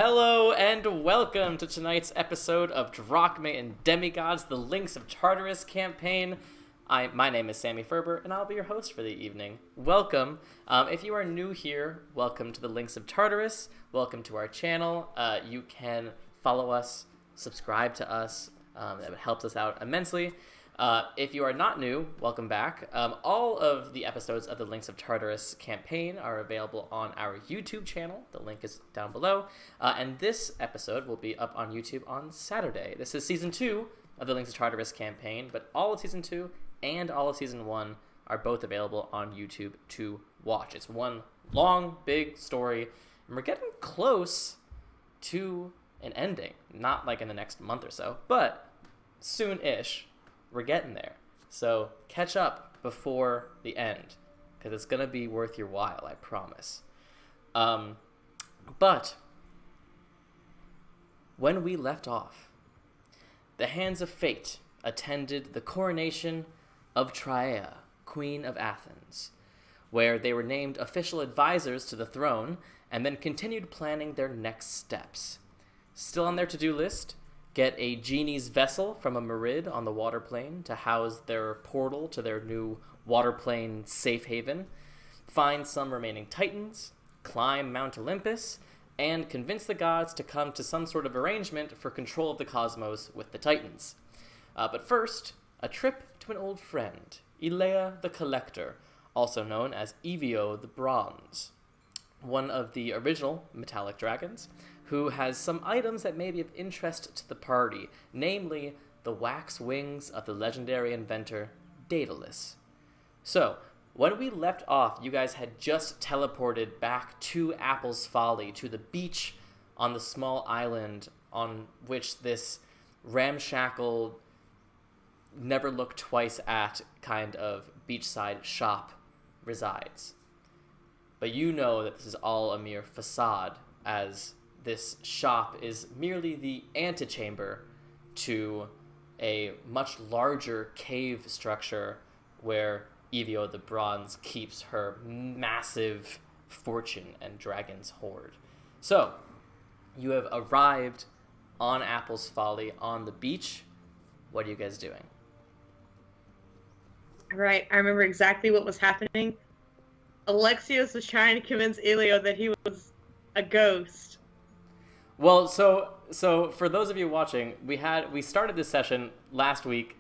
Hello and welcome to tonight's episode of Drachmae and Demigods, the Links of Tartarus campaign. My name is Sammy Ferber, and I'll be your host for the evening. Welcome. If you are new here, welcome to the Links of Tartarus. Welcome to our channel. You can follow us, subscribe to us. That helps us out immensely. If you are not new, welcome back. All of the episodes of the Links of Tartarus campaign are available on our YouTube channel. The link is down below. And this episode will be up on YouTube on Saturday. This is Season 2 of the Links of Tartarus campaign, but all of Season 2 and all of Season 1 are both available on YouTube to watch. It's one long, big story, and we're getting close to an ending. Not like in the next month or so, but soon-ish. We're getting there. So catch up before the end, because it's going to be worth your while, I promise. But when we left off, the hands of fate attended the coronation of Drachmae, Queen of Athens, where they were named official advisors to the throne and then continued planning their next steps. Still on their to-do list, get a genie's vessel from a Merid on the water plane to house their portal to their new water plane safe haven, find some remaining titans, climb Mount Olympus, and convince the gods to come to some sort of arrangement for control of the cosmos with the titans. But first, a trip to an old friend, Ilea the Collector, also known as Evio the Bronze, one of the original metallic dragons, who has some items that may be of interest to the party, namely the wax wings of the legendary inventor Daedalus. So, when we left off, you guys had just teleported back to Apple's Folly, to the beach on the small island on which this ramshackle, never look twice at kind of beachside shop resides. But you know that this is all a mere facade, as this shop is merely the antechamber to a much larger cave structure where Evio the Bronze keeps her massive fortune and dragon's hoard. So, you have arrived on Apple's Folly on the beach. What are you guys doing? Right, I remember exactly what was happening. Alexios was trying to convince Elio that he was a ghost. Well, so for those of you watching, we started this session last week,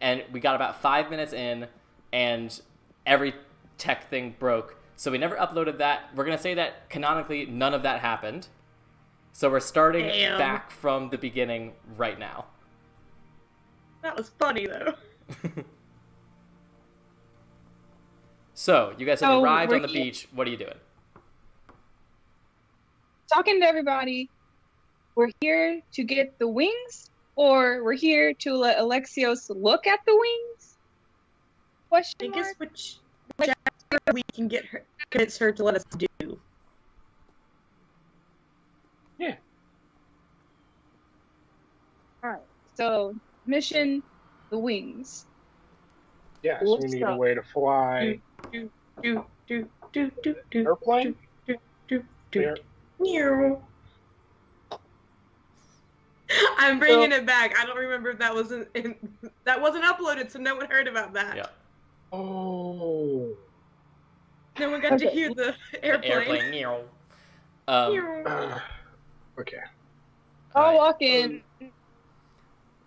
and we got about 5 minutes in, and every tech thing broke. So we never uploaded that. We're gonna say that canonically none of that happened. So we're starting back from the beginning right now. That was funny though. So you guys have arrived on the beach. What are you doing? Talking to everybody. We're here to get the wings, or we're here to let Alexios look at the wings? Question mark? I guess whichever we can convince her to let us do. Yeah. Alright, so mission, the wings. Yes, we need a way to fly. Airplane? I'm bringing it back. I don't remember if that wasn't uploaded, so no one heard about that. Yeah. Oh. No one got to hear the airplane. Okay. I'll walk in.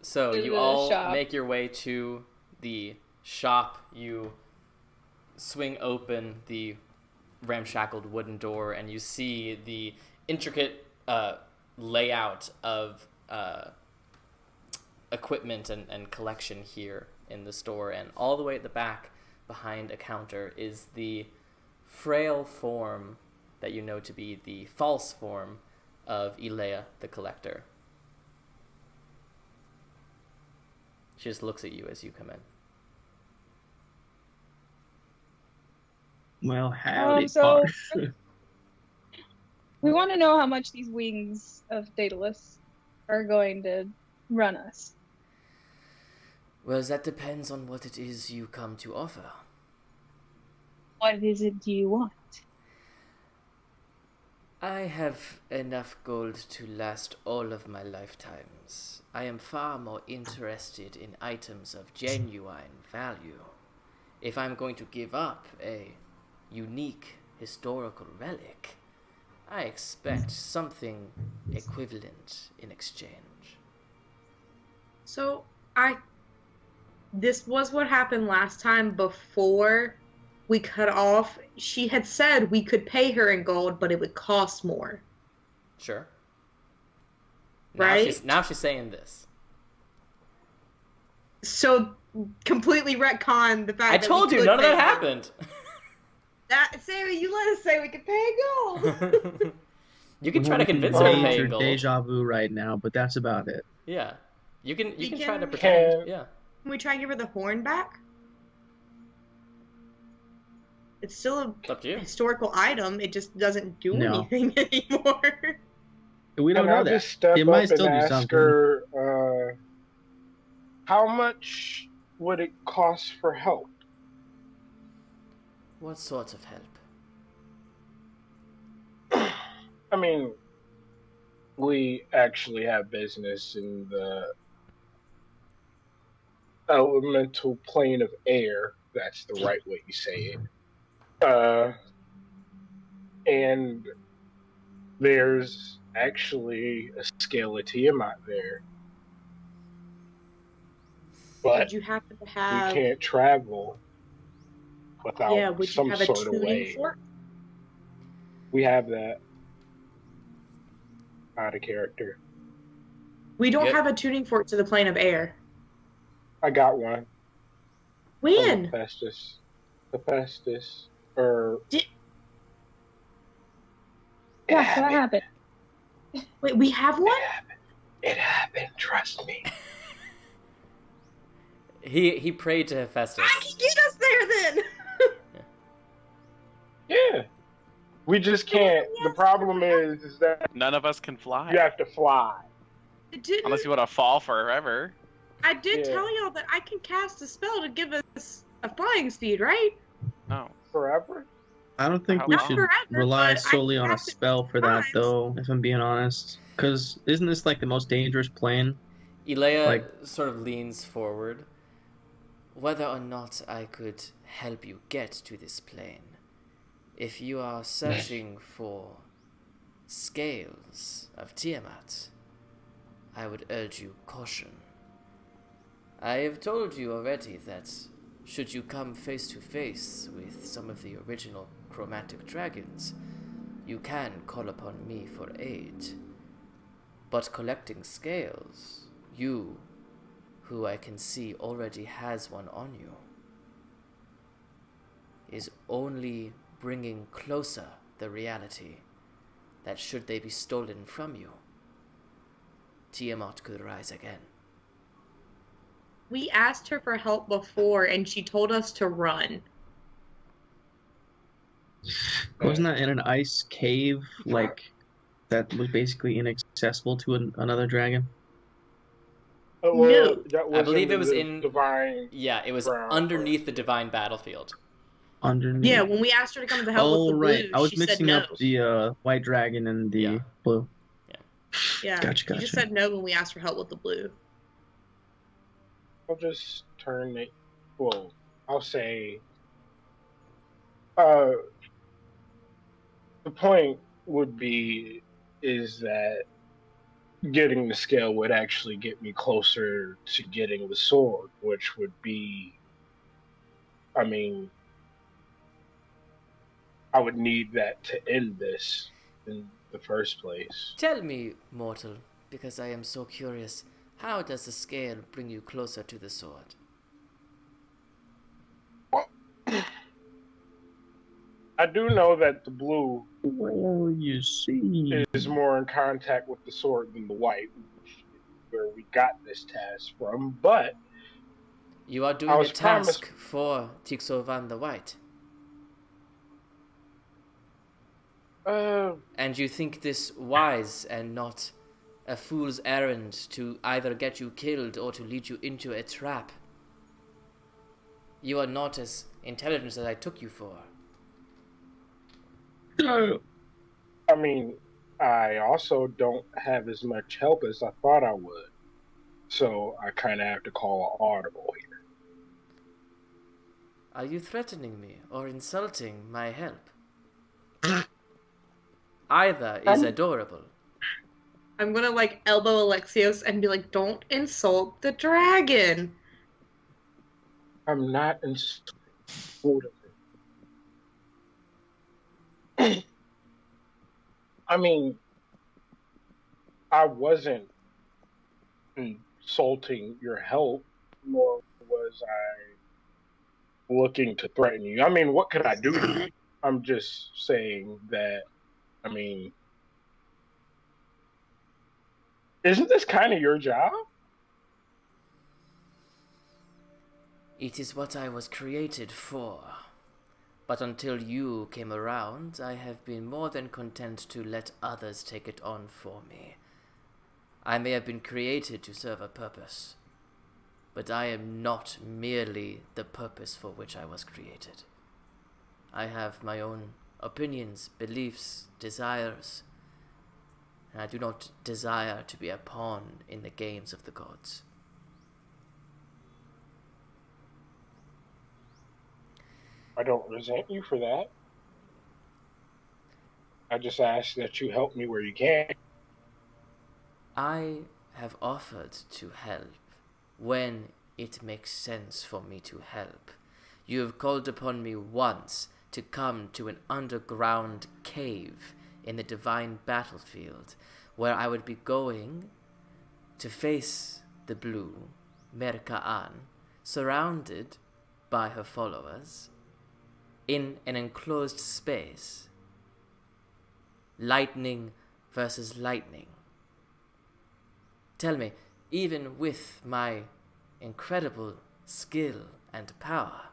So you all make your way to the shop. You swing open the ramshackled wooden door, and you see the intricate layout of equipment and collection here in the store. And all the way at the back, behind a counter, is the frail form that you know to be the false form of Ilea the Collector. She just looks at you as you come in. Well, howdy, so we want to know how much these wings of Daedalus are going to run us. Well, that depends on what it is you come to offer. What is it do you want? I have enough gold to last all of my lifetimes. I am far more interested in items of genuine value. If I'm going to give up a unique historical relic, I expect something equivalent in exchange. So, this was what happened last time before we cut off. She had said we could pay her in gold, but it would cost more. Sure. Right? Now she's saying this. So, completely retcon the fact I that told we you, could none of pay that her. happened. Sammy, you let us say we could pay gold. You can try to convince her to pay Major in gold. deja vu right now, but that's about it. Yeah. You can try to Can- pretend. Yeah. Can we try and give her the horn back? It's still It's up to you. a historical item. It just doesn't do No. anything anymore. We don't And know I'll that. just step It up might and still do ask something. her, how much would it cost for help? What sort of help? I mean, we actually have business in the elemental plane of air. That's the right way you say it. And there's actually a scale of Tiamat there. But Would you happen to have? we can't travel without Would you some have a sort of tuning way. fork? We have that. Out of character. We don't Yep. have a tuning fork to the plane of air. I got one. When? Hephaestus. Or Yeah, so what happened? Wait, we have one? It happened, trust me. He prayed to Hephaestus. I can get us there then. Yeah. We just can't. The problem is that None of us can fly. you have to fly. Unless you want to fall forever. I did Yeah. tell y'all that I can cast a spell to give us a flying speed, right? No. Forever? I don't think we Not should forever, rely but I solely can on a cast it spell for that, times. though, if I'm being honest. Because isn't this like the most dangerous plane? Elea sort of leans forward. Whether or not I could help you get to this plane, if you are searching for scales of Tiamat, I would urge you caution. I have told you already that should you come face to face with some of the original chromatic dragons, you can call upon me for aid. But collecting scales, you, who I can see already has one on you, is only bringing closer the reality that should they be stolen from you, Tiamat could rise again. We asked her for help before, and she told us to run. Wasn't that in an ice cave, like, that was basically inaccessible to another dragon? No. That I believe it was the in divine. Yeah, it was Ground. underneath the divine battlefield. Underneath? Yeah, when we asked her to come to help Oh, with the right. blue, I was she said mixing no. up the white dragon and the Yeah. blue. Yeah, Gotcha, she just gotcha. said no when we asked for help with the blue. I'll just turn it. Well, I'll say. The point would be is that getting the scale would actually get me closer to getting the sword, which would be. I mean, I would need that to end this in the first place. Tell me, mortal, because I am so curious, how does the scale bring you closer to the sword? I do know that the blue Well, you see. is more in contact with the sword than the white, which is where we got this task from, but You are I doing a was task promised- for Tixovan the White, uh, and you think this wise and not a fool's errand to either get you killed or to lead you into a trap. You are not as intelligent as I took you for. I mean, I also don't have as much help as I thought I would. So I kind of have to call an audible here. Are you threatening me or insulting my help? Either is adorable. I'm gonna like elbow Alexios and be like, "Don't insult the dragon." I'm not insulting. I mean, I wasn't insulting your help, nor was I looking to threaten you. I mean, what could I do to you? I'm just saying that, I mean, isn't this kind of your job? It is what I was created for. But until you came around, I have been more than content to let others take it on for me. I may have been created to serve a purpose, but I am not merely the purpose for which I was created. I have my own opinions, beliefs, desires, and I do not desire to be a pawn in the games of the gods. I don't resent you for that. I just ask that you help me where you can. I have offered to help when it makes sense for me to help. You have called upon me once to come to an underground cave in the divine battlefield where I would be going to face the blue Merkaan, surrounded by her followers, in an enclosed space. Lightning versus lightning. Tell me, even with my incredible skill and power,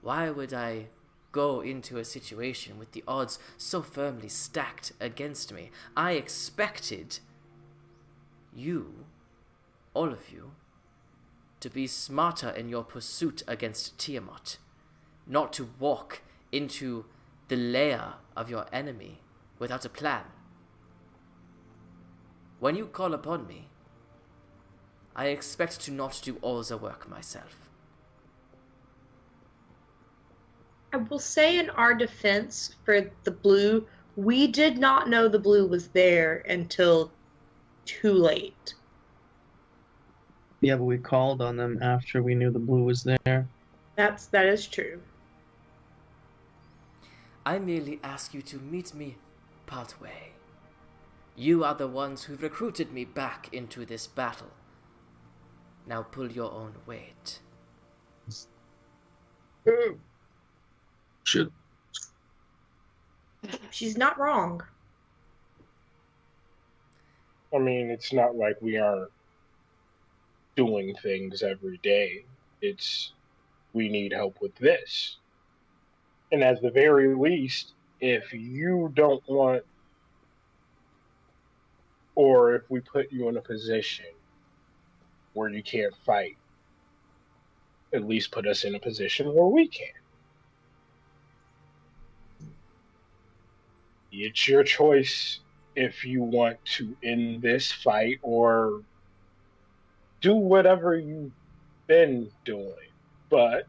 why would I go into a situation with the odds so firmly stacked against me? I expected you, all of you, to be smarter in your pursuit against Tiamat, not to walk into the lair of your enemy without a plan. When you call upon me, I expect to not do all the work myself. I will say in our defense for the blue, we did not know the blue was there until too late. Yeah, but we called on them after we knew the blue was there. That is true. I merely ask you to meet me partway. You are the ones who recruited me back into this battle. Now pull your own weight. Should She's not wrong. I mean, it's not like we aren't doing things every day. It's we need help with this. And at the very least, if you don't want, or if we put you in a position where you can't fight, at least put us in a position where we can. It's your choice if you want to end this fight or do whatever you've been doing. But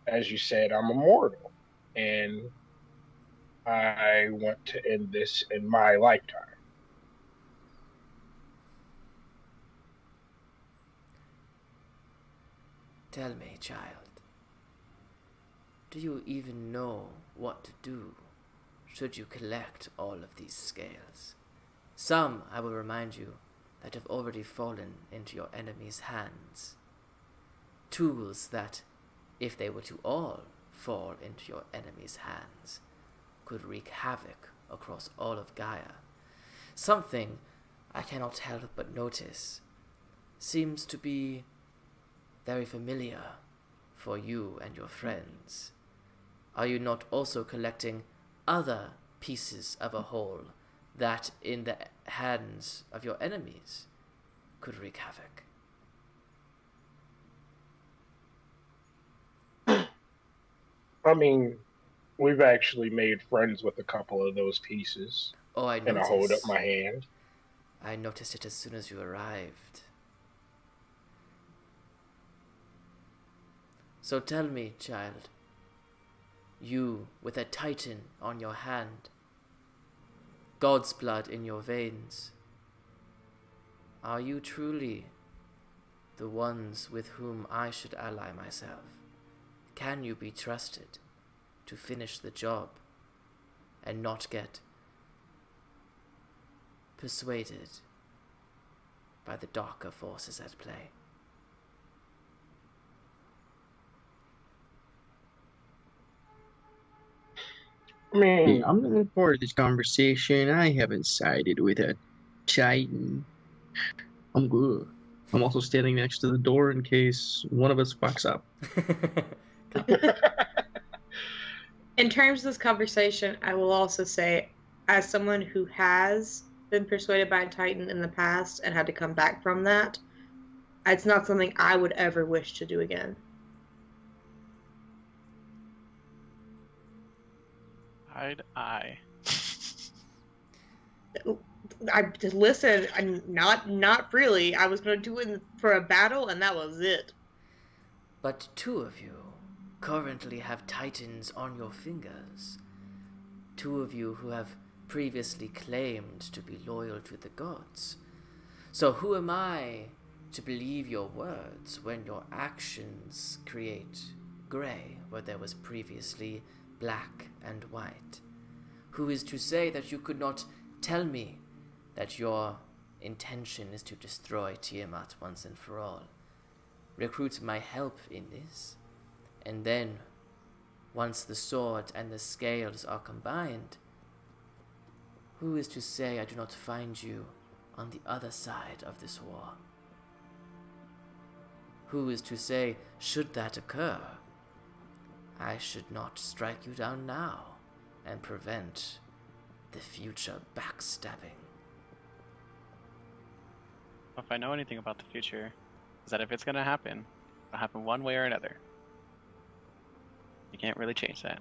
as you said, I'm immortal, and I want to end this in my lifetime. Tell me, child, do you even know what to do should you collect all of these scales? Some, I will remind you, that have already fallen into your enemy's hands. Tools that, if they were to all fall into your enemy's hands, could wreak havoc across all of Gaia. Something I cannot help but notice seems to be very familiar for you and your friends. Are you not also collecting other pieces of a whole that, in the hands of your enemies, could wreak havoc? I mean, we've actually made friends with a couple of those pieces. Oh, I And I hold up noticed. my hand. I noticed it as soon as you arrived. So tell me, child, you with a titan on your hand, God's blood in your veins, are you truly the ones with whom I should ally myself? Can you be trusted to finish the job and not get persuaded by the darker forces at play? I mean, I'm looking forward to this conversation. I haven't sided with a Titan. I'm good. I'm also standing next to the door in case one of us fucks up. In terms of this conversation, I will also say, as someone who has been persuaded by a Titan in the past and had to come back from that, it's not something I would ever wish to do again. I. Listen. Not really. I was going to do it for a battle, and that was it. But two of you currently have titans on your fingers. Two of you who have previously claimed to be loyal to the gods. So who am I to believe your words when your actions create grey where there was previously black and white? Who is to say that you could not tell me that your intention is to destroy Tiamat once and for all? Recruit my help in this, and then, once the sword and the scales are combined, who is to say I do not find you on the other side of this war? Who is to say, should that occur, I should not strike you down now and prevent the future backstabbing? If I know anything about the future, is that if it's gonna happen, it'll happen one way or another. You can't really change that.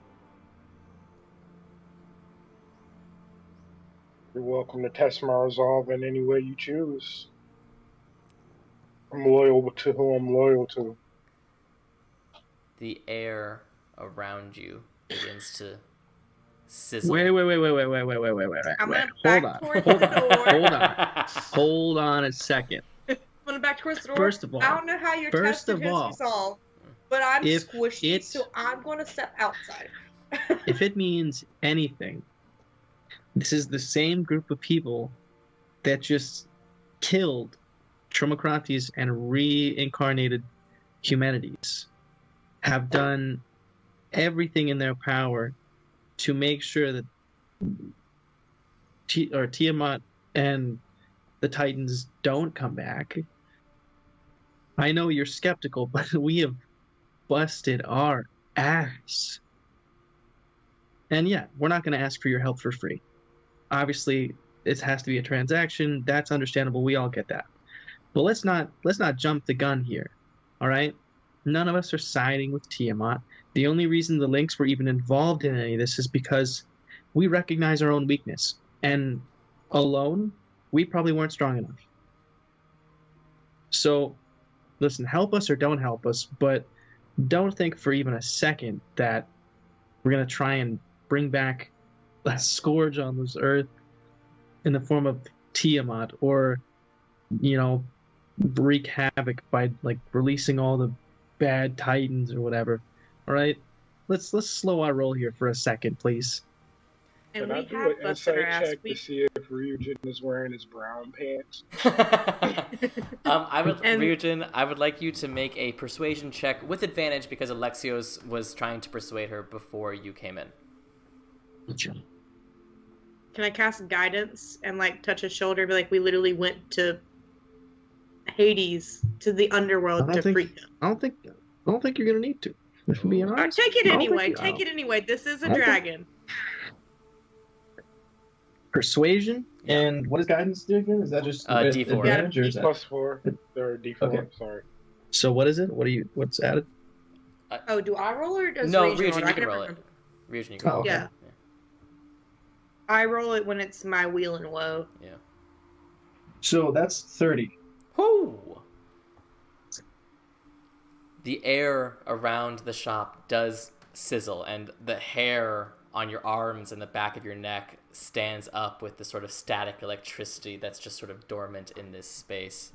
you're welcome to test my resolve in any way you choose. I'm loyal to who I'm loyal to. The air around you begins to sizzle. Wait. I'm going towards the door. Hold on a second. I'm going back towards the door. First of all, I don't know how your test is resolved, but I'm squishy, so I'm going to step outside. If it means anything, this is the same group of people that just killed Tromocrates and reincarnated humanities, have done everything in their power to make sure that Tiamat and the Titans don't come back. I know you're skeptical, but we have busted our ass. And yeah, we're not going to ask for your help for free. Obviously, it has to be a transaction. That's understandable. We all get that. But let's not jump the gun here. All right? None of us are siding with Tiamat. The only reason the Lynx were even involved in any of this is because we recognize our own weakness. And alone, we probably weren't strong enough. So, listen, help us or don't help us, but don't think for even a second that we're going to try and bring back a scourge on this earth in the form of Tiamat, or, wreak havoc by, releasing all the bad titans or whatever. All right? Let's slow our roll here for a second, please. And Can I we do have an busted our insight ass. check to see if Ryujin is wearing his brown pants? Ryujin, I would like you to make a persuasion check with advantage because Alexios was trying to persuade her before you came in. Can I cast guidance and touch his shoulder? Be like, we literally went to Hades, to the underworld to free him. I don't think you're gonna need to. If I'm being honest. Take it anyway. Take it anyway. This is a dragon. Persuasion, Yeah. And what does guidance do again? Is that just D4. advantage, or is that? +4. Or D4, Okay. sorry. So what is it? What's added? Do I roll or does No, Ryujin Ryujin, roll? you I can roll it. remember. Ryujin, you can roll. okay. Yeah. I roll it when it's my wheel and woe. Yeah. So that's 30. Whoo! The air around the shop does sizzle, and the hair on your arms and the back of your neck stands up with the sort of static electricity that's just sort of dormant in this space.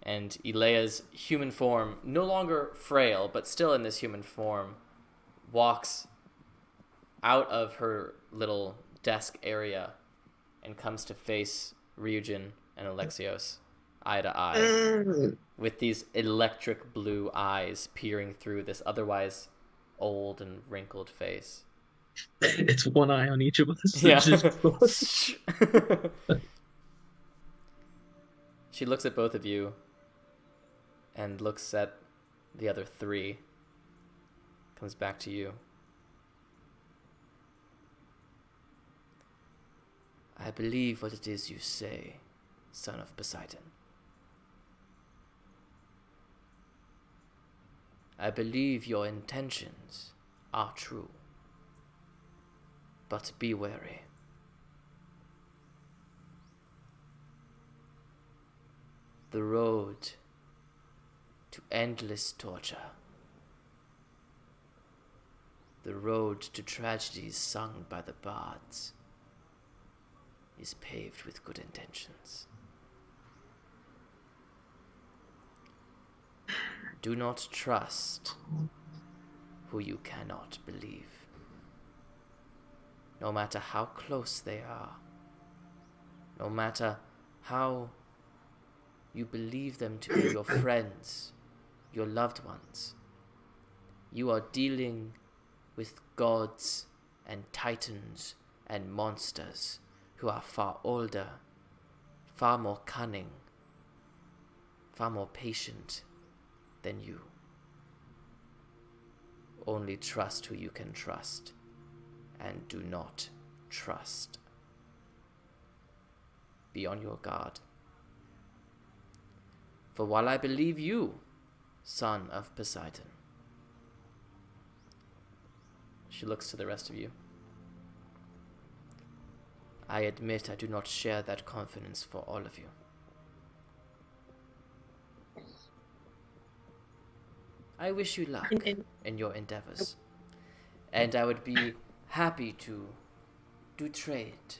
And Elea's human form, no longer frail, but still in this human form, walks out of her little desk area and comes to face Ryujin and Alexios eye to eye, with these electric blue eyes peering through this otherwise old and wrinkled face. It's one eye on each of us. Yeah. She looks at both of you and looks at the other three. Comes back to you. I believe what it is you say, son of Poseidon. I believe your intentions are true. But be wary. The road to endless torture. The road to tragedies sung by the bards is paved with good intentions. Do not trust who you cannot believe. No matter how close they are, no matter how you believe them to be your friends, your loved ones, you are dealing with gods and titans and monsters who are far older, far more cunning, far more patient than you. Only trust who you can trust, and do not trust. Be on your guard. For while I believe you, son of Poseidon, she looks to the rest of you. I admit I do not share that confidence for all of you. I wish you luck in your endeavors, and I would be happy to do trade,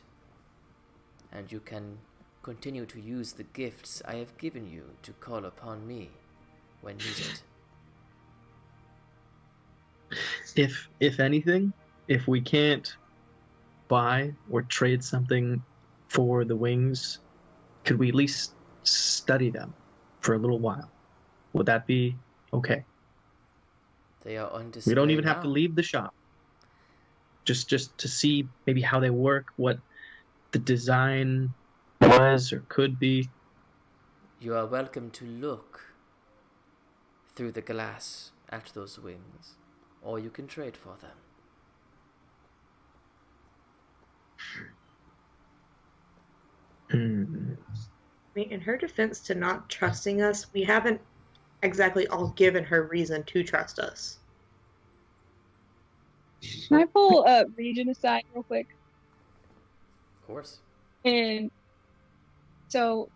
and you can continue to use the gifts I have given you to call upon me when needed. If anything, if we can't buy or trade something for the wings, could we at least study them for a little while? Would that be okay? They are on display. We don't even have now. to leave the shop. Just to see maybe how they work, what the design was or could be. You are welcome to look through the glass at those wings, or you can trade for them. I mean, in her defense to not trusting us, we haven't exactly all given her reason to trust us. Can I pull Region aside real quick? Of course. And so,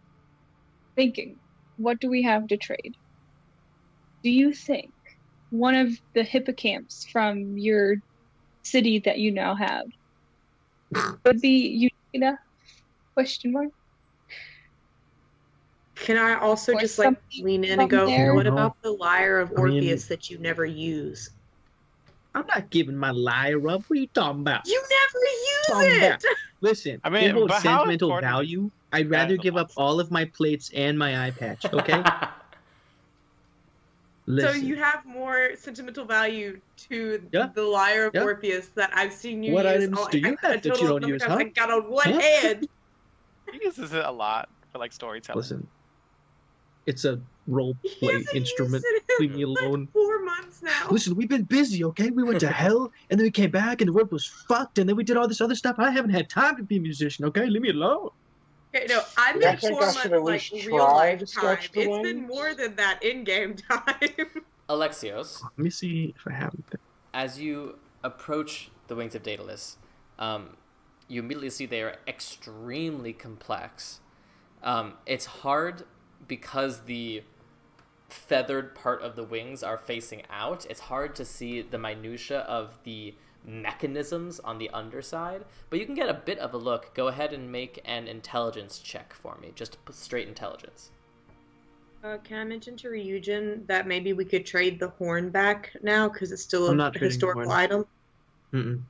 thinking, what do we have to trade? Do you think one of the hippocamps from your city that you now have would be unique enough? Question mark. Can I also Or just like something lean in and from go, there? what No. about the lyre of I mean- Orpheus that you never use? I'm not giving my lyre up. What are you talking about? You never Talking use about- it! Listen, I mean, about but how sentimental important is value, I'd that rather in the give up monster? all of my plates and my eye patch, okay? Listen, So you have more sentimental value to Yeah. the lyre of Yeah. Orpheus that I've seen you What use. items do you have that you don't use, huh? I got on one Huh? hand. He uses it a lot for like storytelling. listen, it's a role He play hasn't instrument. used it Leave in me like alone. 4 months now. Listen, we've been busy, okay? We went to hell, and then we came back, and the world was fucked, and then we did all this other stuff. I haven't had time to be a musician, okay? Leave me alone. Okay, no, I I meant think 4 I months should at like least real try life to time. sketch the It's been wings. more than that in game time. Alexios, Let me see if I have it. as you approach the wings of Daedalus, you immediately see they are extremely complex. It's hard because the feathered part of the wings are facing out. It's hard to see the minutia of the mechanisms on the underside, but you can get a bit of a look. Go ahead and make an intelligence check for me, just straight intelligence. Can I mention to Ryujin that maybe we could trade the horn back now because it's still I'm a not trading the historical horn. item? Mm-mm.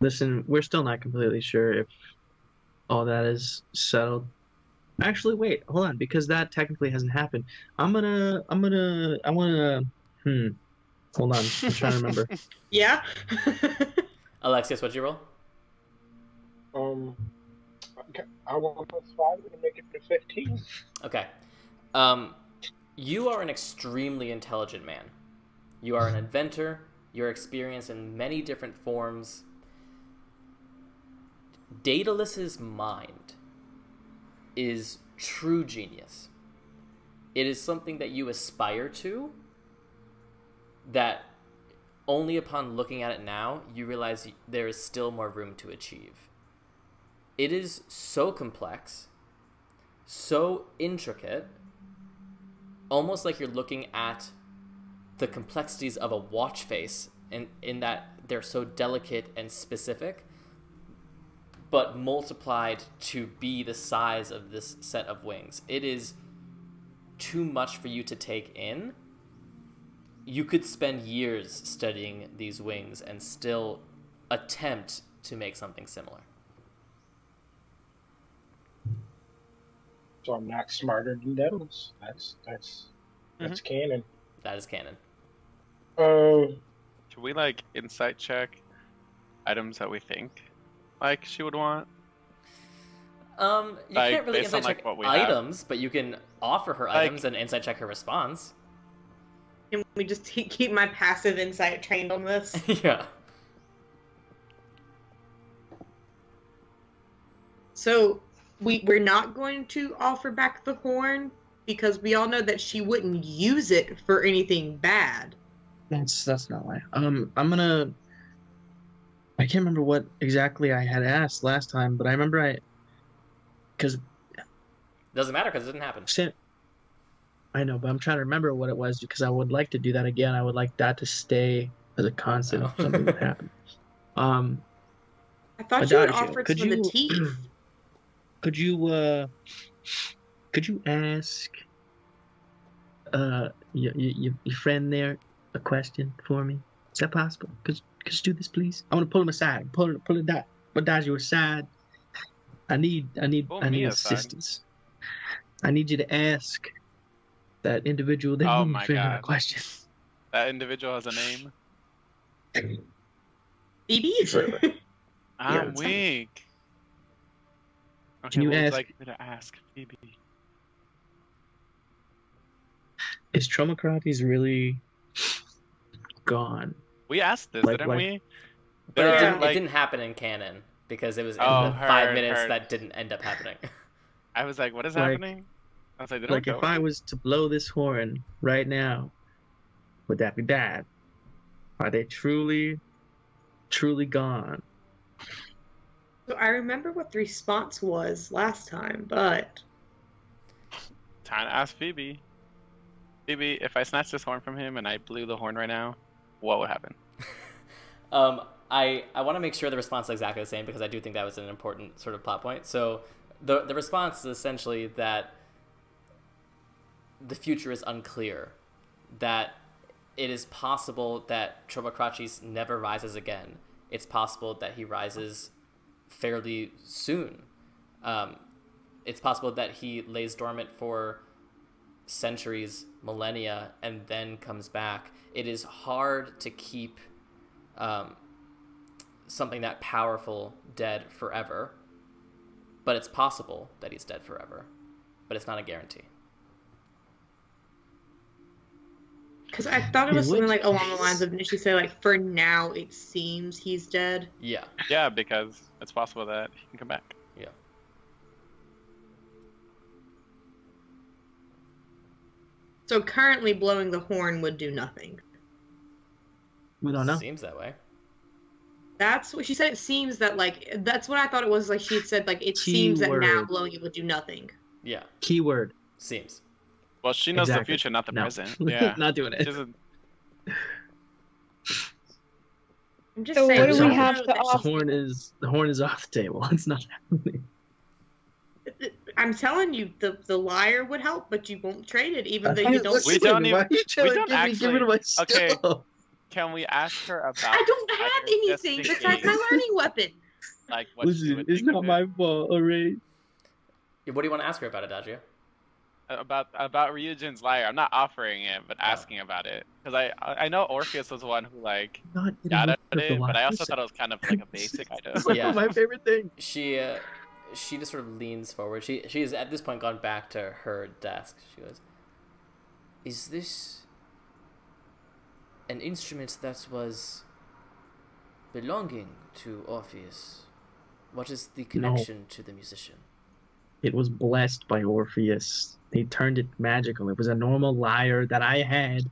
Listen, we're still not completely sure if all that is settled. Actually, wait, hold on, because that technically hasn't happened. I wanna, hold on, I'm trying to remember. Yeah. Alexius, what'd you roll? Okay, I want +5 to make it to 15. Okay. You are an extremely intelligent man. You are an inventor. You're experienced in many different forms. Daedalus's mind is true genius. It is something that you aspire to, that only upon looking at it now, you realize there is still more room to achieve. It is so complex, so intricate, almost like you're looking at the complexities of a watch face, and in that they're so delicate and specific, but multiplied to be the size of this set of wings. It is too much for you to take in. You could spend years studying these wings and still attempt to make something similar. So I'm not smarter than Daedalus. That's canon. That is canon. Should we like insight check items that we think like she would want? You Like, can't really based on, insight like, check what we items, but you can offer her Like- items and insight check her response. Can we just keep my passive insight trained on this? Yeah. So we're not going to offer back the horn because we all know that she wouldn't use it for anything bad. That's not why. I can't remember what exactly I had asked last time, but I remember because Doesn't matter because it didn't happen. I know, but I'm trying to remember what it was because I would like to do that again. I would like that to stay as a constant if something would happen. I thought you would Adagio, offer it could for the you- teeth. Could you ask your friend there a question for me? Is that possible? Could you do this, please? I want to pull him aside. Pull Adagio aside. I need Pull me aside. assistance. I need you to ask that individual there Oh a my friend a God. question. That individual has a name. Phoebe? I'm it's weak. Okay, Can you what would ask- like me to ask Phoebe? Is Tromacrates really gone? We asked this, Like- didn't like- we? But There it, are, didn't, like, it didn't happen in canon because it was in Oh, the 5 heard, minutes heard. that didn't end up happening. I was like, what is Like- happening? I was like, didn't Like we if go? I was to blow this horn right now, would that be bad? Are they truly gone? So I remember what the response was last time, but Time to ask Phoebe. Phoebe, if I snatched this horn from him and I blew the horn right now, what would happen? I want to make sure the response is exactly the same because I do think that was an important sort of plot point. So the response is essentially that the future is unclear, that it is possible that Tromacrates never rises again. It's possible that he rises fairly soon. It's possible that he lays dormant for centuries, millennia, and then comes back. It is hard to keep something that powerful dead forever, but it's possible that he's dead forever, but it's not a guarantee. because I thought it In was something which like along the case- lines of, didn't she say like, for now it seems he's dead? Yeah. Yeah, because it's possible that he can come back. Yeah. So currently blowing the horn would do nothing. We don't know. Seems that way. That's what she said. It seems that, like, that's what I thought it was. Like, she had said, like, it seems that now Keyword. blowing it would do nothing. Yeah, Keyword. seems. Well, she knows the Exactly. future, not the No. present. Yeah. Not doing it. She's a- I'm just So saying. what do we we don't have know to that offer? The horn is off the table. It's not happening. I'm telling you, the liar would help, but you won't trade it, even though Hey, you don't. listen, We don't why even- are you trying we to don't give me actually- my okay. stuff? Can we ask her about? I don't have other anything just in besides my case, learning weapon. Like what she Listen, would it's think of not it. my fault, alright? What do you want to ask her about, Adagio? About Ryujin's lyre. I'm not offering it, but asking about it because I know Orpheus was the one who like Not got at the it, but I also lies. thought it was kind of like a basic item. It's like Yeah. my favorite thing. She just sort of leans forward. She has at this point gone back to her desk. She goes, "Is this an instrument that was belonging to Orpheus? What is the connection to the musician?" It was blessed by Orpheus. He turned it magical. It was a normal lyre that I had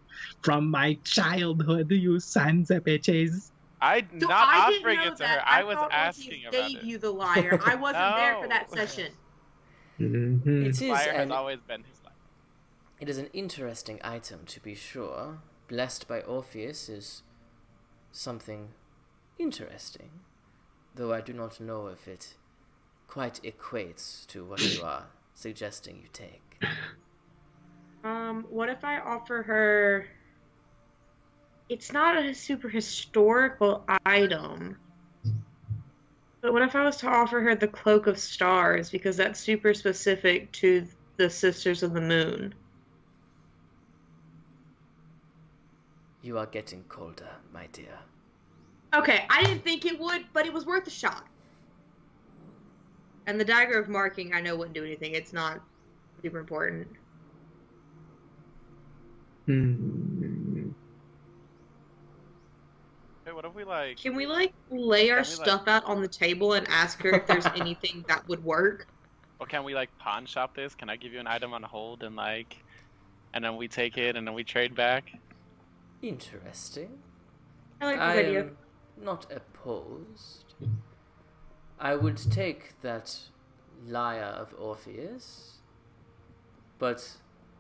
from my childhood, you sons of bitches. I'm So not I didn't offering know it to that. her. I was thought asking Orpheus about gave it. you the liar. I wasn't there for that No. session. Mm-hmm. It is Lyre has an always been his lyre. It is an interesting item, to be sure. Blessed by Orpheus is something interesting, though I do not know if it quite equates to what you are suggesting you take. What if I offer her? It's not a super historical item. But what if I was to offer her the Cloak of Stars, because that's super specific to the Sisters of the Moon? You are getting colder, my dear. Okay, I didn't think it would, but it was worth a shot. And the Dagger of Marking, I know wouldn't do anything. It's not super important. Hmm. Hey, what if we like? Can we, like, lay our Can we, like- stuff out on the table and ask her if there's anything that would work? Or can we like pawn shop this? Can I give you an item on hold and like, and then we take it and then we trade back? Interesting. I like I this idea. am not opposed. I would take that lyre of Orpheus, but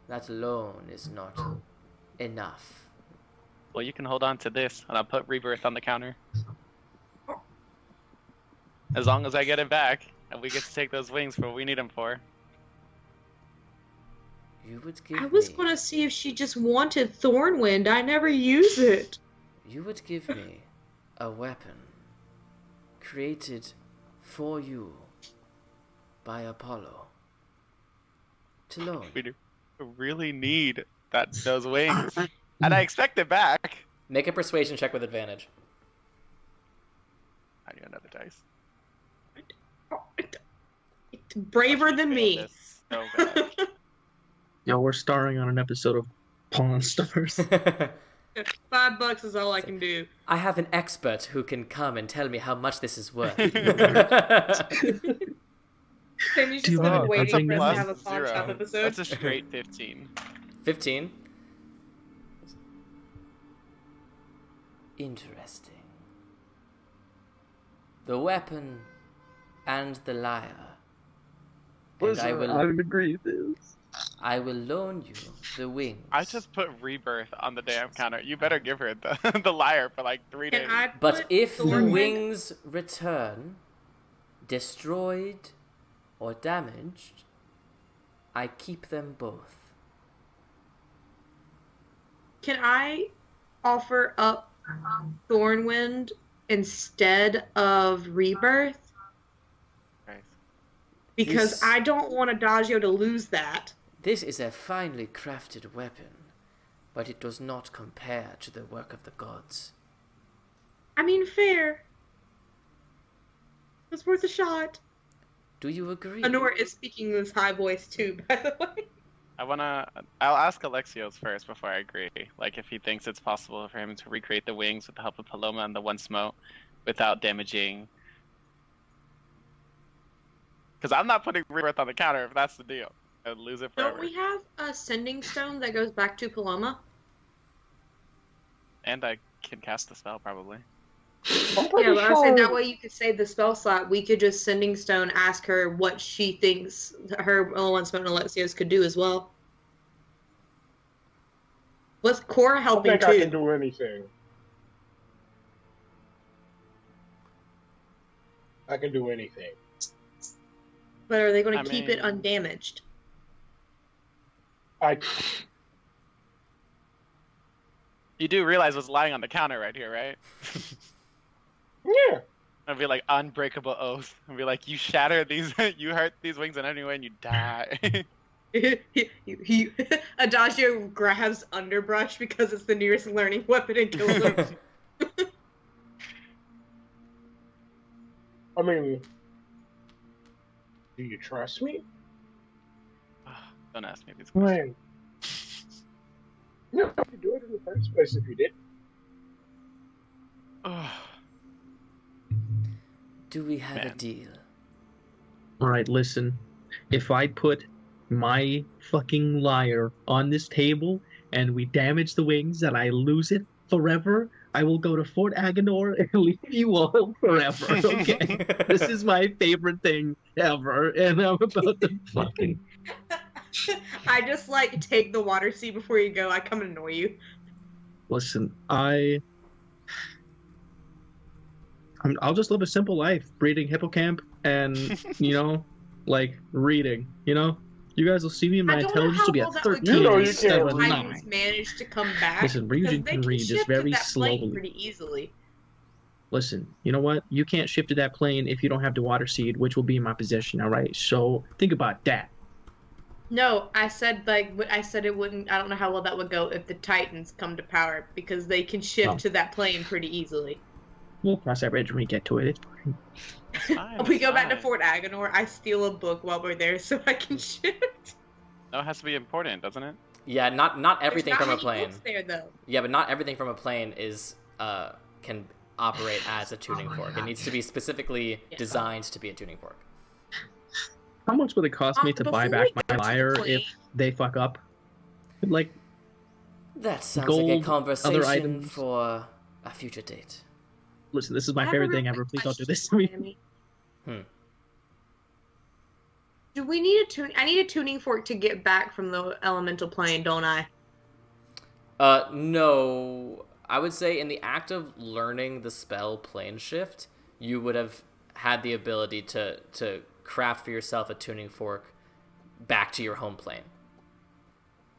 that alone is not enough. Well, you can hold on to this, and I'll put Rebirth on the counter. As long as I get it back, and we get to take those wings for what we need them for. You would give I was me... gonna see if she just wanted Thornwind. I never use it. You would give me a weapon created for you by Apollo to loan. We do really need those wings, and I expect it back. Make a persuasion check with advantage. I need another dice. It's braver than Failed me. this so bad. Yo, we're starring on an episode of Pawn Stars. $5 is all I can do. I have an expert who can come and tell me how much this is worth. Then you Do you just want been a waiting for us to plus have a pawn shop episode. That's a straight 15. 15. Interesting. The weapon and the lyre. And Listen, I would agree with this. I will loan you the wings. I just put Rebirth on the damn counter. You better give her the lyre for like 3 days. Can I But put if the Thornwind- wings return destroyed or damaged, I keep them both. Can I offer up Thornwind instead of Rebirth? Nice. Because This- I don't want Adagio to lose that. This is a finely crafted weapon, but it does not compare to the work of the gods. I mean, fair. It's worth a shot. Do you agree? Honora is speaking in this high voice too, by the way. I'll ask Alexios first before I agree. Like, if he thinks it's possible for him to recreate the wings with the help of Paloma and the one smote without damaging. Because I'm not putting Rebirth on the counter if that's the deal. I'd lose it forever. Don't we have a sending stone that goes back to Paloma? And I can cast the spell probably. I'm pretty Yeah, but I was saying sure. that way you could save the spell slot. We could just Sending Stone ask her what she thinks her One Smoke and Alexios could do as well. What's Cora I helping think I can too? do anything. I can do anything. But are they going I to keep it mean- undamaged? I You do realize what's lying on the counter right here, right? yeah. I'd be like unbreakable oath. I'd be like, you shatter these, you hurt these wings in any way, and you die. Adagio grabs underbrush because it's the nearest learning weapon and kills him. I mean, do you trust me? Don't ask me these questions. Man. No, I could do it in the first place if you did. Do we have a Man. deal? Alright, listen. If I put my fucking lyre on this table and we damage the wings and I lose it forever, I will go to Fort Agenor and leave you all forever, okay? This is my favorite thing ever, and I'm about to fucking... I just like take the water seat before you go. I come and annoy you. Listen, I'll just live a simple life, breeding hippocamp and, you know, like, reading, you know? You guys will see me, my I don't know intelligence how will be well at that would 13 You know you instead can't of a read. 9. Titans managed to come back. Listen, Ryujin because they can read just shift to very that plane slowly. pretty easily. Listen, you know what? You can't shift to that plane if you don't have the water seed, which will be in my possession, alright? So, think about that. No, I said it wouldn't. I don't know how well that would go if the Titans come to power because they can shift Oh. to that plane pretty easily. We'll cross that bridge when we get to it. It's fine. It's fine, We it's go back to fine. Fort Agenor. I steal a book while we're there so I can shift. No, it has to be important, doesn't it? Yeah, not everything There's from not a many plane. books there though. Yeah, but not everything from a plane is can operate as a tuning fork. It needs to be specifically Yeah. designed to be a tuning fork. How much would it cost me to buy Before back we my go to the lyre plane- if they fuck up? Like, That sounds Gold, like a other conversation items. for a future date. listen, this is my I have a favorite real thing ever. quick Please don't do question this to me. for Tammy. Hmm. Do we need a tune? I need a tuning fork to get back from the elemental plane, don't I? No. I would say in the act of learning the spell plane shift, you would have had the ability to craft for yourself a tuning fork back to your home plane.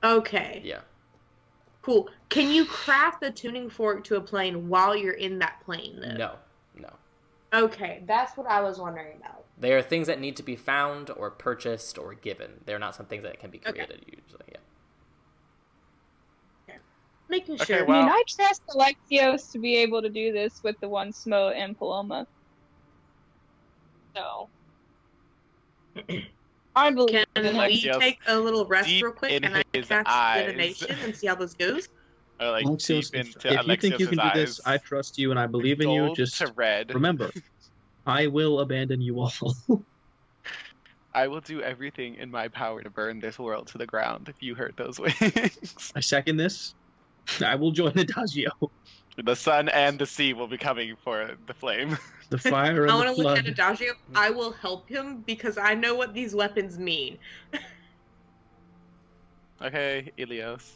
Okay. Yeah. Cool. Can you craft the tuning fork to a plane while you're in that plane, though? No. No. Okay, that's what I was wondering about. They are things that need to be found or purchased or given. They're not some things that can be Okay. created usually. Yeah. Making Okay, sure. well- I mean, I trust Alexios to be able to do this with the one smote and Paloma. So. I believe Can in him. we Alexios, take a little rest deep real quick in and I his cast eyes. divination and see how this goes? Or like Alexios, deep if into you think you can do this, I eyes. trust you and I believe in you. Gold Just to red. remember, I will abandon you all. I will do everything in my power to burn this world to the ground if you hurt those wings. I second this. I will join Adagio. The sun and the sea will be coming for the flame. The fire and I want the to look at flood. Adagio. I will help him because I know what these weapons mean. Okay, Ilios.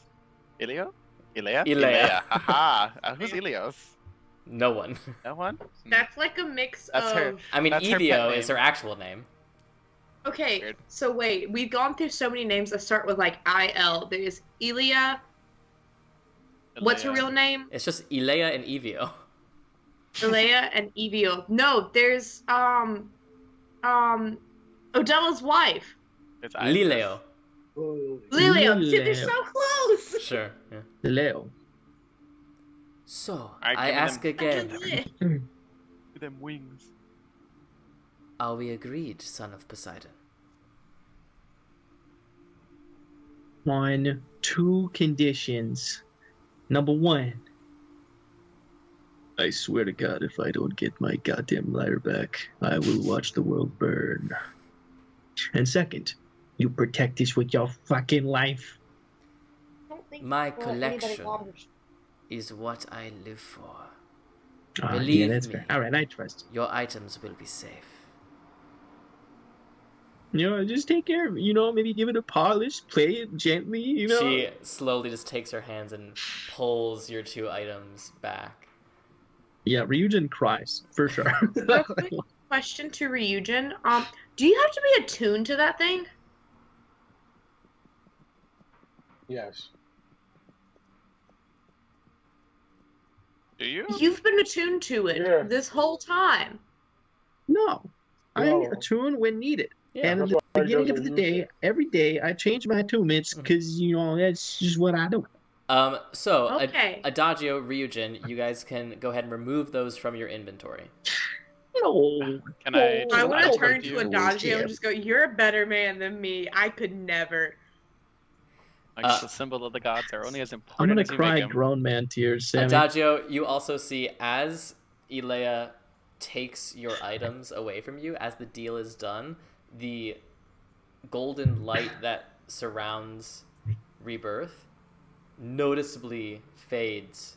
Ilio? Ilea? Ilea. Haha. Who's Ilios? No one. No one? That's like a mix That's of. her. I mean, That's her Evio pet is name. her actual name. Okay, Weird. so wait, we've gone through so many names that start with like IL. There's Ilia. What's her Ilea. real name? It's just Ilea and Evio. Ilea and Evio. No, there's Odella's wife. It's Isis. Lileo. Lilio. See, they're Lileo. so close. Sure. Yeah. The Leo. So, Alright, I give me ask them. again, With them wings. are we agreed, son of Poseidon? On 2 conditions. Number 1. I swear to God, if I don't get my goddamn lyre back, I will watch the world burn. And second, you protect this with your fucking life. My collection is what I live for. Oh, yeah, Believe that's me. fair. All right, I trust you. Your items will be safe. You know, just take care of it. You know, maybe give it a polish, play it gently. You know. She slowly just takes her hands and pulls your 2 items back. Yeah, Ryujin cries for sure. Real quick question to Ryujin. Do you have to be attuned to that thing? Yes. Do you? You've been attuned to it this whole time. No, I No. attune when needed. Yeah. And at That's the why he beginning of doesn't the use day, it. every day, I change my attunements because, you know, that's just what I do. So, Okay. Adagio, Ryujin, you guys can go ahead and remove those from your inventory. No. Can I I just want to item turn review? to Adagio and just go, "You're a better man than me. I could never." Like the symbol of the gods are only as I'm important gonna as you cry make them. grown man tears, Sammy. Adagio, you also see as Elea takes your items away from you, as the deal is done, the golden light that surrounds Rebirth noticeably fades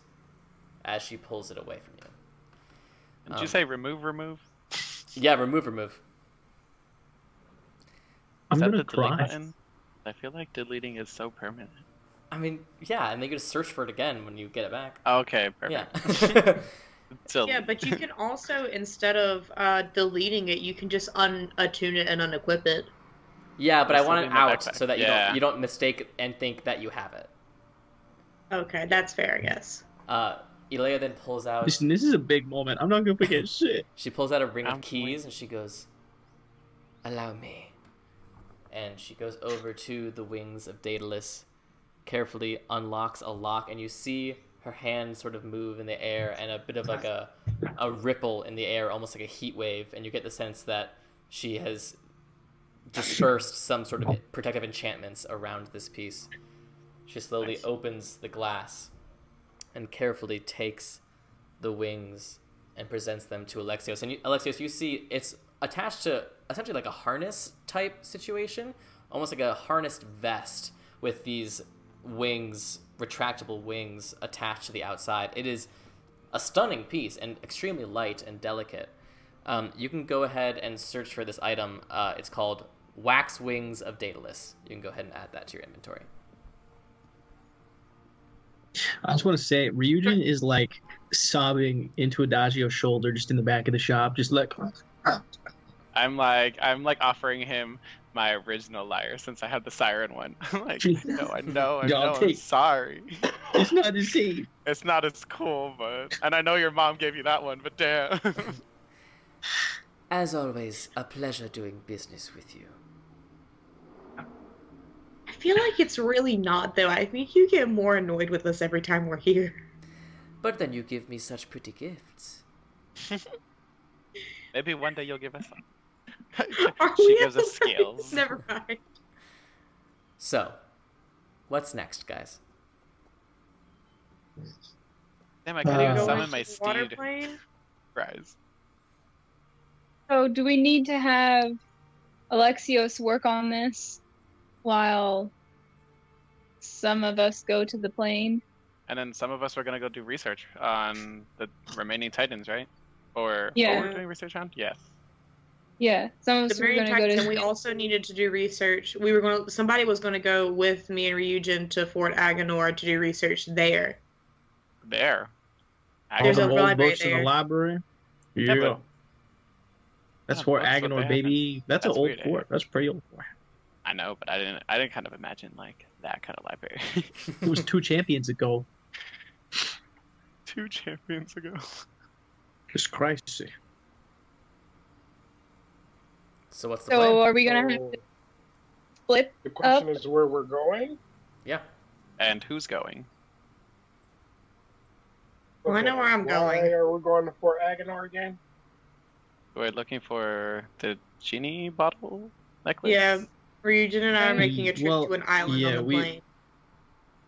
as she pulls it away from you. Did you say remove? Yeah, remove. I'm Is that gonna the delete cry. button? I feel like deleting is so permanent. I mean, yeah, and they get to search for it again when you get it back. Okay, perfect. Yeah. So, Yeah, but you can also, instead of deleting it, you can just unattune it and unequip it. Yeah, but I It'll want still it be in my out backpack. so that Yeah. you don't mistake and think that you have it. Okay, that's fair, I guess. Elea then pulls out. Listen, this is a big moment. I'm not gonna forget shit. She pulls out a ring I'm of keys waiting. and she goes, "Allow me." And she goes over to the wings of Daedalus, carefully unlocks a lock, and you see her hand sort of move in the air and a bit of like a ripple in the air, almost like a heat wave, and you get the sense that she has dispersed some sort of protective enchantments around this piece. She slowly opens the glass and carefully takes the wings and presents them to Alexios. And Alexios, you see it's attached to essentially like a harness type situation, almost like a harnessed vest with these wings, retractable wings attached to the outside. It is a stunning piece and extremely light and delicate. You can go ahead and search for this item. It's called Wax Wings of Daedalus. You can go ahead and add that to your inventory. I just want to say, Ryujin is like sobbing into Adagio's shoulder just in the back of the shop, just like. I'm like offering him my original lyre since I have the siren one. I'm like, I know, I'm sorry. It's not the same. It's not as cool, but and I know your mom gave you that one, but damn. As always, a pleasure doing business with you. I feel like it's really not, though. I think you get more annoyed with us every time we're here. But then you give me such pretty gifts. Maybe one day you'll give us some. Are She we gives at us the point? skills. Never mind. So, what's next, guys? Damn, I can't even Go summon into my the water steed. plane? Rise. So, do we need to have Alexios work on this while some of us go to the plane? And then some of us are gonna go do research on the remaining Titans, right? Or Yeah. what we're doing research on? Yes. Yeah, some of The us were Marion going to go Titans, to. and we also needed to do research. Somebody was going to go with me and Ryujin to Fort Agonor to do research there. There. All There's the a old library books in there. the library. Yeah, Yeah. but- That's Yeah, Fort books, what they Agonor, have baby. That's an That's old weird, eh? fort. That's a pretty old fort. I know, but I didn't kind of imagine like that kind of library. It was 2 champions ago. 2 champions ago. It's crazy. So what's the So, plan? are we going to have to split? The question is where we're going. Yeah. And who's going? Well, I know where I'm why going. are we going to Fort Agonor again? We're looking for the genie bottle necklace. Yeah, Ryujin and I are making a trip Well, to an island yeah, on the plane.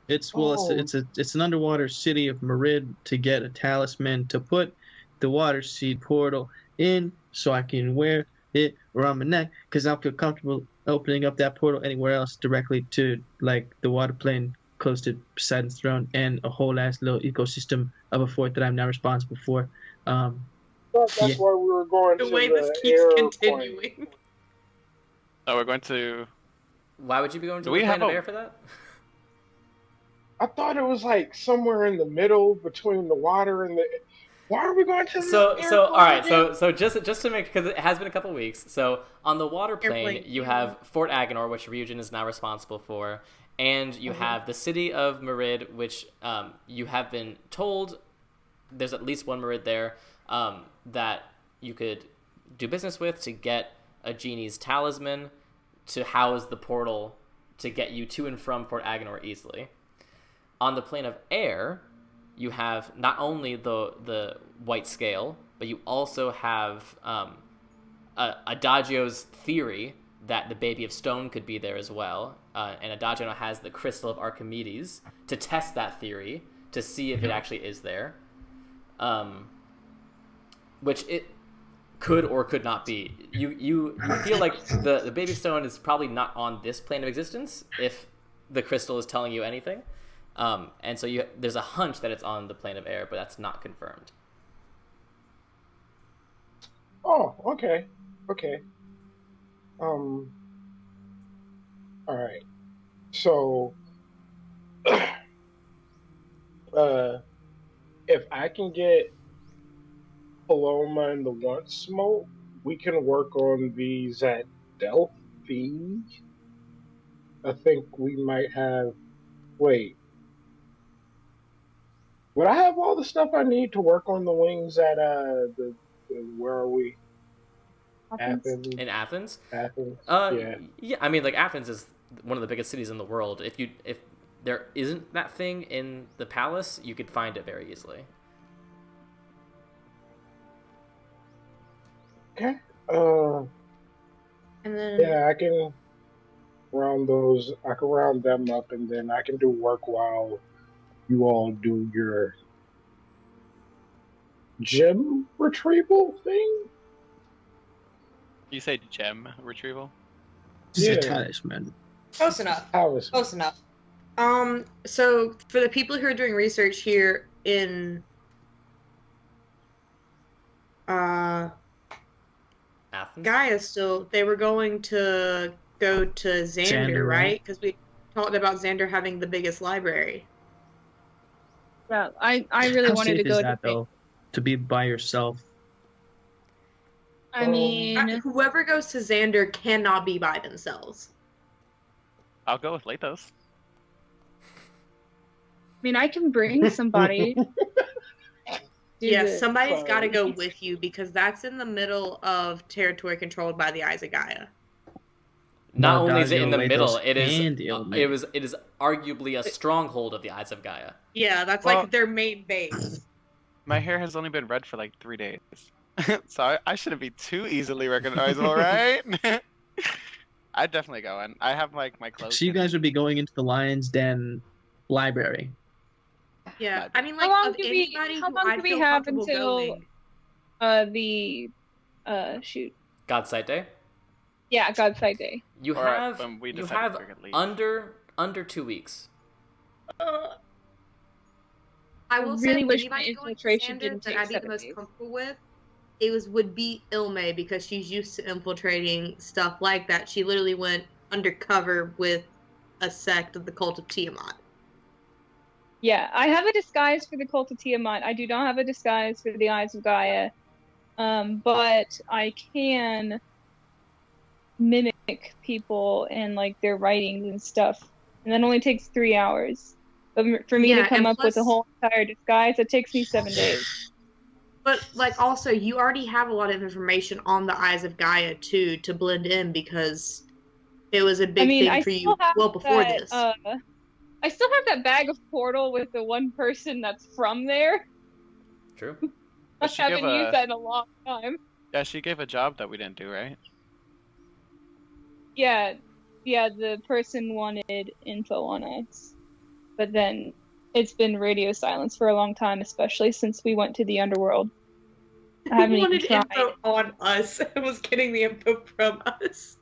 It's Oh. it's an underwater city of Merid to get a talisman to put the water seed portal in, so I can wear it around my neck, because I'll feel comfortable opening up that portal anywhere else directly to like the water plane close to Poseidon's throne and a whole ass little ecosystem of a fort that I'm now responsible for. That's Yeah. why we were going The to way the this keeps air continuing. plane. Oh, we're going to. Why would you be going to Do the we plane have of a- air for that? I thought it was like somewhere in the middle between the water and the. Why are we going to the airplane All right, again? so just to make, because it has been a couple weeks. So on the water plane, Airplane. you have Fort Agenor, which Ryujin is now responsible for, and you have the city of Merid, which you have been told there's at least one Merid there that you could do business with to get a genie's talisman to house the portal to get you to and from Fort Agenor easily. On the plane of air, you have not only the white scale, but you also have Adagio's theory that the baby of stone could be there as well. And Adagio has the crystal of Archimedes to test that theory to see if it actually is there. Which it could or could not be. You feel like the baby stone is probably not on this plane of existence if the crystal is telling you anything. And so there's a hunch that it's on the plane of air, but that's not confirmed. Oh, okay. All right. So, if I can get Paloma and the One Smoke, we can work on these at Delphi. I think we might have. Wait. Would I have all the stuff I need to work on the wings at the where are we? Athens. In Athens? Athens. Yeah. I mean, like, Athens is one of the biggest cities in the world. If there isn't that thing in the palace, you could find it very easily. Okay. And then Yeah, I can round those. I can round them up, and then I can do work while you all do your gem retrieval thing. You say gem retrieval? This is Yeah. a talisman. close enough. Alice. Close enough. So for the people who are doing research here in Athens? Gaia still, they were going to go to Xander, Xander, right? right? Because we talked about Xander having the biggest library. Yeah, I really How wanted to safe go is to that, though? To be by yourself. I mean, Whoever goes to Xander cannot be by themselves. I'll go with Lathos. I can bring somebody. Yeah, the- somebody's got to go Sorry. with you because that's in the middle of territory controlled by the Eyes of Gaia. Not only is it in the Maldaggio, middle, Lathos, it and is Ilme. it is arguably a stronghold of the Eyes of Gaia. Yeah, that's Well- like their main base. My hair has only been red for like 3 days. So I shouldn't be too easily recognizable, right? I'd definitely go in. I have like my clothes. So you guys would be going into the Lion's Den library. Yeah, I mean, like, How long of do we- anybody how who long I'd do we feel have comfortable until- going. shoot. God's Sight Day. Yeah, God's Sight Day. You Or have when we you decide have we're gonna leave. under 2 weeks. I will really say, wish anybody my going to infiltration Xander didn't that take I'd be the 7 most days. comfortable with, would be Ilme because she's used to infiltrating stuff like that. She literally went undercover with a sect of the cult of Tiamat. Yeah, I have a disguise for the Cult of Tiamat. I do not have a disguise for the Eyes of Gaia. But I can mimic people and like their writings and stuff. And that only takes 3 hours. But for me Yeah, to come and up with a plus- whole entire disguise, it takes me 7 days. But, like, also, you already have a lot of information on the Eyes of Gaia, too, to blend in because it was a big thing I for you still have well before that, this. I still have that bag of Portal with the one person that's from there. True. I But she haven't gave a- used that in a long time. Yeah, she gave a job that we didn't do, right? Yeah, the person wanted info on us. But then it's been radio silence for a long time, especially since we went to the underworld. I haven't Who even wanted tried. info on us and was getting the info from us.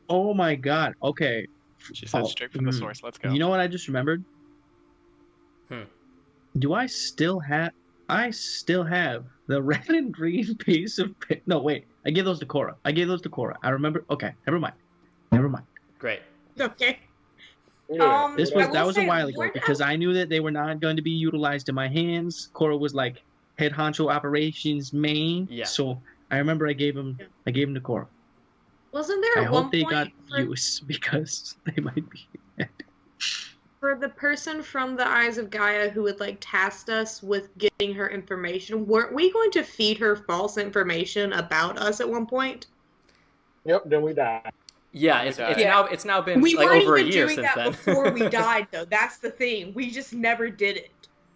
Oh my god. Okay. She said Oh, straight from the mm. source. Let's go. You know what I just remembered? Do I still have? I still have the red and green piece of. No, wait. I gave those to Cora. I remember. Okay, never mind. Never mind. Great. Okay. Yeah, That will was a say, while ago we're because I knew that they were not going to be utilized in my hands. Cora was like head honcho operations main. Yeah. So I remember I gave him to Cora. Wasn't there I at one hope they point got for, use because they might be. for the person from the Eyes of Gaia who had like tasked us with getting her information? Weren't we going to feed her false information about us at one point? Yep. Then we died. Yeah, We it's died. now been We like weren't over a even year doing since that then. before we died, though. That's the thing. We just never did it.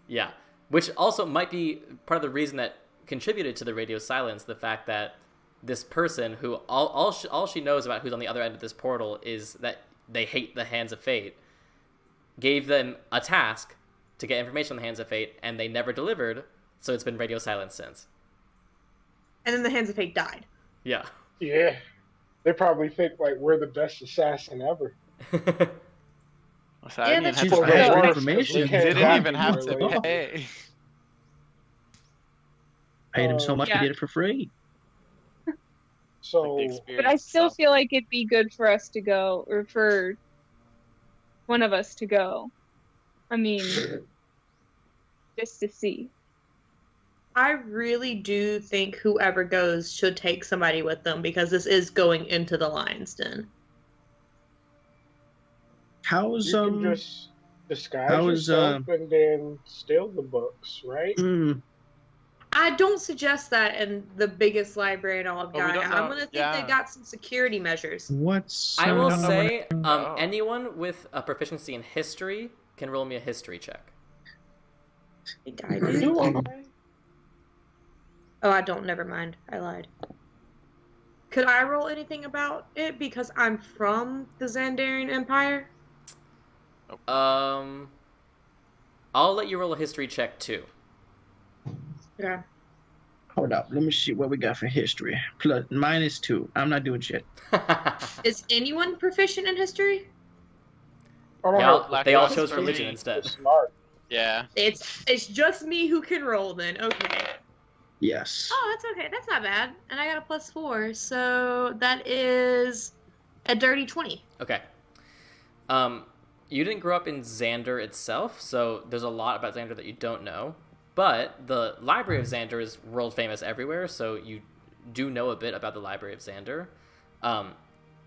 Yeah, which also might be part of the reason that contributed to the radio silence. The fact that this person, who all she knows about who's on the other end of this portal is that they hate the Hands of Fate, gave them a task to get information on the Hands of Fate, and they never delivered. So it's been radio silence since. And then the Hands of Fate died. Yeah. Yeah. They probably think like we're the best assassin ever. So I didn't that's even true. have to For pay. information. We Can't didn't die even have to anymore, like- pay. Paid him so much Yeah. to get it for free. So Like the But experience I still itself. feel like it'd be good for us to go, or for one of us to go. I mean, just to see. I really do think whoever goes should take somebody with them because this is going into the Lion's Den. How's you can just disguise how is, yourself and then steal the books, right? I don't suggest that in the biggest library in all of Oh, we Gaia. don't know. I'm gonna think Yeah. they got some security measures. what's I will say, Oh. anyone with a proficiency in history can roll me a history check. I think I do. Oh, I don't. Never mind. I lied. Could I roll anything about it because I'm from the Xandarian Empire? I'll let you roll a history check too. Yeah. Hold up, let me see what we got for history. Plus -2. I'm not doing shit. Is anyone proficient in history? I don't They know. all, they all Black chose Rose religion for me. instead. Smart. Yeah. It's just me who can roll then. Okay. Yes. Oh, that's okay. That's not bad. And I got a +4, so that is a dirty 20. Okay. You didn't grow up in Xander itself, so there's a lot about Xander that you don't know. But the Library of Xander is world famous everywhere, so you do know a bit about the Library of Xander.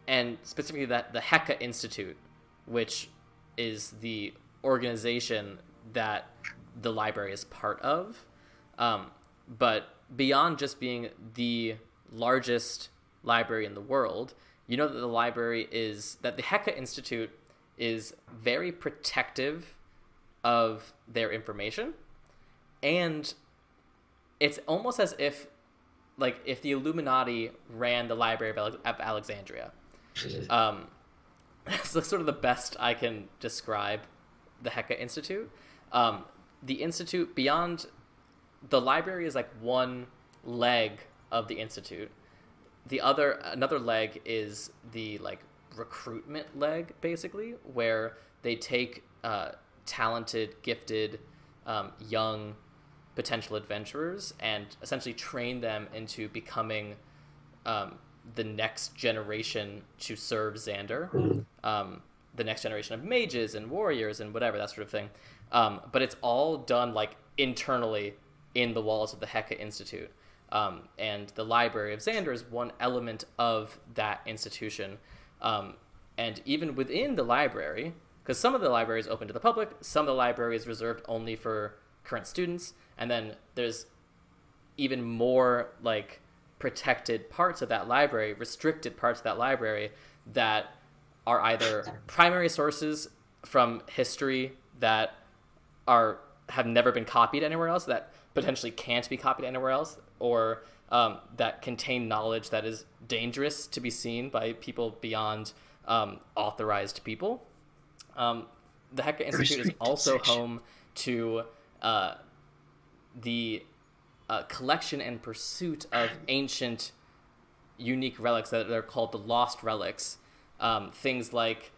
And specifically that the Heka Institute, which is the organization that the library is part of. But beyond just being the largest library in the world, you know that the Heka Institute is very protective of their information. And it's almost as if the Illuminati ran the Library of Alexandria. That's sort of the best I can describe the Heka Institute. The Institute, beyond the library, is like one leg of the Institute. Another leg is the recruitment leg, basically, where they take talented, gifted, young potential adventurers and essentially train them into becoming the next generation to serve Xander, the next generation of mages and warriors and whatever, that sort of thing. But it's all done internally in the walls of the Heka Institute. And the Library of Xander is one element of that institution. And even within the library, because some of the library is open to the public, some of the library is reserved only for current students, and then there's even more protected parts of that library, restricted parts of that library that are either primary sources from history that have never been copied anywhere else, that potentially can't be copied anywhere else, or that contain knowledge that is dangerous to be seen by people beyond authorized people. The Heka Institute is also home to the collection and pursuit of ancient, unique relics that are called the Lost Relics. Things like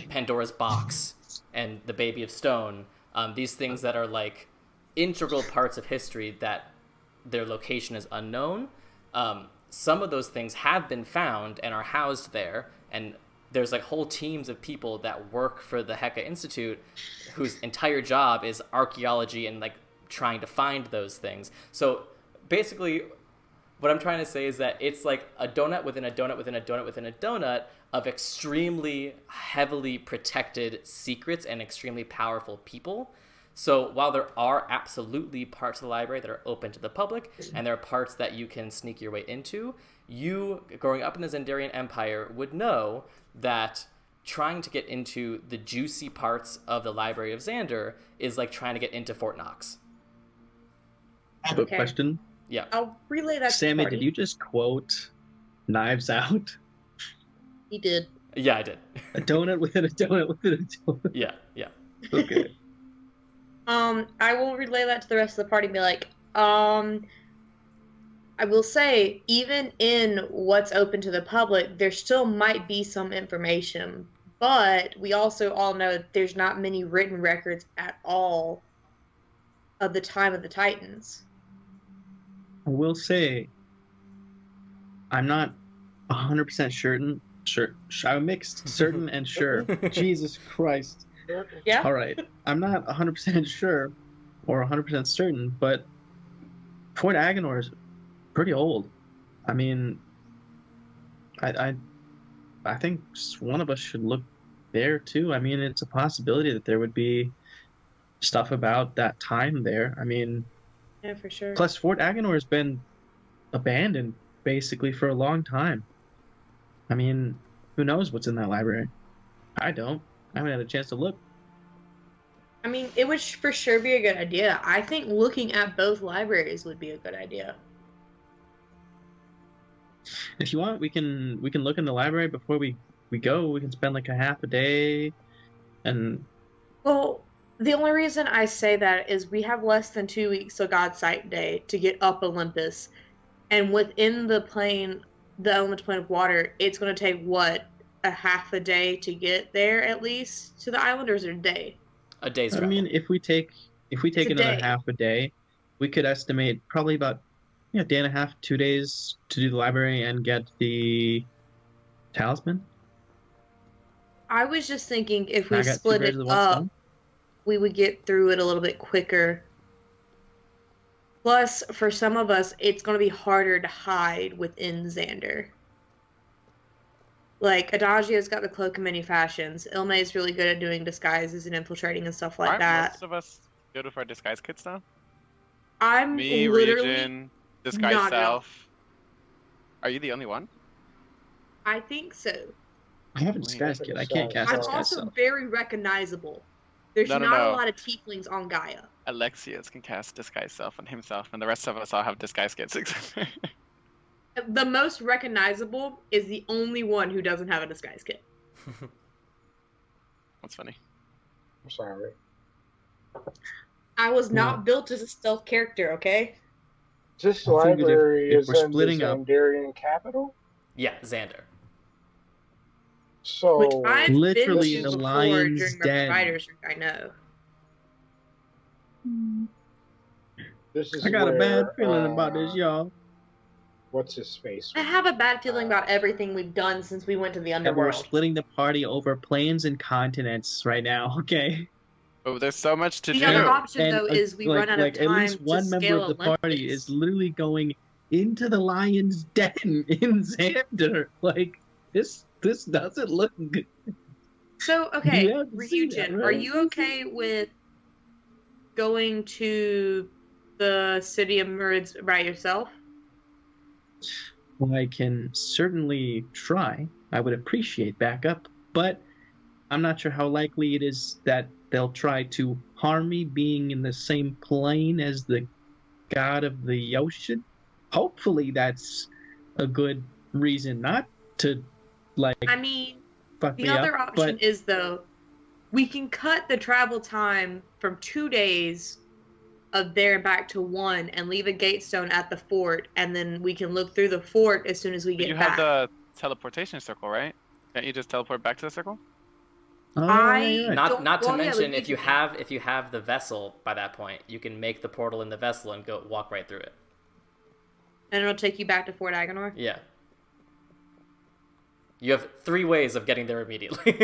Pandora's Box and the Baby of Stone, These things that are like integral parts of history that their location is unknown. Some of those things have been found and are housed there, and there's like whole teams of people that work for the Heka Institute whose entire job is archaeology and like trying to find those things. So basically what I'm trying to say is that it's like a donut within a donut within a donut within a donut of extremely heavily protected secrets and extremely powerful people. So while there are absolutely parts of the library that are open to the public, and there are parts that you can sneak your way into, you, growing up in the Xandarian Empire, would know that trying to get into the juicy parts of the Library of Xander is like trying to get into Fort Knox. I have a question. Yeah. I'll relay that Sammy, to the party. did you just quote Knives Out? He did. Yeah, I did. A donut within a donut within a donut. Yeah, yeah. Okay. I will relay that to the rest of the party and be like, I will say, even in what's open to the public, there still might be some information, but we also all know that there's not many written records at all of the time of the Titans. I will say, I'm not 100% sure. I'm mixed, certain, and sure. Jesus Christ. Yeah? All right. I'm not 100% sure or 100% certain, but Fort Agenor is pretty old. I mean, I think one of us should look there too. I mean, it's a possibility that there would be stuff about that time there. I mean, Yeah, for sure. plus Fort Agenor has been abandoned basically for a long time. I mean, who knows what's in that library? I don't. I haven't had a chance to look. I mean, it would for sure be a good idea. I think looking at both libraries would be a good idea. If you want, we can look in the library before we go. We can spend like a half a day, and Well, the only reason I say that is we have less than 2 weeks till God's Sight Day to get up Olympus, and within the elemental plane of water, it's going to take what, a half a day to get there at least to the island, or is it a day? A day's I travel. mean, if we take another day. half a day, we could estimate probably about a day and a half, 2 days to do the library and get the talisman. I was just thinking if we I got two split birds it with one up, stone. we would get through it a little bit quicker. Plus, for some of us, it's going to be harder to hide within Xander. Like, Adagio's got the cloak of many fashions. Ilme's really good at doing disguises and infiltrating and stuff like Aren't that. most of us good with our disguise kits now? I'm Me, literally Region, disguise not at all. self. Are you the only one? I think so. I have a disguise kit. I can't cast I'm disguise also self. very recognizable. There's No, no, not no. a lot of tieflings on Gaia. Alexios can cast disguise self on himself, and the rest of us all have disguise kits. The most recognizable is the only one who doesn't have a disguise kit. That's funny. I'm sorry. I was not Yeah. built as a stealth character, okay? This I figured library if is we're in splitting the up- Xandarian capital, Yeah, Xander. so Which I've Literally been to the before lion's during my den. provider's week, I know. this is I got a where, bad feeling about this, y'all. What's his face? I have a bad feeling about everything we've done since we went to the Yeah, we're underworld. splitting the party over planes and continents right now, okay? Oh, there's so much to The do. other option, And, though, is we like, run out of like, time at least one to member scale of the party Olympus. is literally going into the lion's den in Xander. Like, this doesn't look good. So, okay, You have to see that, Ryujin, are right? you okay with going to the city of Murids by yourself? Well, I can certainly try. I would appreciate backup, but I'm not sure how likely it is that they'll try to harm me being in the same plane as the god of the ocean. Hopefully that's a good reason not to, like, I mean, fuck the me other up, option but is, though, we can cut the travel time from 2 days of there and back to 1 and leave a gate stone at the fort, and then we can look through the fort as soon as we But get you back. have the teleportation circle, right? Can't you just teleport back to the circle? Oh, I you're right. Not to Well, yeah, mention like, if you have the vessel by that point, you can make the portal in the vessel and go walk right through it. and it'll take you back to Fort Agonor. Yeah. You have 3 ways of getting there immediately.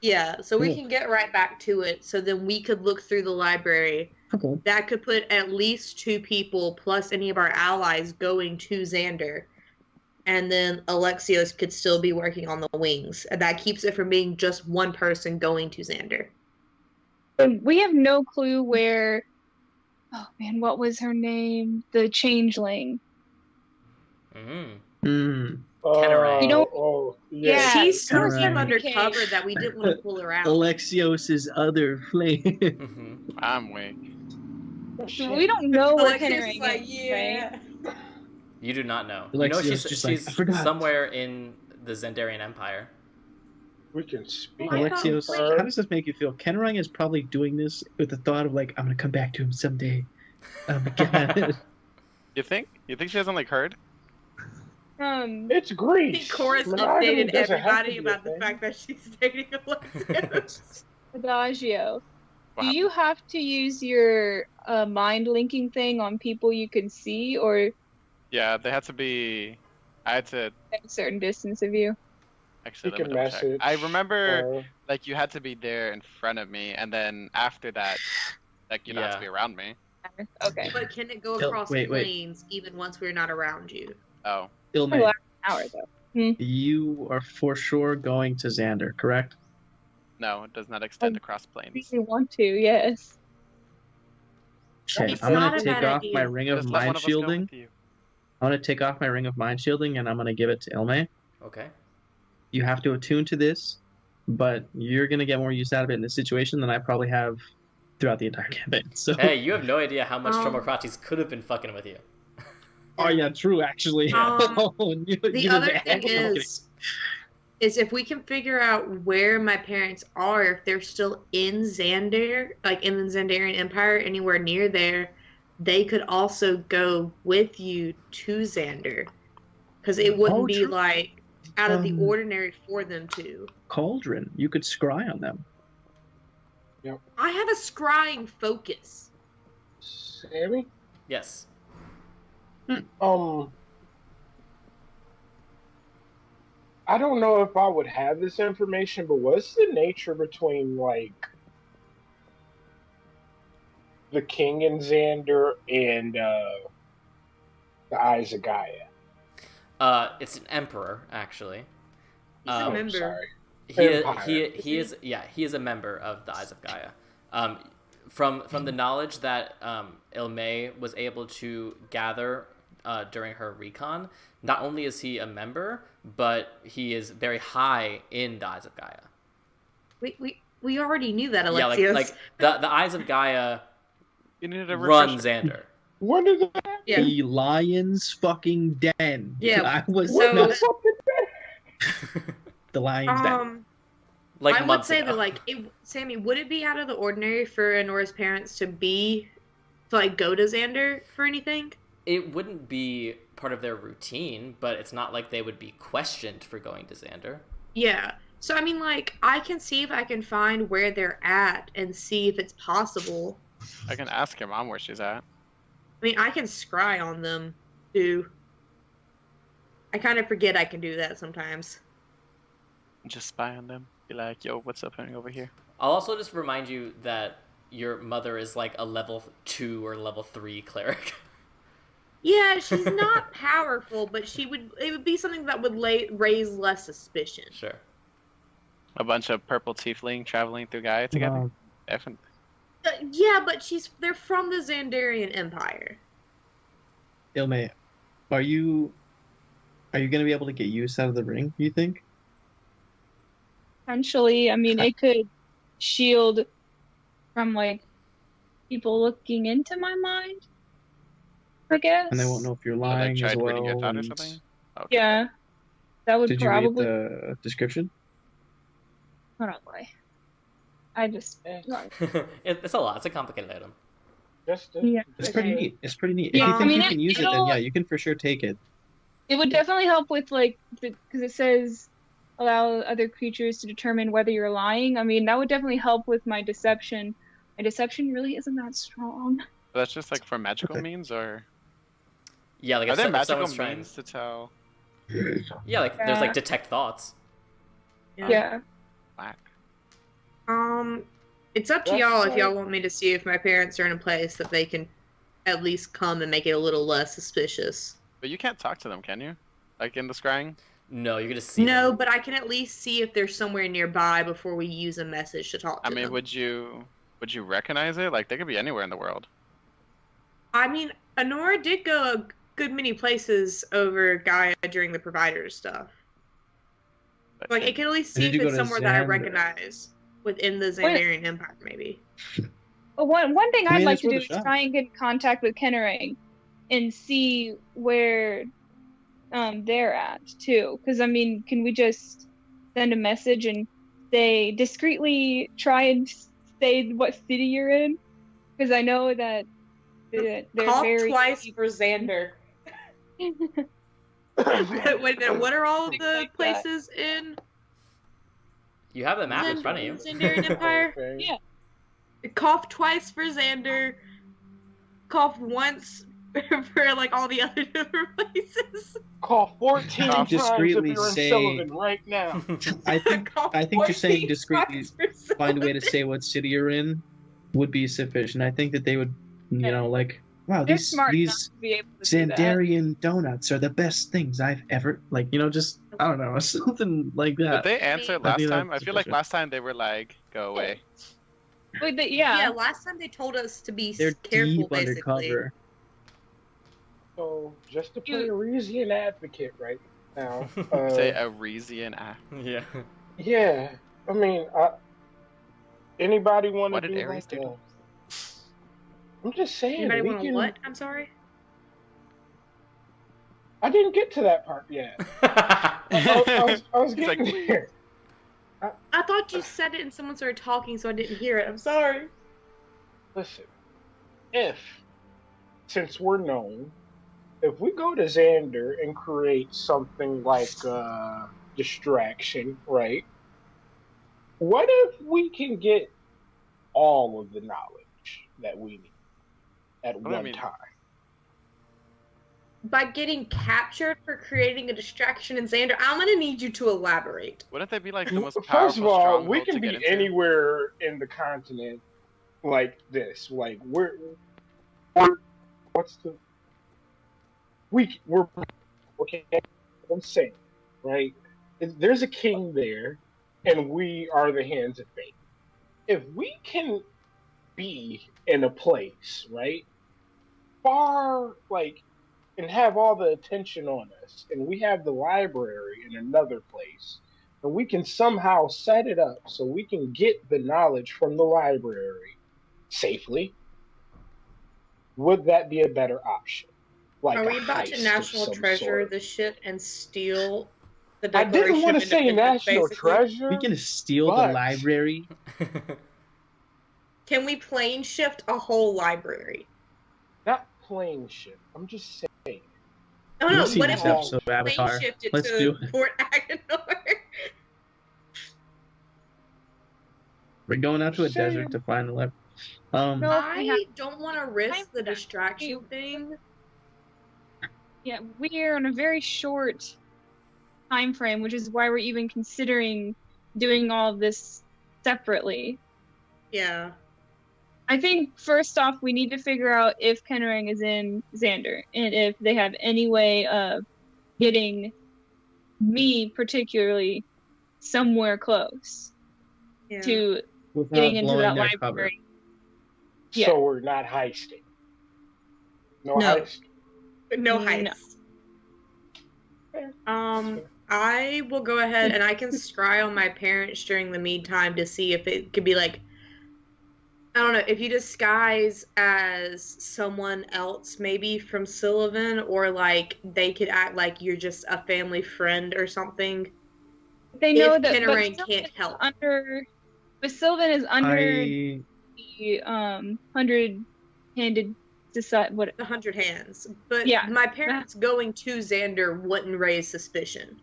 Yeah, so we Cool. can get right back to it. So then we could look through the library. Okay. That could put at least 2 people plus any of our allies going to Xander. And then Alexios could still be working on the wings. And that keeps it from being just one person going to Xander. We have no clue where. Oh man, what was her name? The changeling. Mm-hmm. Mm. Kenneray. You don't- Yeah. Yeah. She still Alright. came undercover that we didn't want to pull her out. Alexios's other flame. Mm-hmm. I'm weak. We don't know where Alexios Kenneray is like, is, yeah. right? You do not know. Alexios You know she's just like, I forgot. somewhere in the Zendarian Empire. We can speak. I Alexios, thought- how does this make you feel? Kennerang is probably doing this with the thought of like, I'm gonna come back to him someday. Oh my god. You think? You think she hasn't like heard? It's I Greece. think Chorus Monogamy updated doesn't have to everybody be a about the thing. fact that she's dating Alexios. Adagio. What Do you have to use your mind linking thing on people you can see, or Yeah, they had to be. I had to at a certain distance of you? actually You let me can double check. message. I remember uh, like you had to be there in front of me, and then after that, like you don't have to Yeah. be around me. Okay. But can it go Tell- across wait. planes even once we're not around you? Oh, Ilme, Well, hour though. you are for sure going to Xander, correct? no, it does not extend Oh. across I planes. really want to, yes. Okay, It's I'm not gonna a take bad off idea. my ring of Just let one mind of us go shielding. with you. I'm gonna take off my ring of mind shielding and I'm gonna give it to Ilme. Okay. You have to attune to this, but you're gonna get more use out of it in this situation than I probably have throughout the entire campaign. So Hey, you have no idea how much Um, Tromokrates could have been fucking with you. oh yeah, true actually. The other thing is if we can figure out where my parents are, if they're still in Xander, like in the Xandarian Empire, anywhere near there, they could also go with you to Xander. Because it wouldn't Oh, be true. like out of the Um, ordinary for them to. Cauldron, you could scry on them. I have a scrying focus. Sammy? Yes. I don't know if I would have this information, but what's the nature between like the king and Xander and the Eyes of Gaia? It's an emperor actually. He's a Um, member. Sorry. He is a member of the Eyes of Gaia. From the knowledge that Ilme was able to gather during her recon, not only is he a member, but he is very high in the Eyes of Gaia. We already knew that, Yeah, Alexios. like the Eyes of Gaia You needed a run refresher. Xander. When did that happen? Yeah. The lion's fucking den. Yeah, I was so- not What the lion's den. Like I would months say ago. that, like, Sammy, would it be out of the ordinary for Anora's parents to go to Xander for anything? It wouldn't be part of their routine, but it's not like they would be questioned for going to Xander. Yeah. So, I mean, like, I can see if I can find where they're at and see if it's possible. I can ask your mom where she's at. I mean, I can scry on them, too. I kind of forget I can do that sometimes. Just spy on them. Be like, yo, what's up over here? I'll also just remind you that your mother is like a level 2 or level 3 cleric. Yeah, she's not powerful, but it would be something that would raise less suspicion. Sure. A bunch of purple tiefling traveling through Gaia together. Wow. Definitely. Yeah, but they're from the Xandarian Empire. Ilme, are you gonna be able to get use out of the ring, you think? Potentially, I mean, it could shield from like people looking into my mind, I guess. And they won't know if you're Or, like, lying tried as reading your well. thought or and- something? Okay. Yeah, that would Did you read probably. the description? Probably. I just. It's a lot. It's a complicated item. Yeah. It's pretty neat. It's pretty neat. Yeah, If you I think mean, you can use it, then yeah, you can for sure take it. It would definitely help with like because it says allow other creatures to determine whether you're lying. I mean, that would definitely help with my deception. My deception really isn't that strong. But that's just like for magical Okay. means, or Yeah, like are if, there if magical someone's trying. means to tell? Yeah, like there's like detect thoughts. Yeah. Whack. It's up to That's y'all if like- y'all want me to see if my parents are in a place that they can at least come and make it a little less suspicious. But you can't talk to them, can you? Like in the scrying? No, you're gonna see. No, them. but I can at least see if they're somewhere nearby before we use a message to talk to I mean, them. would you recognize it? Like they could be anywhere in the world. I mean, Honora did go a good many places over Gaia during the provider stuff. But Like, it can at least see Did if you it's go to somewhere that I Xander? recognize within the Xandarian Empire, maybe. But one thing I I'd mean, like it's to do worth is a shot. try and get in contact with Kennerang and see where they're at too. Because I mean, can we just send a message and say discreetly try and say what city you're in? Because I know that they're Call very twice for Xander. Wait a minute, what are all Things the like that. places in You have the map in front of you. Xandarian Empire? Yeah. Cough twice for Xander. Cough once for like all the other different places. Call 14 times if Discreetly you're in say- Sullivan right now. I think Cough you're saying 14 discreetly times for find a way to Sullivan. say what city you're in would be sufficient. I think that they would, you know, like, wow, They're these smart enough these to be able to do that. Xandarian donuts are the best things I've ever, like, you know, just I don't know, something like Did that. they answer I last think time? I that's feel like sufficient. last time they were like, "Go away." Wait, Yeah, last time they told us to be They're careful, deep basically. undercover. So, just to play Arisian advocate right now. Say a Resian act. Yeah. Yeah, I mean, anybody want What to did do Ares like do? I'm just saying. Anybody we want to can... what? I'm sorry. I didn't get to that part yet. I was He's like, getting there. I thought you said it and someone started talking, so I didn't hear it. I'm sorry. Listen, since we're known, if we go to Xander and create something like distraction, right? What if we can get all of the knowledge that we need at What do you one mean? time? By getting captured for creating a distraction in Xander, I'm gonna need you to elaborate. Wouldn't they be like the most powerful First of all, stronghold we to can get be into? anywhere in the continent like this. Like we're what's the we're okay. I'm saying, right? There's a king there, and we are the hands of fate. If we can be in a place, right, far like, and have all the attention on us, and we have the library in another place, and we can somehow set it up so we can get the knowledge from the library safely, would that be a better option? Like Are we a about heist to of national some treasure sort? this shit and steal the I Declaration didn't want of to say Independence, national basically? treasure. We can steal the But- library. Can we plane shift a whole library? Not plane ship. I'm just saying. Oh You've no, seen what this if we episode of plane Avatar. shift it Let's do to it. Port Agenor? We're going out to a Same. desert to find the library. No. I don't want to risk Time the for that. distraction thing. Yeah, we're on a very short time frame, which is why we're even considering doing all of this separately. Yeah. I think first off, we need to figure out if Kennerang is in Xander, and if they have any way of getting me, particularly, somewhere close Yeah. to Without getting into blowing that their library. Yeah. So we're not heisting. No, No. heist. No No. heights. Fair. I will go ahead and I can scry on my parents during the meantime to see if it could be like, I don't know, if you disguise as someone else, maybe from Sullivan, or like they could act like you're just a family friend or something. They know If that Kennerang but can't help. But Sylvan is under I the 100-handed society. What? 100 hands. But Yeah. my parents going to Xander wouldn't raise suspicion.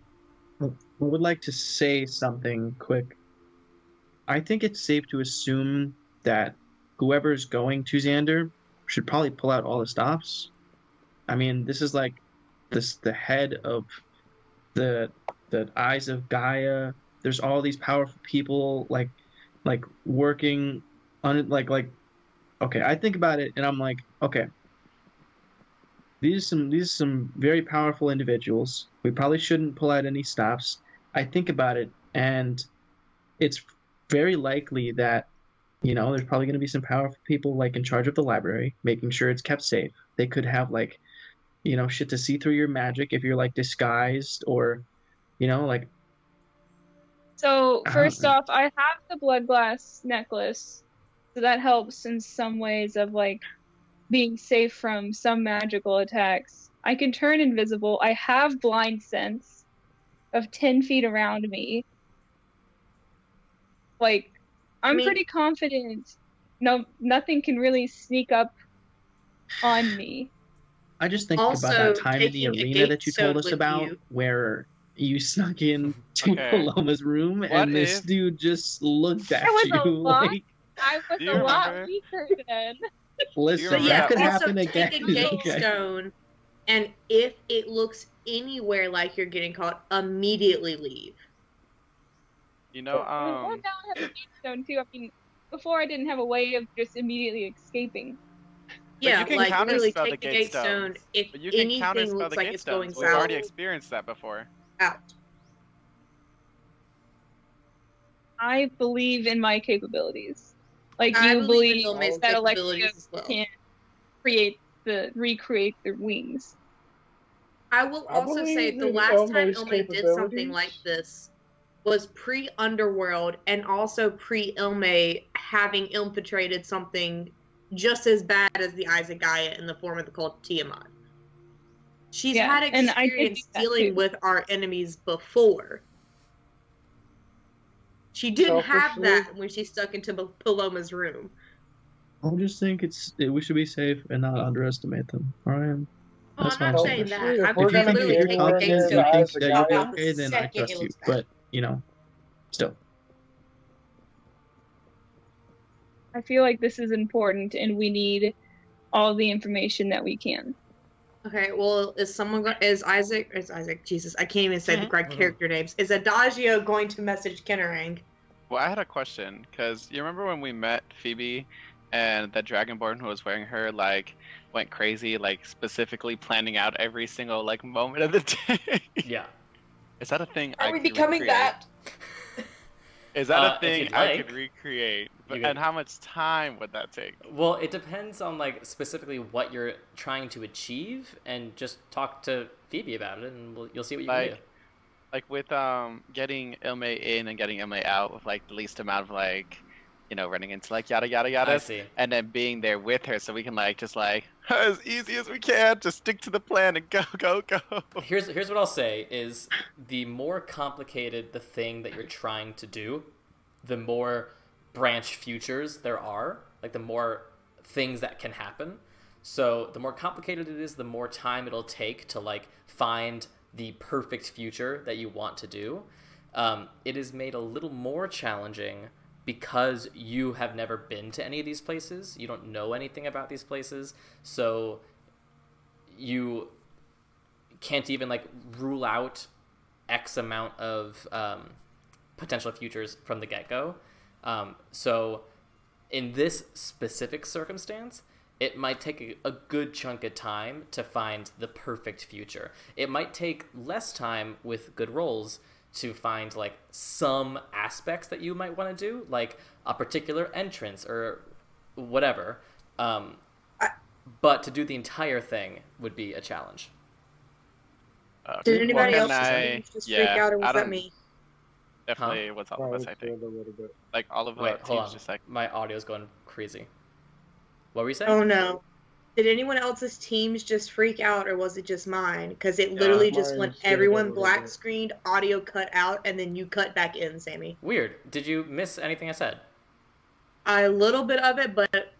I would like to say something quick. I think it's safe to assume that whoever's going to Xander should probably pull out all the stops. I mean, this is like the head of the eyes of Gaia. There's all these powerful people like working on like okay, I think about it and I'm like, okay, these are some very powerful individuals. We probably shouldn't pull out any stops. I think about it and it's very likely that there's probably going to be some powerful people like in charge of the library, making sure it's kept safe. They could have like shit to see through your magic if you're like disguised or like So I first don't know. off, I have the blood glass necklace, so that helps in some ways of like being safe from some magical attacks. I can turn invisible. I have blind sense of 10 feet around me. Like, I'm mean- pretty confident. No, nothing can really sneak up on me. I just think Also, about that time in the taking a arena that you told gatestone us with about you. where you snuck in to Okay. Paloma's room What and this if- dude just looked at was a you lot. like I was Do you a lot remember? weaker then. listen, remember But yeah, that could also happen again. take a Okay. gatestone, and if it looks anywhere like you're getting caught, immediately leave. You know, Or now I have a gatestone too. I mean, before I didn't have a way of just immediately escaping. Yeah, you can like literally counterspell take the the gatestone. gatestones. If but you can anything counterspell looks the like it's going gatestones. We've already south, experienced that before. out. I believe in my capabilities. Like I you believe in believe Ilme's that capabilities Alexia as well. can recreate the wings. I will I also say believe the in last time Ilme's Ilme did something capabilities. like this was pre-Underworld and also pre-Ilme having infiltrated something just as bad as the Eyes of Gaia in the form of the cult Tiamat. She's Yeah, had and I did experience do that dealing too. with our enemies before. She didn't have Selfishly- that when she stuck into Paloma's room. I just think we should be safe and not underestimate them. All right. Oh, That's I'm my not whole saying question. that. If I'm we're If you saying gonna think literally you're take anywhere the confident, near you the gatestone think Eyes of that you'll be out the okay, then I second it trust you. looks bad. But still. I feel like this is important, and we need all the information that we can. Okay, well, is Isaac, Jesus, I can't even say the correct Mhm. character names. Is Adagio going to message Kinnarang? Well, I had a question because you remember when we met Phoebe, and the Dragonborn who was wearing her like went crazy, like specifically planning out every single like moment of the day. Yeah. Is that a thing? Are I we could becoming recreate? that? Is that a If thing you'd I like, could recreate? you And could- how much time would that take? Well, it depends on like specifically what you're trying to achieve, and just talk to Phoebe about it, and you'll see what you can do. Like with getting Ilme in and getting Ilme out with like the least amount of like, running into like yada yada yada. I see. And then being there with her so we can like just like as easy as we can, just stick to the plan and go go go. Here's what I'll say is the more complicated the thing that you're trying to do, the more branch futures there are, like the more things that can happen. So the more complicated it is, the more time it'll take to like find the perfect future that you want to do. It is made a little more challenging because you have never been to any of these places. You don't know anything about these places, so you can't even like rule out X amount of potential futures from the get-go. So in this specific circumstance, it might take a good chunk of time to find the perfect future. It might take less time with good rolls to find like some aspects that you might want to do, like a particular entrance or whatever. But to do the entire thing would be a challenge. Did anybody Well, else can I- just yeah, freak out, or was I that don't- me? Definitely what's all of us, I Probably think. a little bit. Like all of Wait, the hold teams on. just like My audio's going crazy. What were you saying? Oh no. Did anyone else's teams just freak out, or was it just mine? Because it literally just went Mine's did a everyone little black bit. screened, audio cut out, and then you cut back in, Sammy. Weird. Did you miss anything I said? A little bit of it, but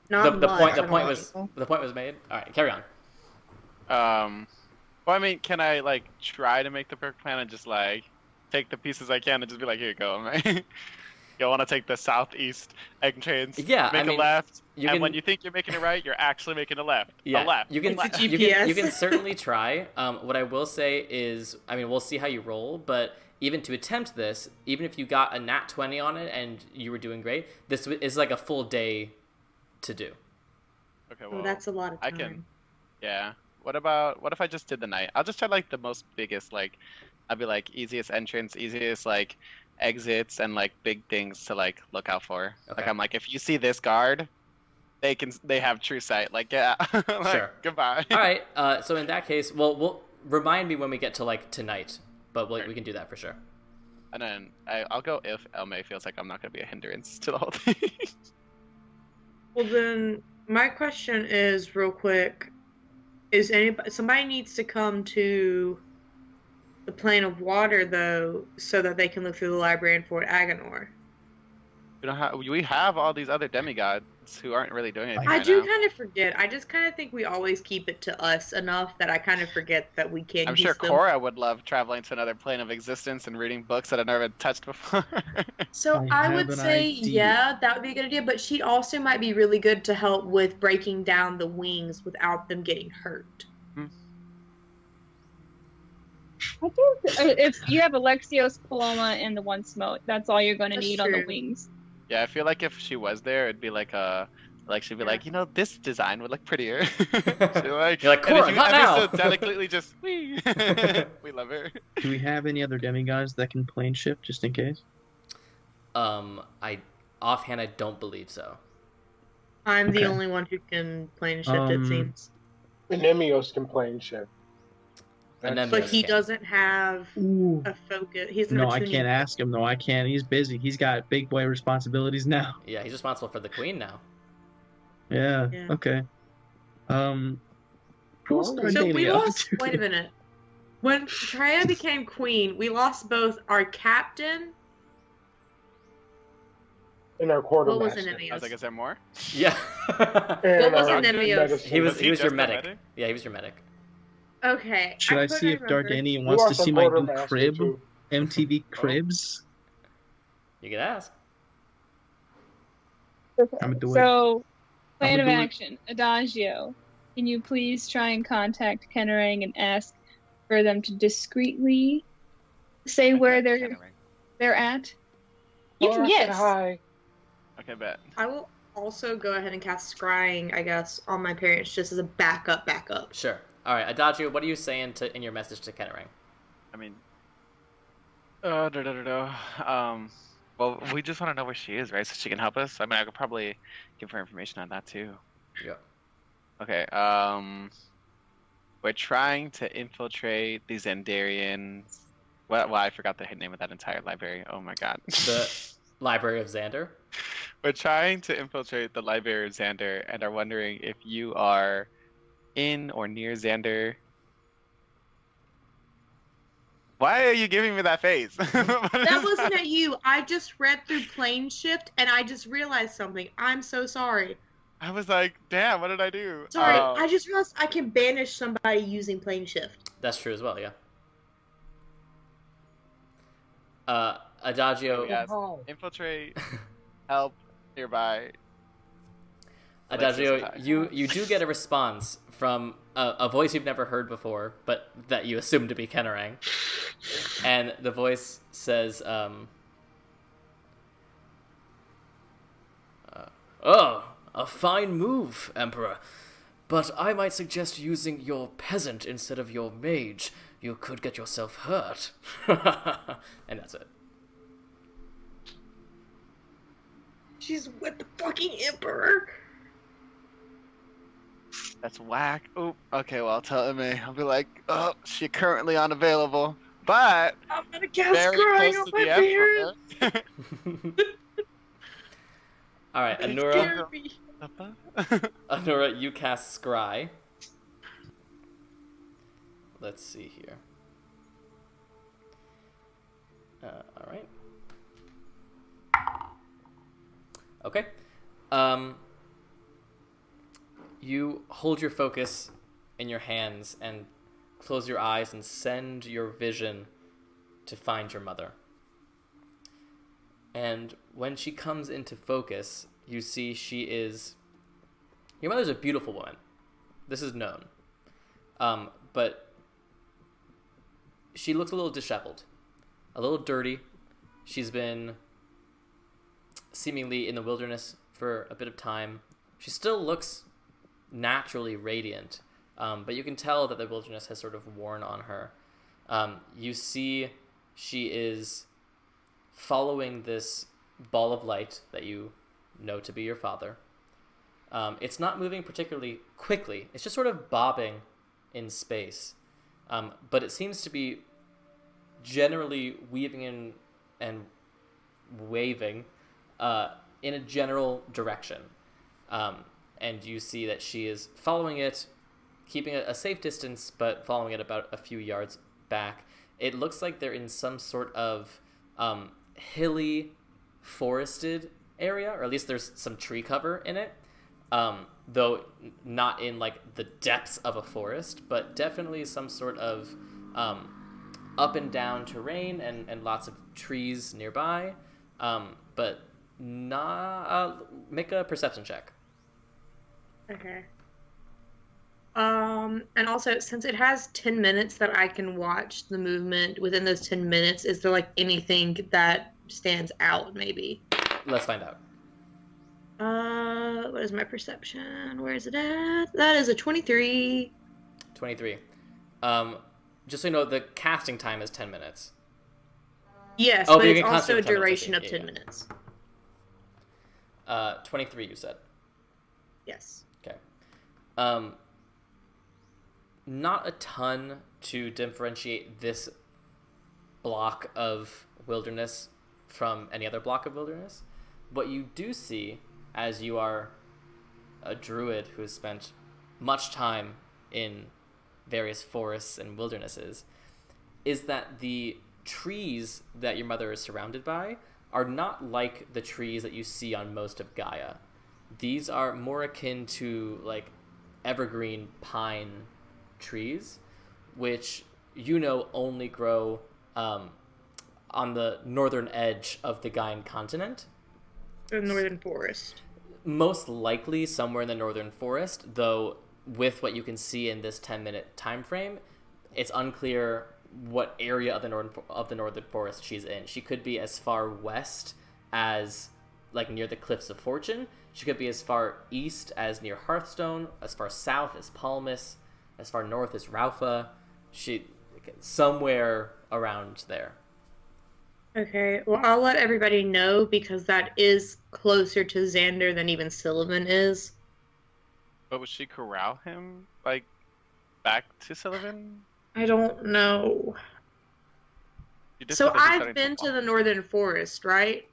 not The much. point I don't the point was made. All right, carry on. well I mean, can I like try to make the perfect plan and just like take the pieces I can and just be like, here you go, man. You'll want to take the southeast entrance, Yeah, make I mean, a left, you and can- when you think you're making it right, you're actually making a left. Yeah, A left. you can, a left. It's a you can GPS. you can certainly try. What I will say is, I mean, we'll see how you roll, but even to attempt this, even if you got a nat 20 on it and you were doing great, this is like a full day to do. Okay, well, Oh, that's a lot of I time. can. Yeah. What if I just did the night? I'll just try like the most biggest, like, I'll be like easiest entrance, easiest like exits, and like big things to like look out for. Okay. Like I'm like, if you see this guard, they have true sight. Like, yeah. Like, Sure. Goodbye. All right. So in that case, well, we'll remind me when we get to like tonight, but we can do that for sure. And then I'll go if Elme feels like I'm not gonna be a hindrance to the whole thing. Well, then my question is real quick: is somebody needs to come to the plane of water though, so that they can look through the library in Fort Agonor? We have all these other demigods who aren't really doing anything I right do now. kind of forget. I just kind of think we always keep it to us enough that I kind of forget that we can't I'm use sure them. Cora would love traveling to another plane of existence and reading books that I've never touched before. So I I have would an say, idea. yeah, that would be a good idea, but she also might be really good to help with breaking down the wings without them getting hurt. I think if you have Alexios, Paloma, and the one smoke, that's all you're going to That's need on the true. wings. Yeah, I feel like if she was there, it'd be like she'd be Yeah. like, this design would look prettier. She'd like, You're like, and Cora, if you not ever now. so delicately just, wee. We love her. Do we have any other demigods that can plane shift just in case? I offhand, I don't believe so. I'm the Okay. only one who can plane shift, it seems. Anemios can plane shift. Anemios But he can. doesn't have Ooh. a focus. He doesn't No, have a I tuning. can't ask him. No, I can't. He's busy. He's got big boy responsibilities now. Yeah, he's responsible for the queen now. Yeah. Yeah. Okay. Who's So our So we daily lost. up to? Wait a minute. When Traya became queen, we lost both our captain. In our What was quartermaster. Anemios? I was like, is there more? Yeah. And What was our Anemios? medicine. he was your just a medic. Yeah, he was your medic. Okay. Should I couldn't see if Dark remember. Annie We wants to lost our see my new quartermaster, crib? too. MTV Cribs? You could ask. I'ma do it. So, plan I'ma of do it. action, Adagio. Can you please try and contact Kennerang and ask for them to discreetly say where they're at? You can Laura said guess. hi. Okay, bet. I will also go ahead and cast Scrying, I guess, on my parents just as a backup. Sure. All right, Adagio, what are you saying in your message to Kennerang? I mean, well, we just want to know where she is, right? So she can help us. I mean, I could probably give her information on that too. Yeah. Okay. We're trying to infiltrate the Xandarians. Well, I forgot the name of that entire library. Oh my god. The Library of Xander. We're trying to infiltrate the Library of Xander and are wondering if you are in or near Xander. Why are you giving me that face? That wasn't at you. I just read through plane shift and I just realized something. I'm so sorry. I was like, damn, what did I do? Sorry, I just realized I can banish somebody using plane shift. That's true as well, yeah. Adagio. Yes. Infiltrate, help, nearby. Adagio, Alexis you do get a response from a voice you've never heard before, but that you assume to be Kennerang. And the voice says, "Oh, a fine move, Emperor. But I might suggest using your peasant instead of your mage. You could get yourself hurt." And that's it. She's with the fucking Emperor. That's whack. Oh, okay, well, tell me. I'll be like, oh, she currently unavailable, but I'm gonna cast very Scrying close on to my the parents. Emperor. All right, They Anura. scared me. Anura, you cast Scry. Let's see here. All right. Okay. You hold your focus in your hands and close your eyes and send your vision to find your mother. And when she comes into focus, you see your mother's a beautiful woman. This is known. But she looks a little disheveled, a little dirty. She's been seemingly in the wilderness for a bit of time. She still looks naturally radiant, but you can tell that the wilderness has sort of worn on her. You see she is following this ball of light that you know to be your father. It's not moving particularly quickly. It's just sort of bobbing in space. But it seems to be generally weaving in and waving in a general direction. And you see that she is following it, keeping a safe distance, but following it about a few yards back. It looks like they're in some sort of hilly, forested area, or at least there's some tree cover in it. Though not in like the depths of a forest, but definitely some sort of up and down terrain and lots of trees nearby. But not make a perception check. Okay. And also, since it has 10 minutes that I can watch the movement within those 10 minutes, is there like anything that stands out maybe? Let's find out. What is my perception? Where is it at? That is a 23. 23. Just so you know, the casting time is 10 minutes. Yes, Oh, but you it's can cast also it a for 10 minutes, duration of yeah, 10 yeah. minutes. 23, you said. Yes. Okay. Not a ton to differentiate this block of wilderness from any other block of wilderness. What you do see, as you are a druid who has spent much time in various forests and wildernesses, is that the trees that your mother is surrounded by are not like the trees that you see on most of Gaia. These are more akin to like evergreen pine trees, which you know only grow on the northern edge of the Gaian continent. The northern forest. Most likely somewhere in the northern forest, though with what you can see in this 10-minute time frame, it's unclear what area of the northern forest she's in. She could be as far west as like near the Cliffs of Fortune. She could be as far east as near Hearthstone, as far south as Palmas, as far north as Raufa. She somewhere around there. Okay, well, I'll let everybody know because that is closer to Xander than even Sullivan is. But would she corral him, like, back to Sullivan? I don't know. You just So said that he's I've starting been to walk. the northern forest, right?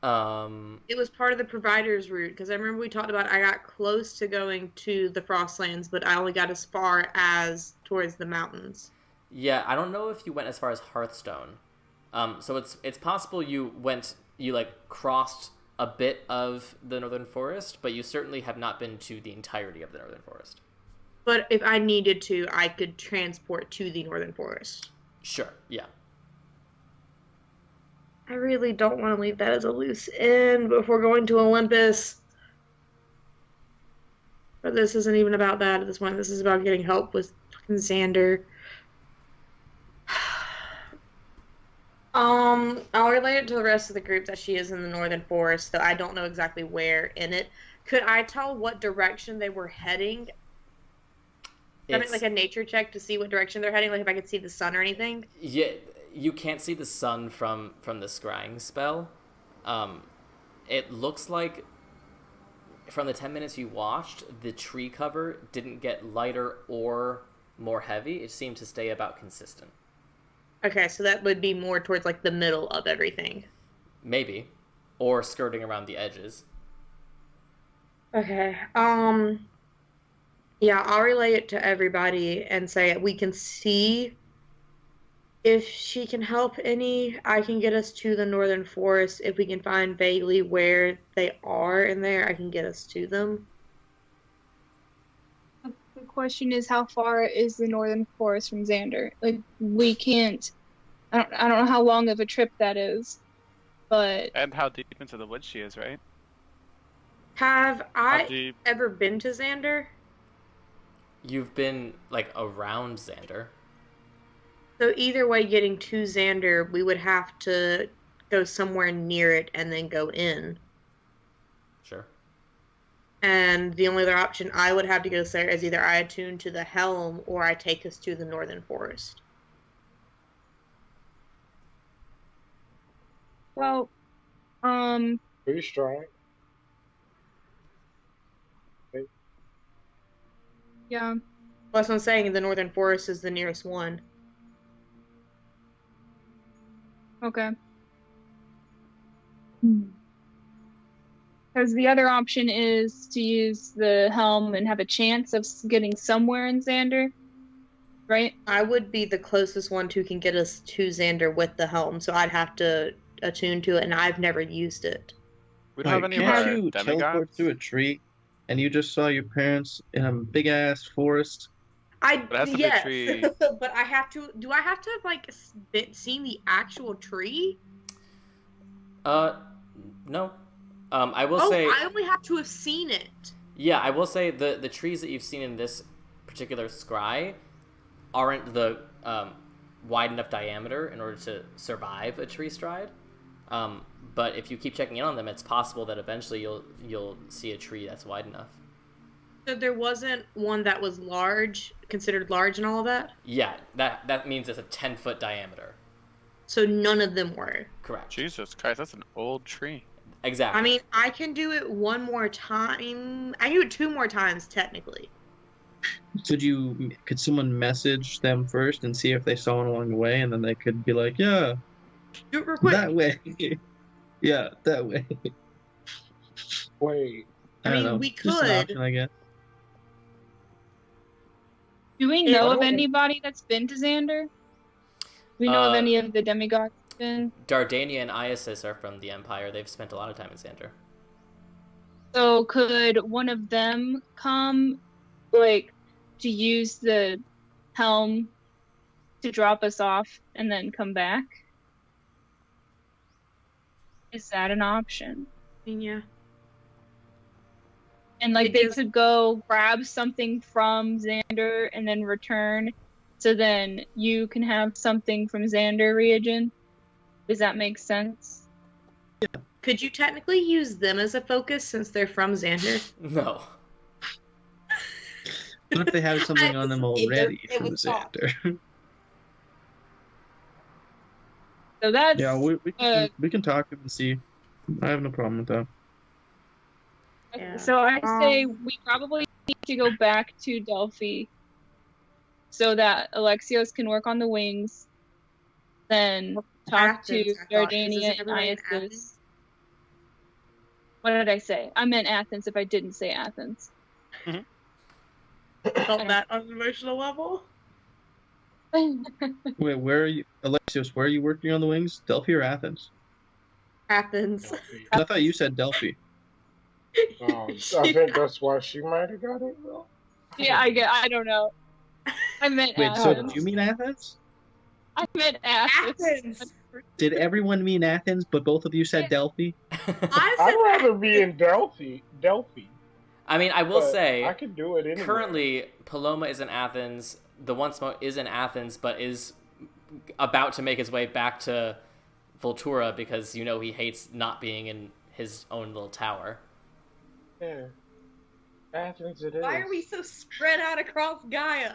Um, It was part of the provider's route because I remember we talked about I got close to going to the Frostlands, but I only got as far as towards the mountains. yeah, I don't know if you went as far as Hearthstone. So it's possible you like crossed a bit of the northern forest, but you certainly have not been to the entirety of the northern forest. But if I needed to, I could transport to the northern forest. Sure, yeah. I really don't want to leave that as a loose end before going to Olympus. But this isn't even about that at this point. This is about getting help with fucking Xander. I'll relate it to the rest of the group that she is in the northern forest, though I don't know exactly where in it. Could I tell what direction they were heading? I mean, like a nature check to see what direction they're heading, like if I could see the sun or anything? Yeah, you can't see the sun from the scrying spell. It looks like from the 10 minutes you watched, the tree cover didn't get lighter or more heavy. It seemed to stay about consistent. Okay, so that would be more towards like the middle of everything. Maybe. Or skirting around the edges. Okay. Yeah, I'll relay it to everybody and say we can see if she can help any. I can get us to the northern forest. If we can find vaguely where they are in there, I can get us to them. The question is, how far is the northern forest from Xander? Like, we can't I don't know how long of a trip that is, but And how deep into the woods she is, right? Have How I deep? ever been to Xander? You've been, like, around Xander. So either way, getting to Xander, we would have to go somewhere near it and then go in. Sure. And the only other option I would have to go there is either I attune to the helm or I take us to the northern forest. well, Pretty strong. yeah. Well, that's what I'm saying. The northern forest is the nearest one. Okay. Because the other option is to use the helm and have a chance of getting somewhere in Xander, right? I would be the closest one who can get us to Xander with the helm, so I'd have to attune to it, and I've never used it. We don't have Wait, any of can't our you teleport demigods. through a tree and you just saw your parents in a big ass forest? But it has to be a Yes, tree. but I have to. Do I have to have like seen the actual tree? No. I will Oh, say... I only have to have seen it. Yeah, I will say the trees that you've seen in this particular scry aren't the wide enough diameter in order to survive a tree stride. But if you keep checking in on them, it's possible that eventually you'll see a tree that's wide enough. So there wasn't one that was large, considered large, and all of that. Yeah, that means it's a 10-foot diameter. So none of them were. Correct. Jesus Christ, that's an old tree. Exactly. I mean, I can do it one more time. I can do it 2 more times technically. Could someone message them first and see if they saw one along the way, and then they could be like, yeah, Do it real quick. that way. Yeah, that way. Wait, I don't mean, know. we Just an could. option, I guess. Do we know of Yeah. anybody that's been to Xander? Do we know of any of the demigods that's been? Dardania and Iasis are from the Empire. They've spent a lot of time in Xander. So could one of them come, like, to use the helm to drop us off and then come back? Is that an option? I mean, yeah. And like they Because- could go grab something from Xander and then return, so then you can have something from Xander region. Does that make sense? Could you technically use them as a focus since they're from Xander? No. What if they have something on them already it from was thought. Xander? So that's Yeah, we can talk and see. I have no problem with that. Yeah. So I say we probably need to go back to Delphi so that Alexios can work on the wings, then talk to Athens, I thought, 'cause Dardania isn't and everyone in Iasis. Athens? What did I say? I meant Athens if I didn't say Athens. Felt that on an emotional level? Wait, where are you, Alexios? Where are you working on the wings? Delphi or Athens? Athens. I thought you said Delphi. I think that's why she might have got it wrong. Yeah, I don't know. I meant Wait, so Athens. did you mean Athens? I meant Athens. Athens. Did everyone mean Athens, but both of you said Delphi? I I'd said rather be in Delphi. I mean, I will but say, I could do it anyway. currently, Paloma is in Athens. The One Smoke is in Athens, but is about to make his way back to Voltura because, you know, he hates not being in his own little tower. Yeah. Athens it is. Why are we so spread out across Gaia?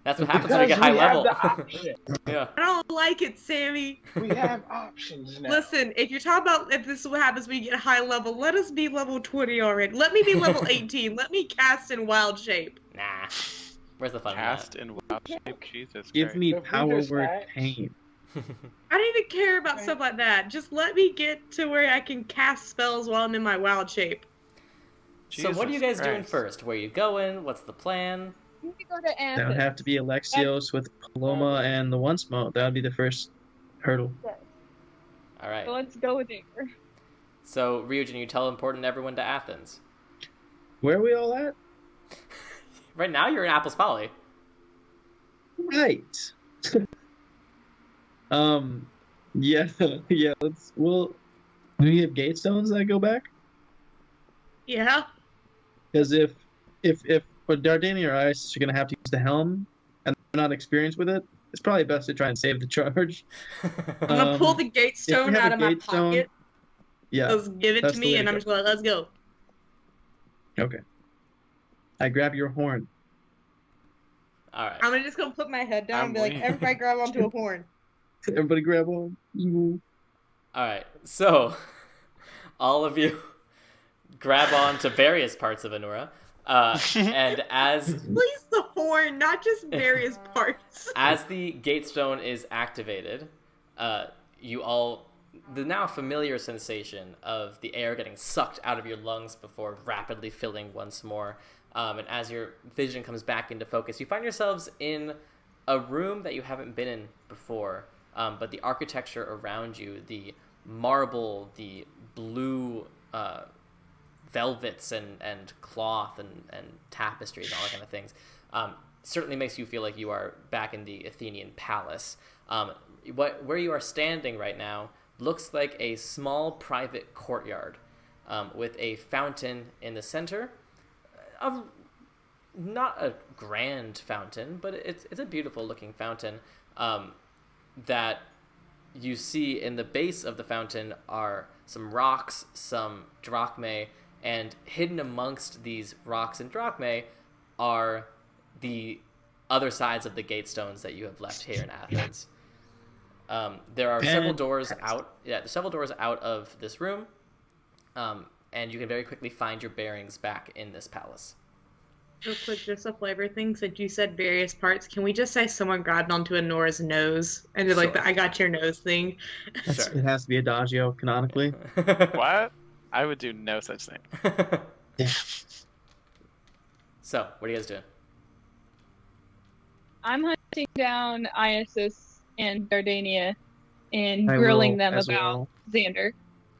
That's what happens when you get high we level. have the option. Yeah. I don't like it, Sammy. We have options now. Listen, if you're talking about if this is what happens when you get high level, let us be level 20 already. Let me be level 18. Let me cast in wild shape. Nah. Where's the fun Cast in in wild shape, Jesus Give Christ. me If we power just word act- pain. that? I don't even care about stuff like that. Just let me get to where I can cast spells while I'm in my wild shape. So what are you Jesus guys doing Christ. first? Where are you going? What's the plan? We need to go to That would Athens. have to be Alexios with Paloma and the One Smoke. That would be the first hurdle. All right. So let's go there. So, Ryujin, you teleporting everyone to Athens. Where are we all at? Right now, you're in Apple's Folly. Right. Yeah, yeah. Well, do you have gate stones that go back? Yeah. Because if Dardania or Ice are gonna have to use the helm and they're not experienced with it, it's probably best to try and save the charge. I'm gonna pull the gate If we stone have a out of my gate stone, pocket. yeah, Let's give it to that's the me, way to and I'm go. just like, let's go. Okay. I grab your horn. All right. I'm just gonna put my head down I'm and be like, waiting. everybody grab onto a horn. Everybody grab one. All right. So, all of you grab on to various parts of Anura, and Please, the horn, not just various parts. as the gate stone is activated, you all the now familiar sensation of the air getting sucked out of your lungs before rapidly filling once more. And as your vision comes back into focus, you find yourselves in a room that you haven't been in before. But the architecture around you, the marble, the blue velvets and cloth and tapestries, all that kind of things, certainly makes you feel like you are back in the Athenian palace. Where you are standing right now looks like a small private courtyard with a fountain in the center. Not a grand fountain, but it's a beautiful looking fountain that you see in the base of the fountain are some rocks, some drachmae, and hidden amongst these rocks and drachmae are the other sides of the gate stones that you have left here in Athens. There are several doors out. Yeah, there's several doors out of this room, and you can very quickly find your bearings back in this palace. Real quick, just a flavor thing. Since you said various parts, can we just say someone grabbed onto Anora's nose and did like Sure. the "I got your nose" thing? Sure. It has to be Adagio canonically. What? I would do no such thing. Yeah. So, what are you guys doing? I'm hunting down Isis and Dardania and I grilling will them as about well. Xander.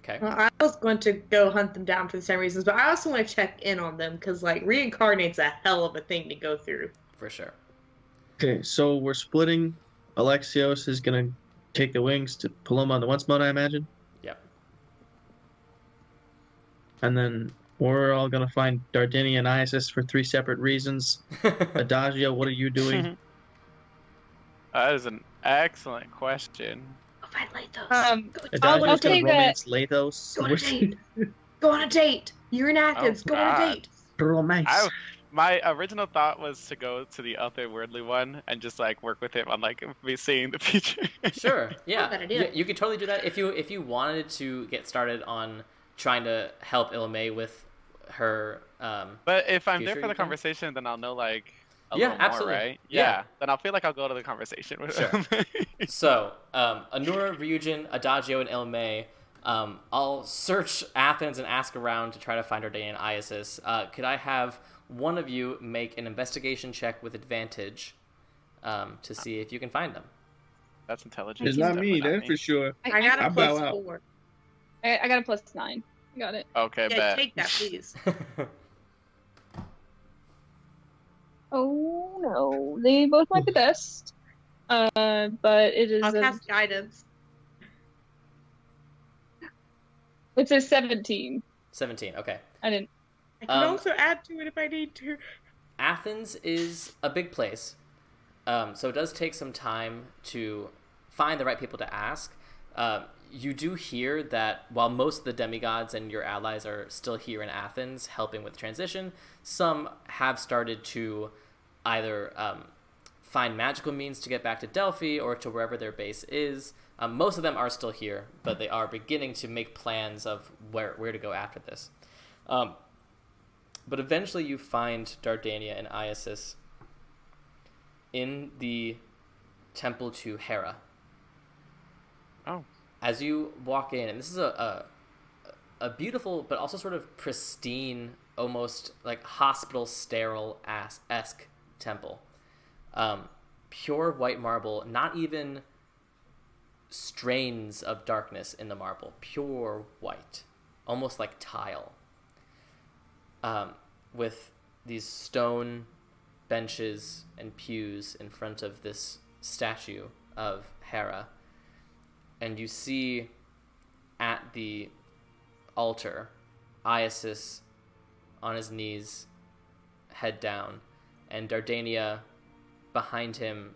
Okay. Well, I was going to go hunt them down for the same reasons, but I also want to check in on them because, like, reincarnate's a hell of a thing to go through. For sure. Okay, so we're splitting. Alexios is gonna take the wings to Paloma on the once mode, I imagine. Yep. And then we're all gonna find Dardania and Isis for 3 separate reasons. Adagio, what are you doing? That is an excellent question. Go find Lathos. I'll Adagio's gonna say that- romance Lathos. Go on a date. Go on a date. You're in Athens. Oh, Go on a God. date. Romance. My original thought was to go to the otherworldly one and just like work with him on like me seeing the future. Sure. Yeah. bad idea. You could totally do that if you wanted to get started on trying to help Ilme with her. But if I'm Future there for the you can? conversation, then I'll know like a Yeah, little more, absolutely. right? Yeah. Then I'll feel like I'll go to the conversation with Sure. him. So, Anura, Ryujin, Adagio, and Ilme, I'll search Athens and ask around to try to find Dardania and Isis. Could I have one of you make an investigation check with advantage to see if you can find them? That's intelligent. It's not me, Definitely that's for sure. I got I a bow plus out. 4. I got a +9. Got it. Okay, Yeah, bet. take that, please. Oh no, they both might be best. But it is I'll cast guidance. it's a 17. 17, okay. I didn't. I can Um, also add to it if I need to. Athens is a big place, so it does take some time to find the right people to ask. You do hear that while most of the demigods and your allies are still here in Athens helping with transition, some have started to either find magical means to get back to Delphi or to wherever their base is. Most of them are still here, but they are beginning to make plans of where to go after this. But eventually you find Dardania and Isis in the temple to Hera. Oh. As you walk in, and this is a beautiful but also sort of pristine, almost like hospital sterile-esque temple. Pure white marble, not even strains of darkness in the marble. Pure white, almost like tile. With these stone benches and pews in front of this statue of Hera. and you see at the altar Iasus on his knees, head down, and Dardania behind him,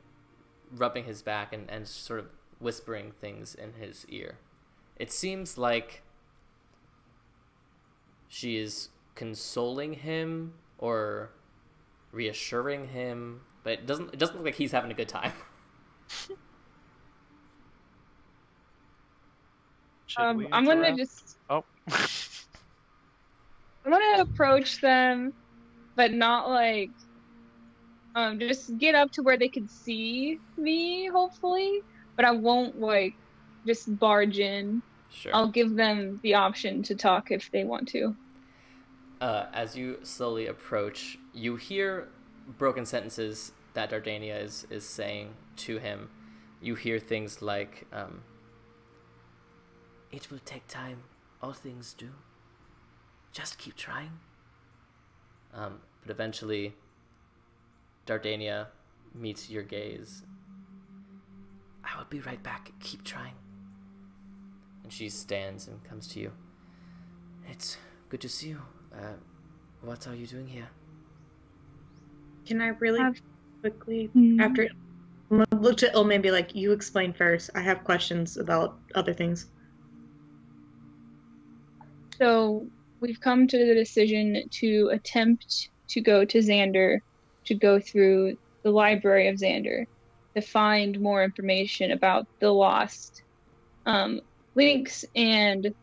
rubbing his back and sort of whispering things in his ear. It seems like she is consoling him or reassuring him, but it doesn't look like he's having a good time. Should we I'm gonna interrupt? just Oh. I'm gonna approach them, but not like just get up to where they could see me, hopefully. But I won't like just barge in. Sure. I'll give them the option to talk if they want to. As you slowly approach, you hear broken sentences that Dardania is saying to him. You hear things like, "It will take time. All things do. Just keep trying." But eventually, Dardania meets your gaze. "I will be right back. Keep trying." And she stands and comes to you. "It's good to see you. What are you doing here?" Can I really Have- quickly, Hmm. after I'm gonna look to Ilma and be like, you explain first. I have questions about other things. So we've come to the decision to attempt to go to Xander, to go through the library of Xander, to find more information about the lost links and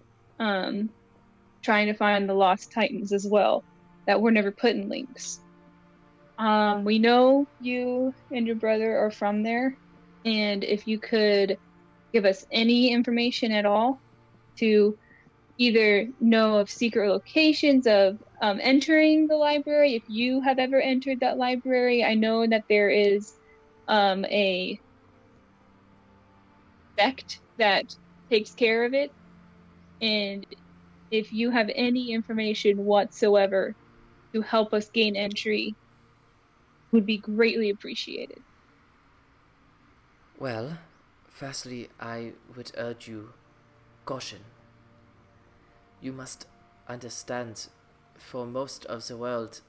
trying to find the lost titans as well that were never put in links. We know you and your brother are from there, and if you could give us any information at all to either know of secret locations of entering the library, if you have ever entered that library. I know that there is a sect that takes care of it, and if you have any information whatsoever to help us gain entry, would be greatly appreciated. Well, firstly, I would urge you caution. You must understand, for most of the world,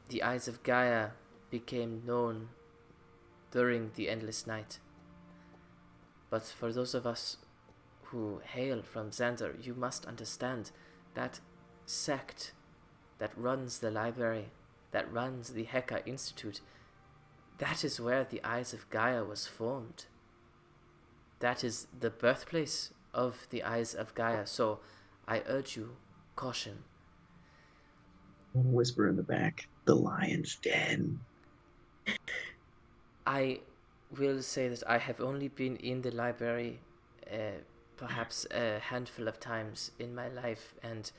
the Eyes of Gaia became known during the Endless Night. But for those of us who hail from Xander, you must understand that sect that runs the library, that runs the Heka Institute, that is where the Eyes of Gaia was formed. That is the birthplace of the Eyes of Gaia. So I urge you, caution. Whisper in the back, the lion's den. I will say that I have only been in the library perhaps a handful of times in my life, and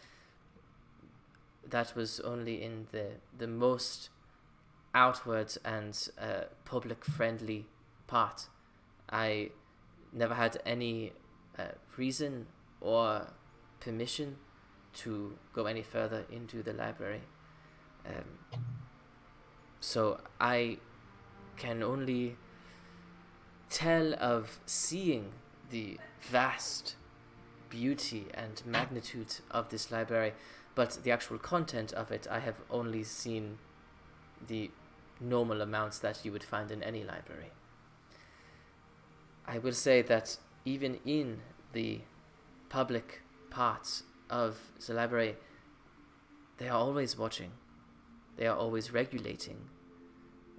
that was only in the most outward and public friendly part. I never had any reason or permission to go any further into the library. So I can only tell of seeing the vast beauty and magnitude of this library, but the actual content of it, I have only seen the normal amounts that you would find in any library. I will say that even in the public parts of the library, they are always watching. They are always regulating.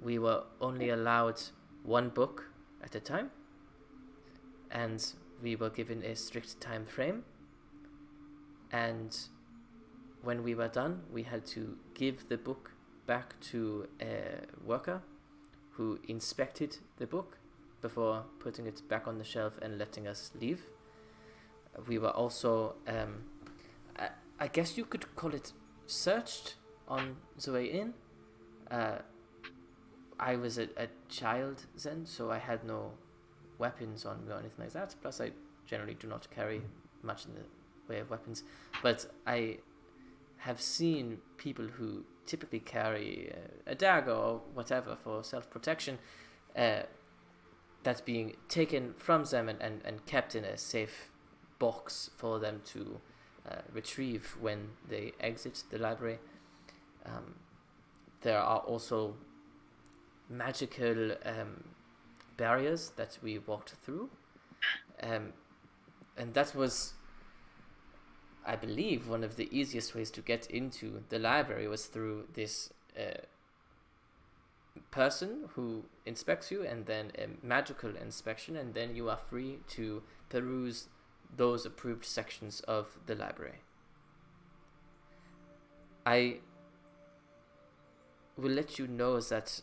We were only allowed one book at a time, and we were given a strict time frame, and when we were done, we had to give the book back to a worker who inspected the book before putting it back on the shelf and letting us leave. We were also, I guess you could call it, searched on the way in. I was a child then, so I had no weapons on me or anything like that. Plus, I generally do not carry much in the way of weapons. But I have seen people who typically carry a dagger or whatever for self-protection. that's being taken from them and kept in a safe box for them to retrieve when they exit the library. There are also magical barriers that we walked through, and that was, I believe, one of the easiest ways to get into the library was through this person who inspects you, and then a magical inspection, and then you are free to peruse those approved sections of the library. I will let you know that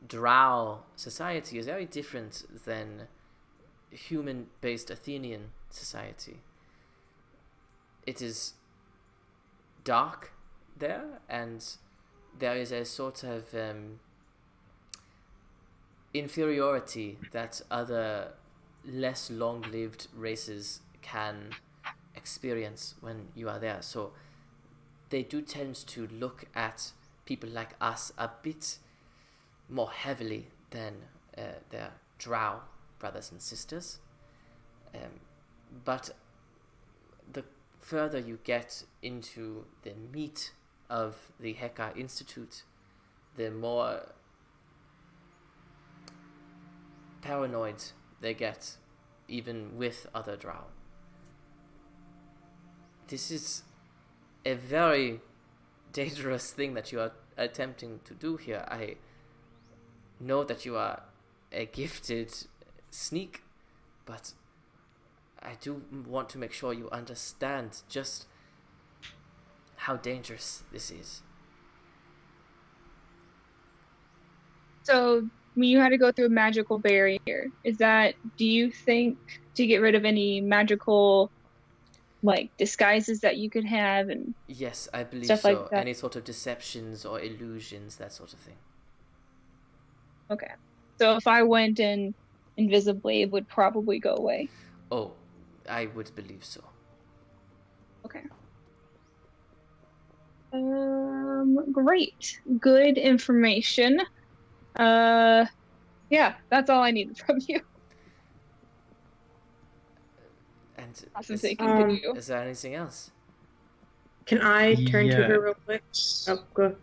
Drow society is very different than human-based Athenian society. It is dark there, and there is a sort of inferiority that other less long-lived races can experience when you are there. So they do tend to look at people like us a bit more heavily than their Drow brothers and sisters. But the further you get into the meat of the Heka Institute, the more paranoid they get, even with other Drow. This is a very dangerous thing that you are attempting to do here. I know that you are a gifted sneak, but I do want to make sure you understand just how dangerous this is. So when you had to go through a magical barrier, do you think to get rid of any magical disguises that you could have and yes, I believe stuff so. like that? Any sort of deceptions or illusions, that sort of thing. Okay. So if I went in invisibly, it would probably go away. Oh, I would believe so. Okay. Great. Good information. Yeah, that's all I needed from you. And Awesome, so you can continue. is there anything else? Can I turn to Yeah. her real quick? Oh, go.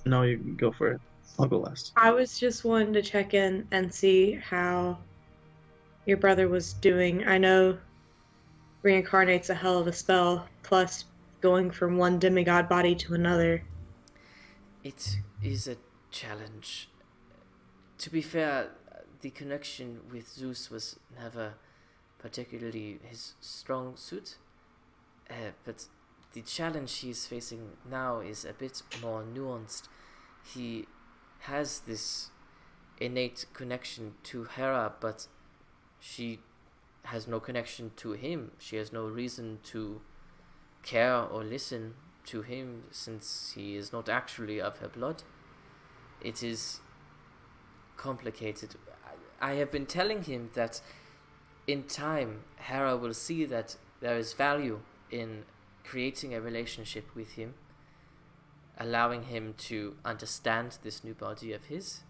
No, you can go for it. I'll go last. I was just wanting to check in and see how your brother was doing. I know reincarnate's a hell of a spell, plus going from one demigod body to another. It is a challenge. To be fair, the connection with Zeus was never particularly his strong suit, but the challenge he's facing now is a bit more nuanced. He has this innate connection to Hera, but she has no connection to him. She has no reason to care or listen to him since he is not actually of her blood. It is complicated. I have been telling him that in time Hera will see that there is value in creating a relationship with him, allowing him to understand this new body of his.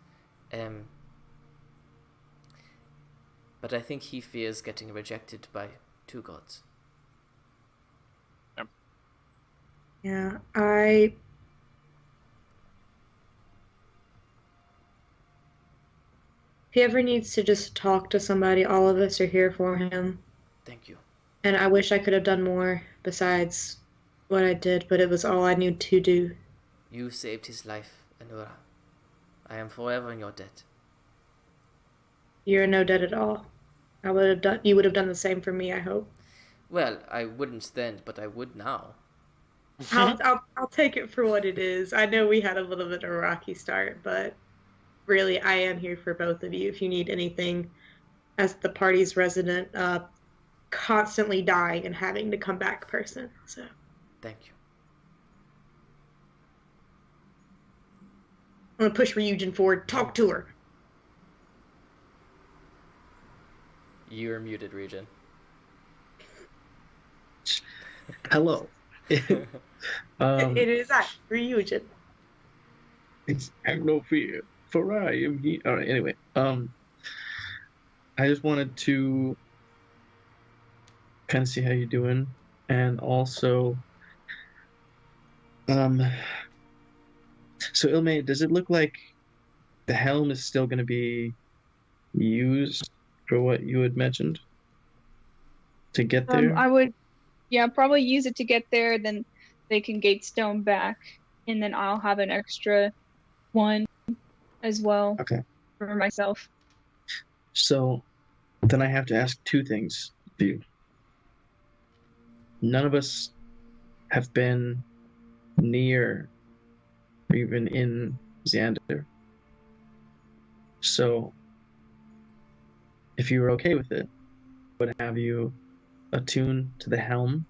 But I think he fears getting rejected by two gods. Yeah, if he ever needs to just talk to somebody, all of us are here for him. Thank you. And I wish I could have done more besides what I did, but it was all I knew to do. You saved his life, Anura. I am forever in your debt. You're in no debt at all. You would have done the same for me, I hope. Well, I wouldn't then, but I would now. I'll take it for what it is. I know we had a little bit of a rocky start, but really, I am here for both of you if you need anything as the party's resident, constantly dying and having to come back person. So Thank you. I'm gonna push Ryujin forward. Talk to her. You're muted, Regin. Hello. It is I, Ryujin. Have no fear, for I am here. All right. Anyway, I just wanted to kind of see how you're doing, and also, um, so Ilme, does it look like the helm is still going to be used for what you had mentioned to get there? I would, yeah, probably use it to get there. Then they can gatestone back, and then I'll have an extra one as well Okay. for myself. So then I have to ask two things of you. None of us have been near or even in Xander. So if you were okay with it, I would have you attune to the helm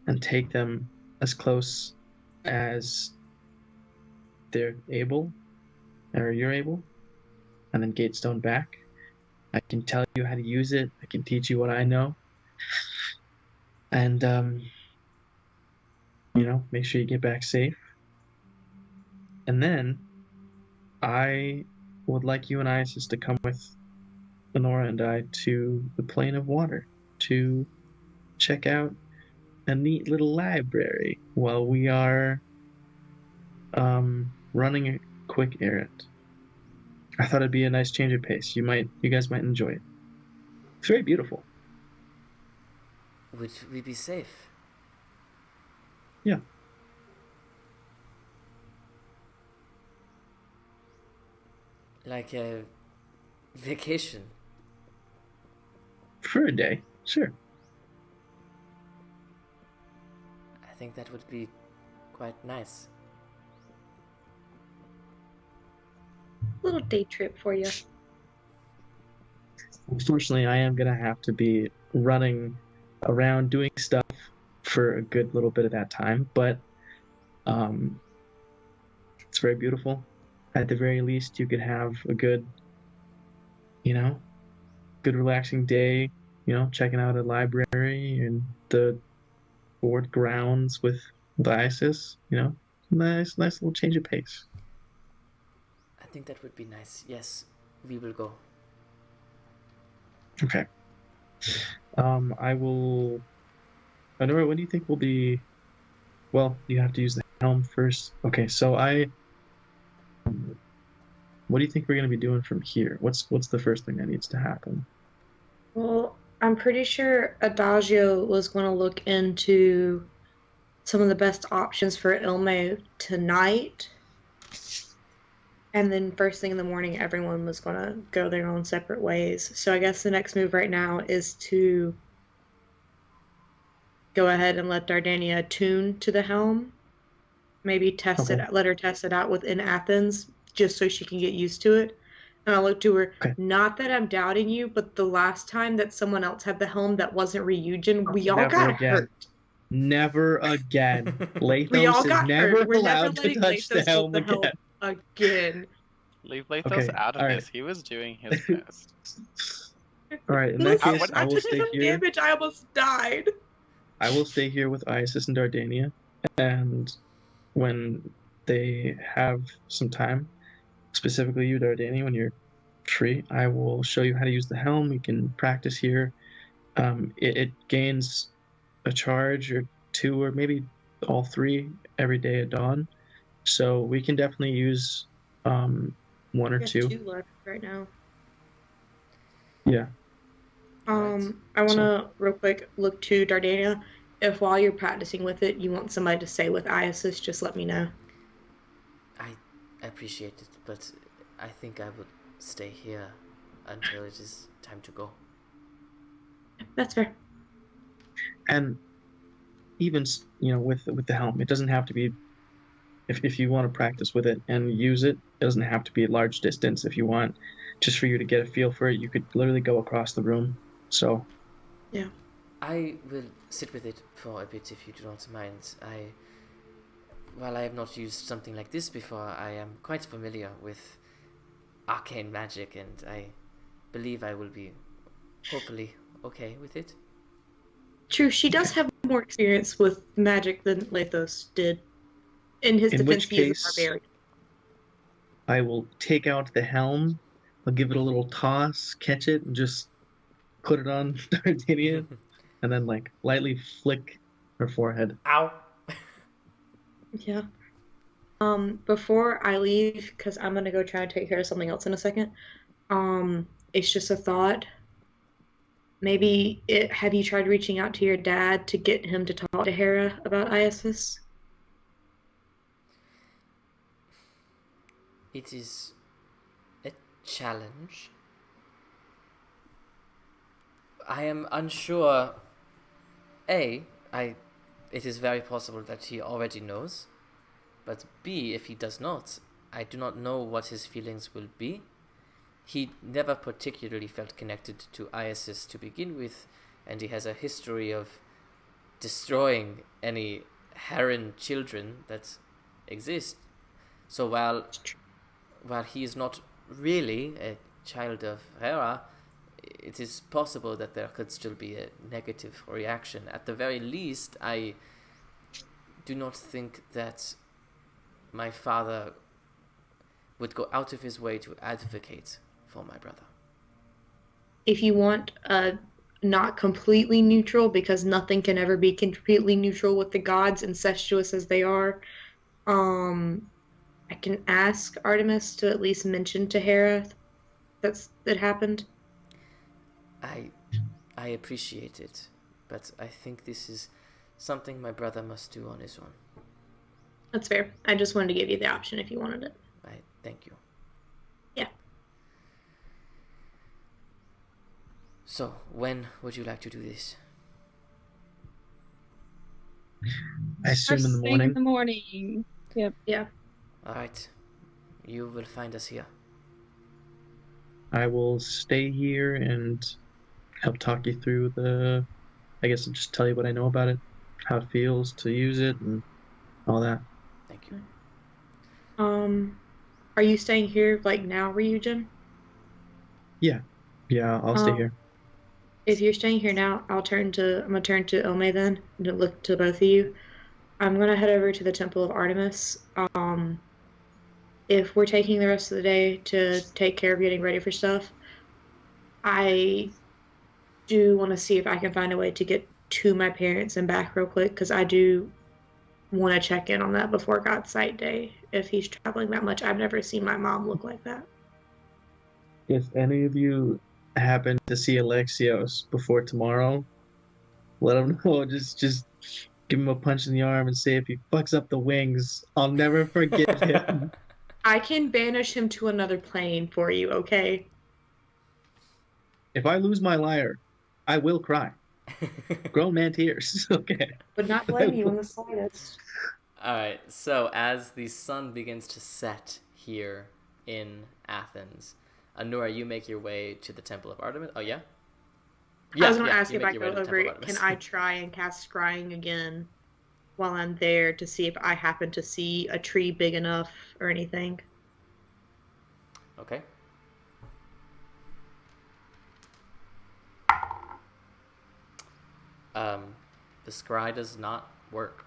and take them as close as they're able, or you're able, and then gatestone back. I can tell you how to use it. I can teach you what I know. And, make sure you get back safe. And then I would like you and Isis to come with Lenora and I to the plane of water to check out a neat little library while we are running a quick errand. I thought it'd be a nice change of pace. You guys might enjoy it. It's very beautiful. Would we be safe? Yeah. Like a vacation. For a day, sure. I think that would be quite nice. Little day trip for you. Unfortunately, I am gonna have to be running around doing stuff for a good little bit of that time, but it's very beautiful. At the very least, you could have a good relaxing day, checking out a library and the board grounds with Isis, nice little change of pace. I think that would be nice. Yes, we will go. Okay. I will. Honora, when do you think we'll be? Well, you have to use the helm first. Okay, so what do you think we're going to be doing from here? What's the first thing that needs to happen? Well, I'm pretty sure Adagio was going to look into some of the best options for Ilme tonight. And then first thing in the morning, everyone was going to go their own separate ways. So I guess the next move right now is to go ahead and let Dardania attune to the helm. Maybe let her test it out within Athens, just so she can get used to it. And I'll look to her, not that I'm doubting you, but the last time that someone else had the helm that wasn't Ryujin, we all got hurt. Never again. Lathos is never allowed to touch the helm again. Leave Lathos out of this. He was doing his best. All right, in that case, I will stay here. Damage, I almost died. I will stay here with Isis and Dardania, and when they have some time, specifically you, Dardania, when you're free, I will show you how to use the helm. We can practice here. It gains a charge or two, or maybe all three every day at dawn. So we can definitely use one or two. 2 left right now. Yeah. I want to real quick look to Dardania. If while you're practicing with it, you want somebody to stay with Isis, just let me know. I appreciate it, but I think I would stay here until it is time to go. That's fair. And even with the helm, it doesn't have to be. If you want to practice with it and use it, it doesn't have to be a large distance. If you want, just for you to get a feel for it, you could literally go across the room. So. Yeah. I will sit with it for a bit if you do not mind. While I have not used something like this before, I am quite familiar with arcane magic, and I believe I will be hopefully okay with it. True, she does have more experience with magic than Lathos did. In his defense, he is a barbarian. I will take out the helm I'll give it a little toss, catch it, and just put it on Dardania, and then like lightly flick her forehead. Ow. Yeah. Before I leave, because I'm gonna go try and take care of something else in a second. It's just a thought. Maybe have you tried reaching out to your dad to get him to talk to Hera about Isis? It is a challenge. I am unsure. A, it is very possible that he already knows. But B, if he does not, I do not know what his feelings will be. He never particularly felt connected to Isis to begin with, and he has a history of destroying any Heron children that exist. So while he is not really a child of Hera, it is possible that there could still be a negative reaction. At the very least, I do not think that my father would go out of his way to advocate for my brother. If you want not completely neutral, because nothing can ever be completely neutral with the gods, incestuous as they are, I can ask Artemis to at least mention to Hera that happened. I appreciate it, but I think this is something my brother must do on his own. That's fair. I just wanted to give you the option if you wanted it. I thank you. Yeah. So, when would you like to do this? I assume First in the thing morning. in the morning. Yep. Yeah. All right, you will find us here. I will stay here and help talk you through I guess I'll just tell you what I know about it, how it feels to use it, and all that. Thank you. Are you staying here like now, Ryujin? Yeah, I'll stay here. If you're staying here now, I'm gonna turn to Ome then, and look to both of you. I'm gonna head over to the Temple of Artemis. If we're taking the rest of the day to take care of getting ready for stuff, I do want to see if I can find a way to get to my parents and back real quick, because I do want to check in on that before God's Sight Day. If he's traveling that much, I've never seen my mom look like that. If any of you happen to see Alexios before tomorrow, let him know. Just give him a punch in the arm and say if he fucks up the wings, I'll never forgive him. I can banish him to another plane for you, okay? If I lose my lyre, I will cry. Grown man tears. Okay. Would not blame you in the slightest. All right, so as the sun begins to set here in Athens, Anura, you make your way to the Temple of Artemis. Oh, yeah? I was going to ask you if make I your go way to the over Temple of it. Artemis. Can I try and cast scrying again while I'm there to see if I happen to see a tree big enough or anything? Okay. The scry does not work.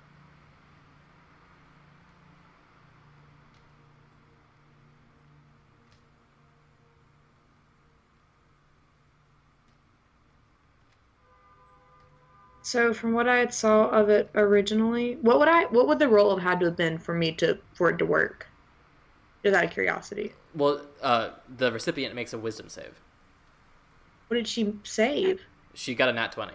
So from what I had saw of it originally, what would the roll have had to have been for it to work? Just out of curiosity. Well, the recipient makes a wisdom save. What did she save? She got a nat 20.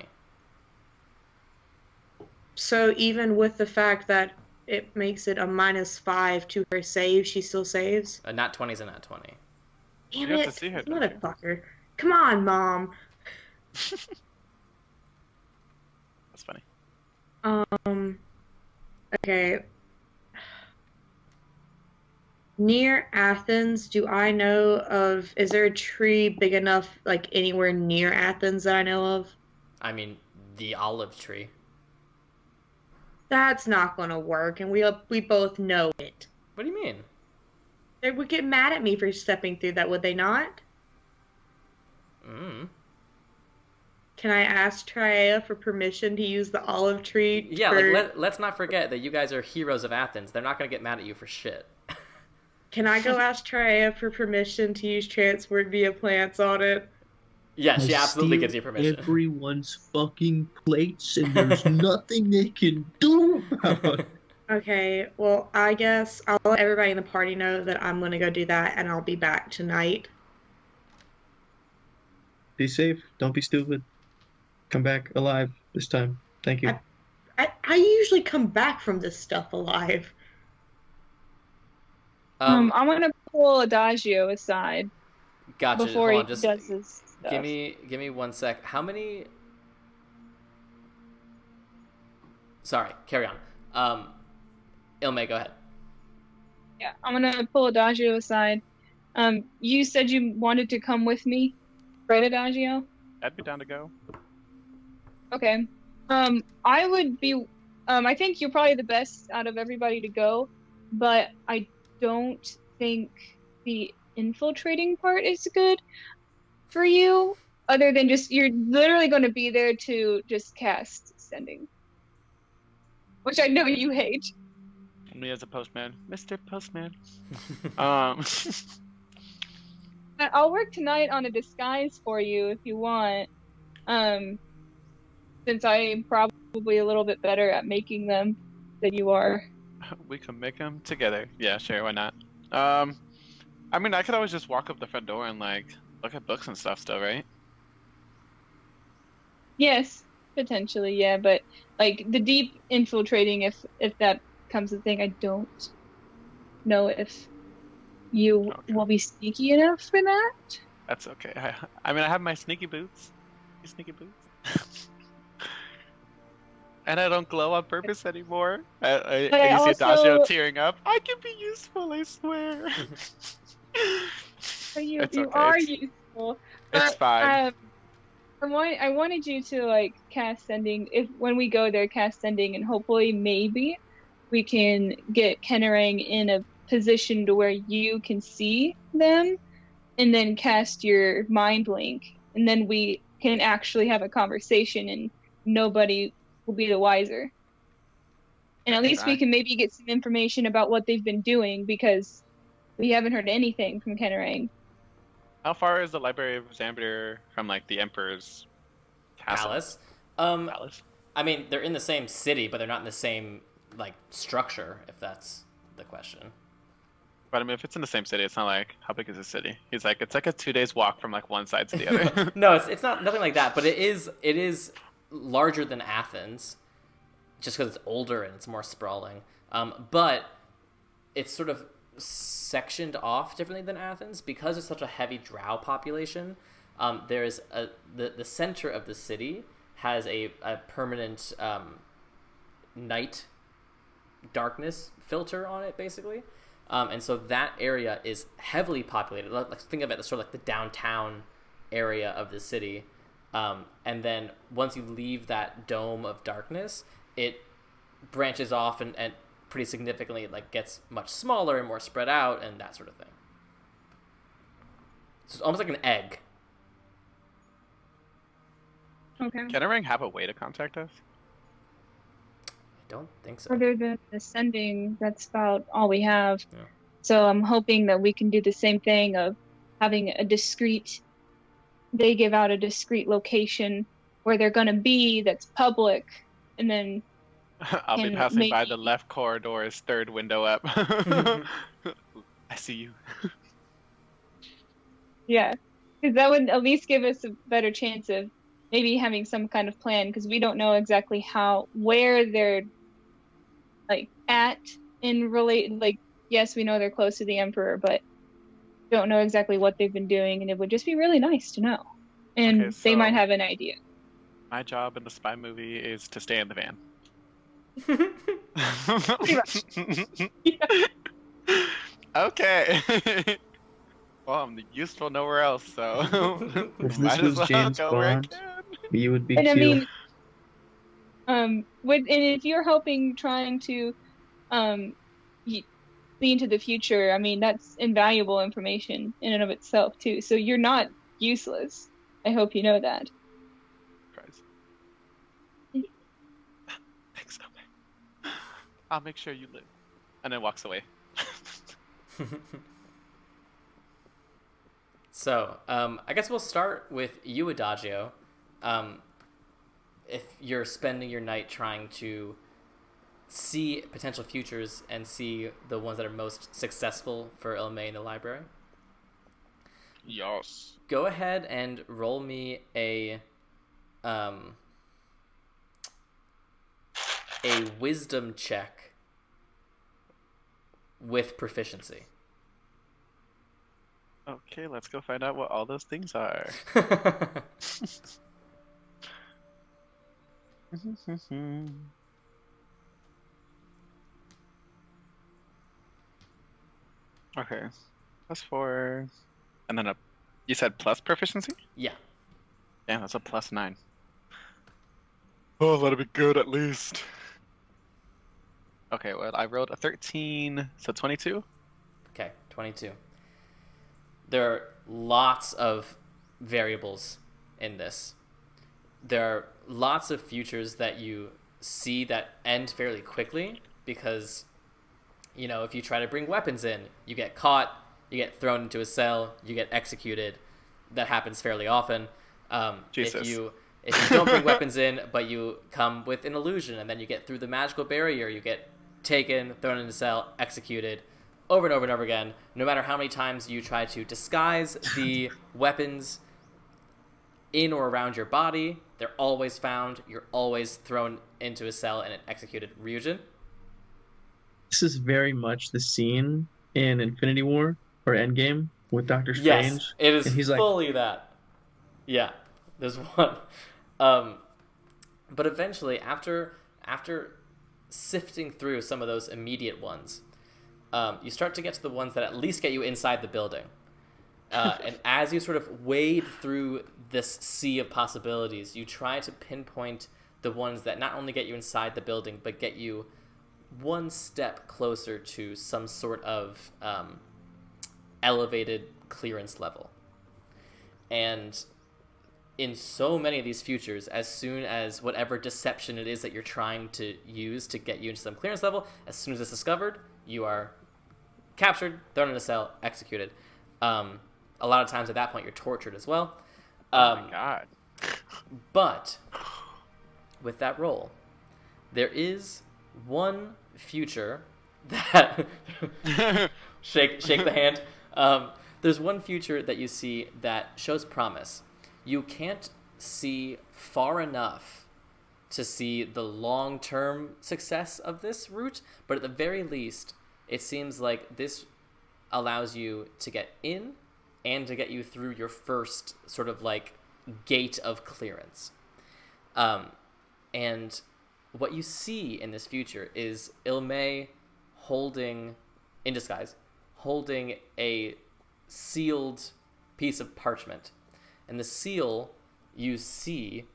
So even with the fact that it makes it a -5 to her save, she still saves? A nat 20 is a nat 20. Damn You have it, to see her, don't you? motherfucker. Come on, Mom. That's funny. Okay. Near Athens, do I know of, is there a tree big enough, like, anywhere near Athens that I know of? I mean, the olive tree. That's not gonna work, and we both know it. What do you mean? They would get mad at me for stepping through that, would they not? Can I ask Triea for permission to use the olive tree? Yeah, let's not forget that you guys are heroes of Athens. They're not going to get mad at you for shit. Can I go ask Triea for permission to use transport via plants on it? Yeah, I she absolutely steal gives you permission. everyone's fucking plates, and there's nothing they can do about it. Okay, well, I guess I'll let everybody in the party know that I'm gonna go do that, and I'll be back tonight. Be safe. Don't be stupid. Come back alive this time. Thank you. I usually come back from this stuff alive. I'm gonna pull Adagio aside Gotcha. before Hold on, he just does his stuff. give me 1 sec. How many? Sorry, carry on. Ilme, go ahead. Yeah, I'm gonna pull Adagio aside. You said you wanted to come with me, right, Adagio? I'd be down to go. Okay. I would be. I think you're probably the best out of everybody to go, but I don't think the infiltrating part is good for you. Other than just you're literally going to be there to just cast sending, which I know you hate. Me as a postman, Mr. Postman. um, I'll work tonight on a disguise for you if you want. Since I'm probably a little bit better at making them than you are. we can make them together. Yeah, sure, why not? I mean, I could always just walk up the front door and like look at books and stuff still, right? Yes, potentially, yeah, but like the deep infiltrating, if that comes a thing, I don't know if you Okay. will be sneaky enough for that. That's okay. I mean, I have my sneaky boots. Sneaky boots. And I don't glow on purpose anymore. But And I you see also Adagio tearing up. I can be useful, I swear. you It's you okay. are It's useful. But fine. I wanted you to like cast sending if when we go there cast sending and hopefully maybe we can get Kennerang in a position to where you can see them and then cast your mind link and then we can actually have a conversation and nobody will be the wiser. And at least we can maybe get some information about what they've been doing because we haven't heard anything from Kennerang. How far is the Library of Xambir from like the Emperor's castle? Palace. I mean, they're in the same city, but they're not in the same like structure. If that's the question. But I mean, if it's in the same city, it's not like how big is the city? He's like, it's like a 2 days walk from like one side to the other. No, it's not nothing like that. But it is larger than Athens, just because it's older and it's more sprawling. But it's sort of sectioned off differently than Athens because it's such a heavy drow population. There's the center of the city has a permanent night darkness filter on it, basically. And so that area is heavily populated. Like, think of it as sort of like the downtown area of the city. And then once you leave that dome of darkness, it branches off and pretty significantly like gets much smaller and more spread out and that sort of thing. So it's almost like an egg. Okay. Can Kennerang have a way to contact us? I don't think so. Other than the sending, that's about all we have. Yeah. So I'm hoping that we can do the same thing of having a discrete, they give out a discrete location where they're going to be that's public, and then I'll be passing by the left corridor's third window up. I see you. yeah, because that would at least give us a better chance of maybe having some kind of plan, because we don't know exactly where they're like at in relate. Like, yes, we know they're close to the Emperor, but don't know exactly what they've been doing, and it would just be really nice to know. And Okay, they might so have an idea. My job in the spy movie is to stay in the van. Pretty much. Okay. Well, I'm useful nowhere else, so If this might as was well James go where I Bond, can. you would be And I cute. mean, and if you're helping trying to see into the future, I mean, that's invaluable information in and of itself too. So you're not useless. I hope you know that. Surprise. Thanks, okay. I'll make sure you live. And then walks away. So, I guess we'll start with you, Adagio. If you're spending your night trying to see potential futures and see the ones that are most successful for Ilme in the library, Yes. go ahead and roll me a wisdom check with proficiency. Okay, let's go find out what all those things are. Okay, +4, and then you said plus proficiency? Yeah. Yeah, that's a +9. Oh, that'll be good at least. Okay, well, I rolled a 13, so 22. Okay, 22. There are lots of variables in this. There are lots of futures that you see that end fairly quickly because, if you try to bring weapons in, you get caught, you get thrown into a cell, you get executed. That happens fairly often. Jesus. If you don't bring weapons in, but you come with an illusion, and then you get through the magical barrier, you get taken, thrown into a cell, executed, over and over and over again. No matter how many times you try to disguise the weapons in or around your body, they're always found. You're always thrown into a cell and executed. Ryujin? This is very much the scene in Infinity War or Endgame with Doctor Strange. Yes, it is and he's fully that. Yeah, there's one. But eventually, after sifting through some of those immediate ones, you start to get to the ones that at least get you inside the building. And as you sort of wade through this sea of possibilities, you try to pinpoint the ones that not only get you inside the building, but get you one step closer to some sort of elevated clearance level. And in so many of these futures, as soon as whatever deception it is that you're trying to use to get you into some clearance level, as soon as it's discovered, you are captured, thrown in a cell, executed. A lot of times at that point, you're tortured as well. Oh my god. But with that roll, there is one future that shake the hand. There's one future that you see that shows promise. You can't see far enough to see the long-term success of this route, but at the very least, it seems like this allows you to get in and to get you through your first sort of like gate of clearance. And what you see in this future is Ilme holding, in disguise, holding a sealed piece of parchment. And the seal you see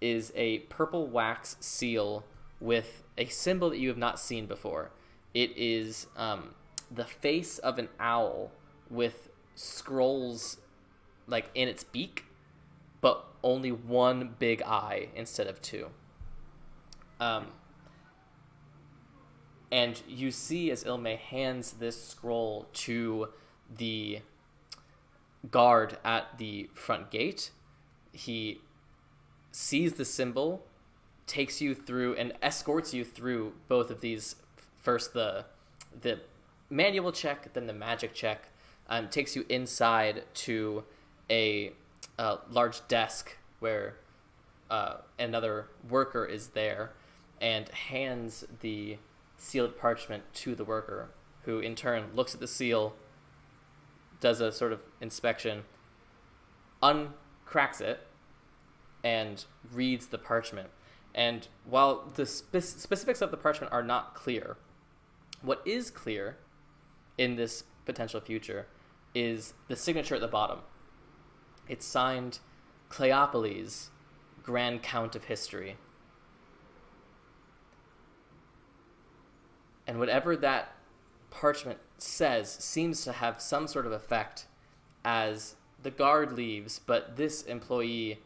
is a purple wax seal with a symbol that you have not seen before. It is the face of an owl with scrolls like in its beak, but only one big eye instead of two. And you see as Ilme hands this scroll to the guard at the front gate, he sees the symbol, takes you through and escorts you through both of these. First the manual check, then the magic check, takes you inside to a large desk where another worker is there, and hands the sealed parchment to the worker, who in turn looks at the seal, does a sort of inspection, uncracks it, and reads the parchment. And while the specifics of the parchment are not clear, what is clear in this potential future is the signature at the bottom. It's signed Cleopolis, Grand Count of History. And whatever that parchment says seems to have some sort of effect as the guard leaves, but this employee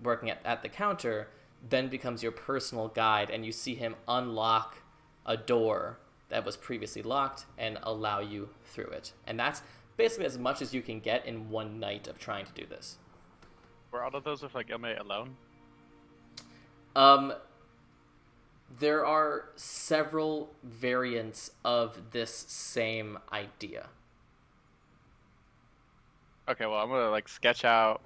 working at the counter then becomes your personal guide, and you see him unlock a door that was previously locked and allow you through it. And that's basically as much as you can get in one night of trying to do this. Were all of those with like Ilme alone? There are several variants of this same idea. Okay, well, I'm gonna like sketch out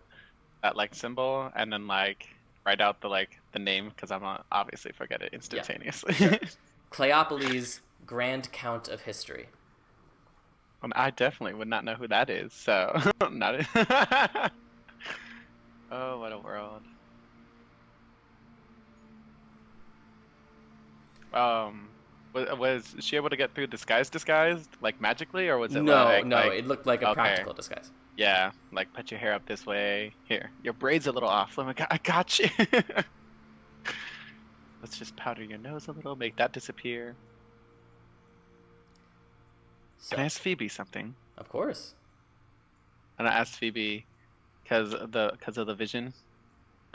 that like symbol and then like write out the name because I'm gonna obviously forget it instantaneously. Sure. Cleopolis, Grand Count of History. Well, I definitely would not know who that is, so not it. Oh, what a world. Was she able to get through disguised like magically, or was it No, like it looked like a okay. practical disguise. Yeah, like put your hair up this way. Here, your braid's a little off. I got you. Let's just powder your nose a little, make that disappear. So, Can I ask Phoebe something? of course. And I asked Phoebe because of the vision.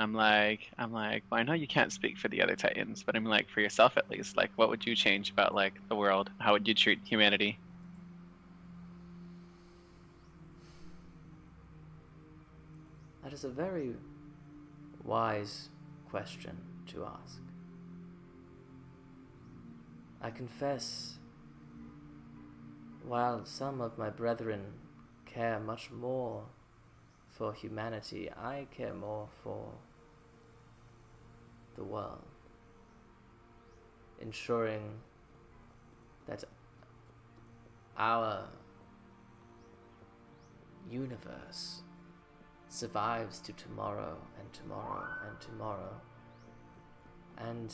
I'm like, well, I know you can't speak for the other Titans, but I'm like, for yourself at least, like, what would you change about like the world? How would you treat humanity? That is a very wise question to ask. I confess, while some of my brethren care much more for humanity, I care more for the world, ensuring that our universe survives to tomorrow and tomorrow and tomorrow. And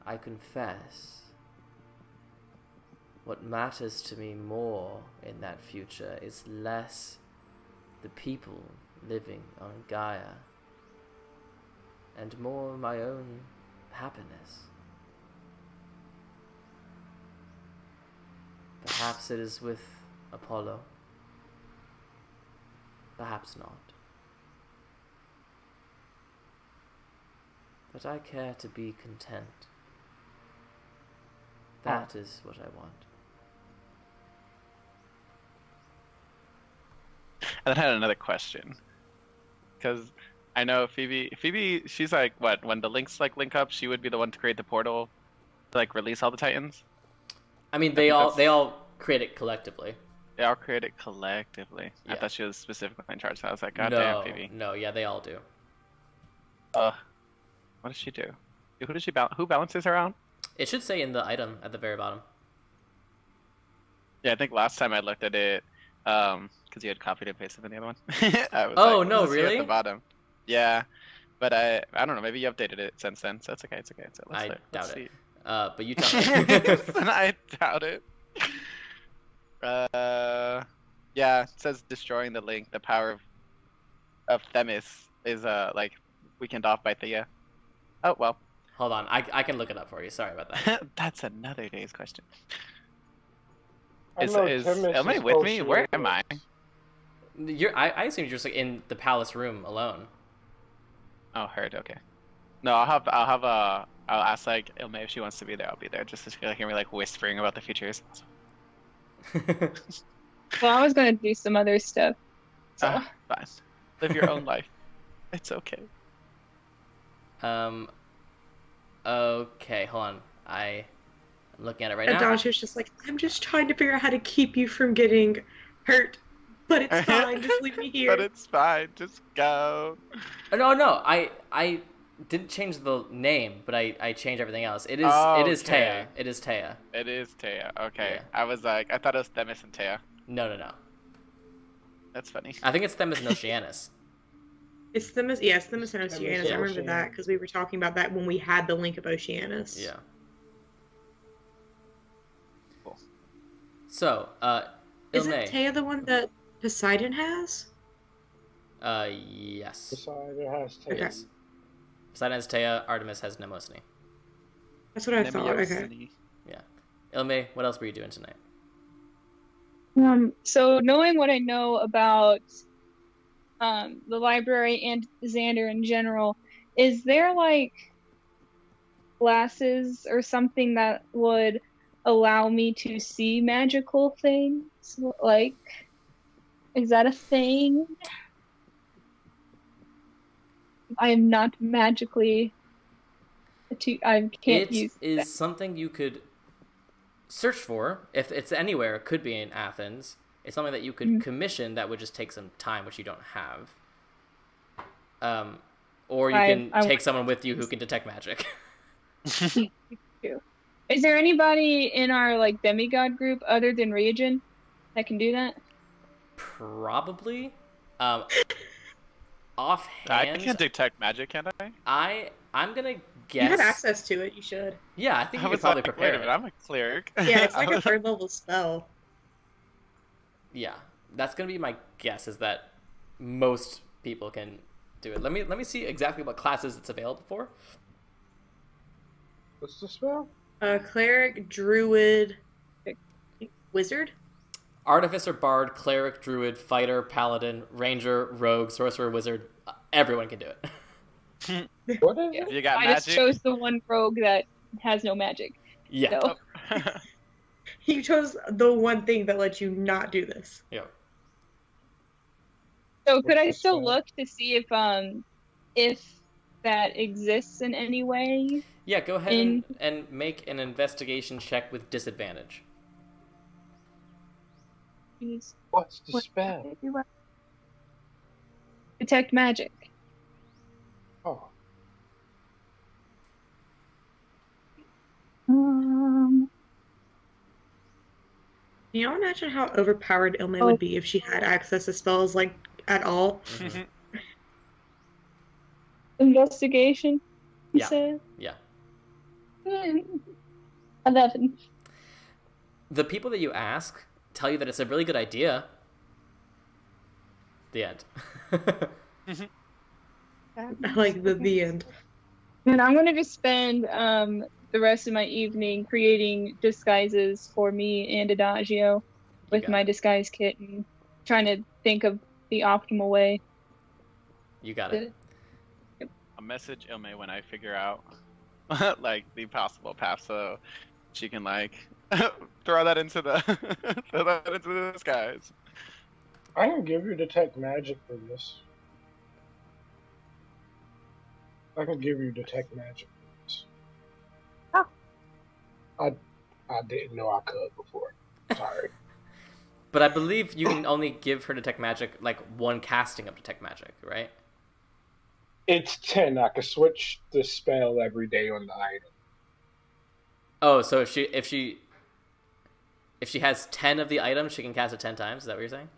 I confess, what matters to me more in that future is less the people living on Gaia and more my own happiness. Perhaps it is with Apollo. Perhaps not. But I care to be content. That is what I want. And I had another question, because I know Phoebe, she's like, what? When the links like link up, she would be the one to create the portal to like release all the Titans. I mean, they all create it collectively. They all create it collectively. Yeah. I thought she was specifically in charge, so I was like, God damn, Phoebe. No, yeah, they all do. What does she do? Who does she who balances her out? It should say in the item at the very bottom. Yeah, I think last time I looked at it, because you had copied and pasted in the other one. I was Oh, like, no, what is here really? At the bottom. Yeah, but I don't know. Maybe you updated it since then, so it's okay. It's okay. I doubt see. it. But you tell me. I doubt it. Yeah, it says destroying the link. The power of Themis is like weakened off by Thea. Oh well. Hold on, I can look it up for you. Sorry about that. That's another day's question. I Is know Themis am I is with me? Where associated am I? I assume you're just like in the palace room alone. Oh, heard. Okay. No, I'll ask like Ilme if she wants to be there. I'll be there just to hear me like whispering about the futures. Well, I was gonna do some other stuff. So. Fine. Live your own life. It's okay. Okay, hold on. I'm looking at it right And now. Dasha's just like, I'm just trying to figure out how to keep you from getting hurt. But it's fine, just leave me here. But it's fine. Just go. No, I didn't change the name, but I changed everything else. It is Okay. Taya. It is Taya. It is Taya. Okay. Yeah. I was like, I thought it was Themis and Taya. No. That's funny. I think it's Themis and Oceanus. It's Themis, yes, Themis and Oceanus. Yeah. I remember that because we were talking about that when we had the link of Oceanus. Yeah. Cool. So, Isn't Ilme. Taya the one that Poseidon has? Yes. Poseidon has Taya. Okay. Yes. Poseidon has Taya, Artemis has Mnemosyne. That's what I thought. Okay. Nemios. Yeah. Ilme, what else were you doing tonight? So knowing what I know about the library and Xander in general, is there like glasses or something that would allow me to see magical things? Like, is that a thing? I am not magically I can't use It is that. something you could search for. If it's anywhere, it could be in Athens. It's something that you could commission that would just take some time, which you don't have. Or you can take someone with you who can detect magic. Is there anybody in our like demigod group other than Reagan that can do that? Probably. I Offhand, can detect magic, can't I? I'm gonna guess. You have access to it. You should. Yeah, I think you I could was probably like, prepare wait a minute, it. I'm a cleric. Yeah, it's like a third level spell. Yeah, that's gonna be my guess. Is that most people can do it. Let me see exactly what classes it's available for. What's the spell? Cleric, druid, wizard. Artificer, bard, cleric, druid, fighter, paladin, ranger, rogue, sorcerer, wizard. Everyone can do it. What is If it? you got I magic. just chose the one rogue that has no magic. Yeah. So. You chose the one thing that lets you not do this. Yeah. So could I What's the still spell? look to see if that exists in any way? Yeah, go ahead and make an investigation check with disadvantage. Jeez. What's the What spell? did I do? Detect magic. Oh, Can you imagine how overpowered Ilme would be if she had access to spells like at all? Mhm. Investigation, you Yeah. said? Yeah. 11. The people that you ask tell you that it's a really good idea. The end. I like the end. And I'm gonna just spend the rest of my evening creating disguises for me and Adagio with got my it. disguise kit and trying to think of the optimal way. You got it. I'll message Ilme when I figure out like the possible path, so she can like throw that into the disguise. I can give you detect magic for this. I can give you detect magic for this. Oh. I didn't know I could before. Sorry. But I believe you can only give her detect magic like one casting of detect magic, right? It's 10. I can switch the spell every day on the item. Oh, so if she has 10 of the items, she can cast it 10 times. Is that what you're saying?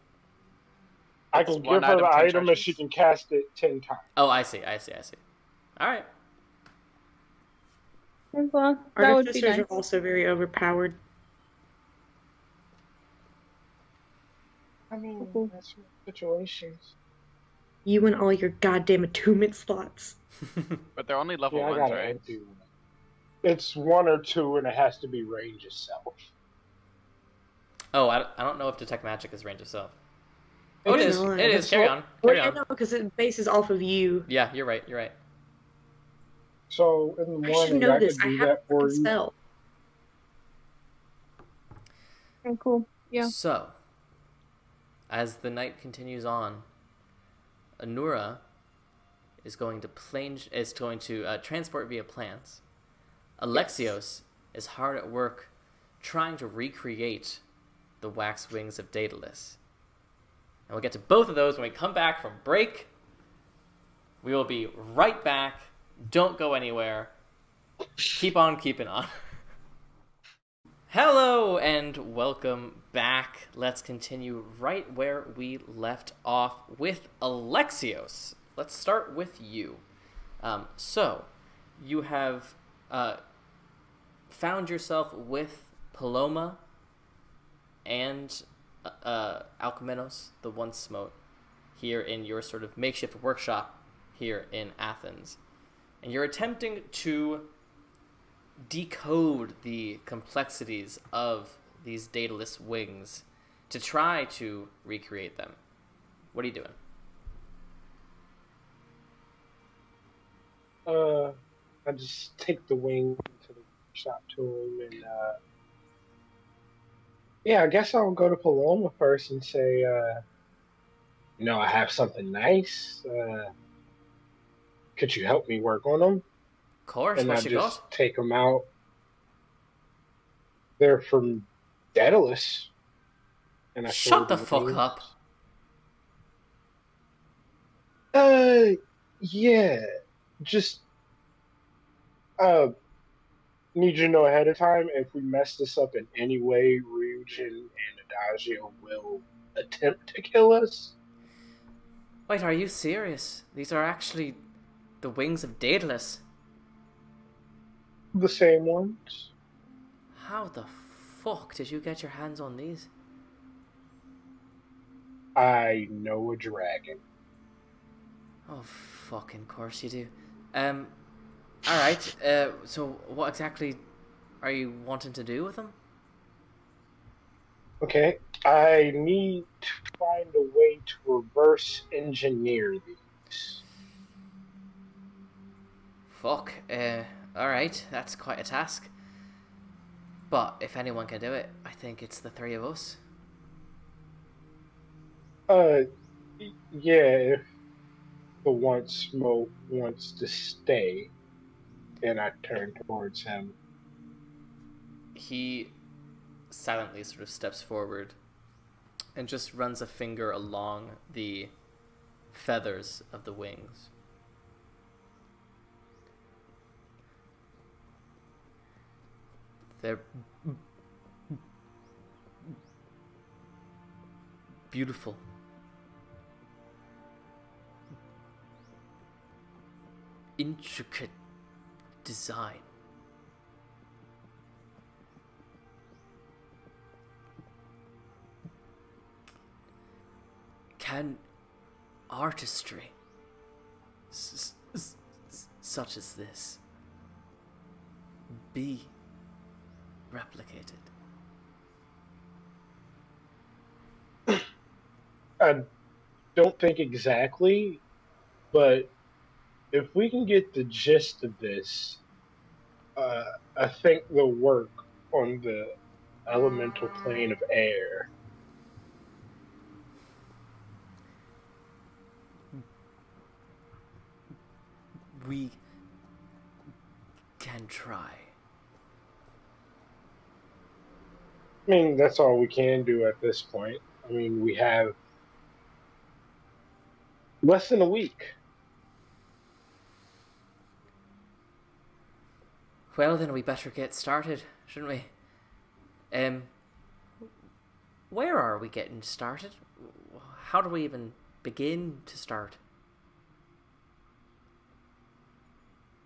I It's can one give her item, the 10 item and charges. she can cast it 10 times. Oh, I see. All right. Well, that would be Artificers nice. are also very overpowered. I mean, Cool. that's situations. You and all your goddamn attunement slots. But they're only level Yeah, I ones, gotta right? empty one. It's 1 or 2 and it has to be range itself. Oh, I don't know if detect magic is range of self. Oh, it It's is. not. It is. It's Carry what- on. Well, Carry yeah, on. no, because it bases off of you. Yeah, you're right. So in the I should morning, know I this. could I do have that a for fucking you. spell. Okay, cool. Yeah. So, as the night continues on, Anura is going to transport via plants. Alexios is hard at work trying to recreate the wax wings of Daedalus. And we'll get to both of those when we come back from break. We will be right back. Don't go anywhere. Keep on keeping on. Hello and welcome back. Let's continue right where we left off with Alexios. Let's start with you. So, you have found yourself with Paloma and Alcmenos, the Once Smote, here in your sort of makeshift workshop here in Athens. And you're attempting to decode the complexities of these Daedalus wings to try to recreate them. What are you doing? I just take the wing to the shop to him, and yeah, I guess I'll go to Paloma first and say, I have something nice. Could you help me work on them? Of course, And I what you just got? take them out. They're from Daedalus, and I show her Shut the the fuck wings. up. Yeah, just need you to know ahead of time if we mess this up in any way, Ryujin and Adagio will attempt to kill us. Wait, are you serious? These are actually the wings of Daedalus. The same ones. How the fuck did you get your hands on these? I know a dragon. Oh, fucking course you do. Alright, so what exactly are you wanting to do with them? Okay, I need to find a way to reverse engineer these. Fuck, alright, that's quite a task. But if anyone can do it, I think it's the three of us. Uh, yeah, if the one smoke wants to stay, and I turn towards him. He silently sort of steps forward and just runs a finger along the feathers of the wings. They're beautiful. Intricate design. Can artistry such as this be replicated? I don't think exactly, but if we can get the gist of this, I think the work on the elemental plane of air. We can try. I mean, that's all we can do at this point. I mean, we have less than a week. Well, then we better get started, shouldn't we? Where are we getting started? How do we even begin to start?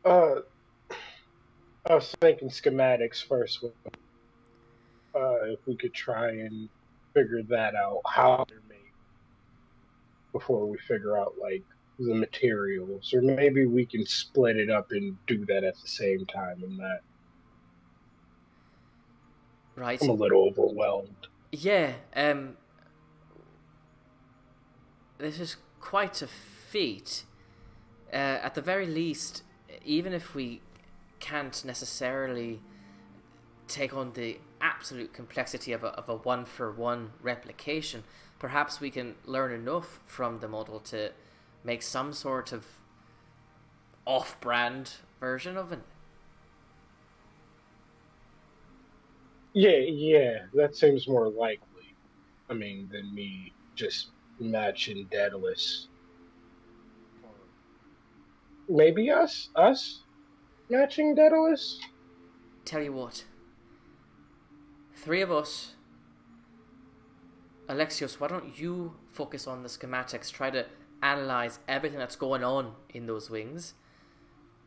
I was thinking schematics first. If we could try and figure that out, how they're made, before we figure out like the materials, or maybe we can split it up and do that at the same time. And that Right. I'm a little overwhelmed. Yeah, this is quite a feat. At the very least, even if we can't necessarily take on the absolute complexity of a one-for-one replication, perhaps we can learn enough from the model to make some sort of off-brand version of it. Yeah, that seems more likely. I mean, than me just matching Daedalus. Maybe us matching Daedalus. Tell you what, three of us. Alexios, why don't you focus on the schematics, try to analyze everything that's going on in those wings.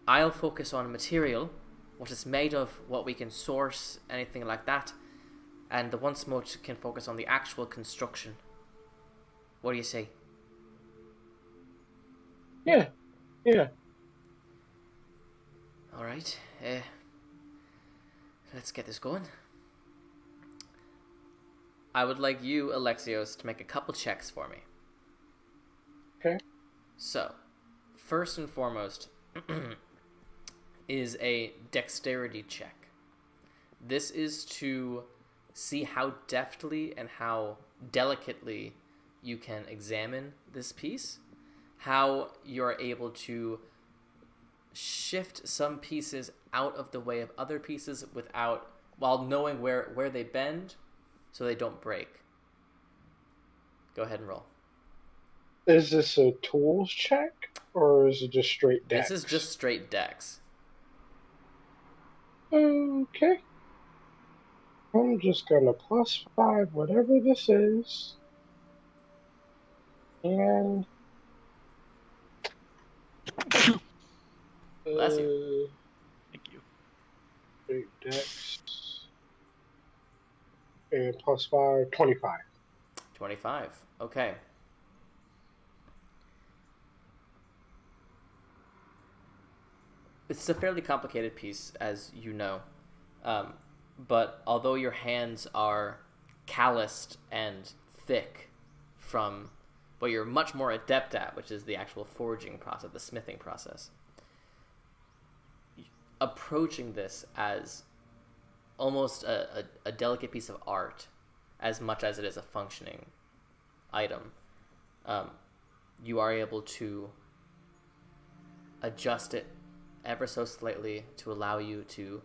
I'll focus on material, what it's made of, what we can source, anything like that. And the one smoke can focus on the actual construction. What do you say? Yeah. Alright, let's get this going. I would like you, Alexios, to make a couple checks for me. Okay. So, first and foremost, is a dexterity check. This is to see how deftly and how delicately you can examine this piece, how you're able to shift some pieces out of the way of other pieces while knowing where they bend so they don't break. Go ahead and roll. Is this a tools check or is it just straight dex? This is just straight dex. Okay. I'm just gonna +5 whatever this is. And Bless you. Thank you. straight dex. And +5, 25. 25. Okay. It's a fairly complicated piece, as you know. But although your hands are calloused and thick from what you're much more adept at, which is the actual forging process, the smithing process, approaching this as almost a delicate piece of art as much as it is a functioning item, you are able to adjust it ever so slightly to allow you to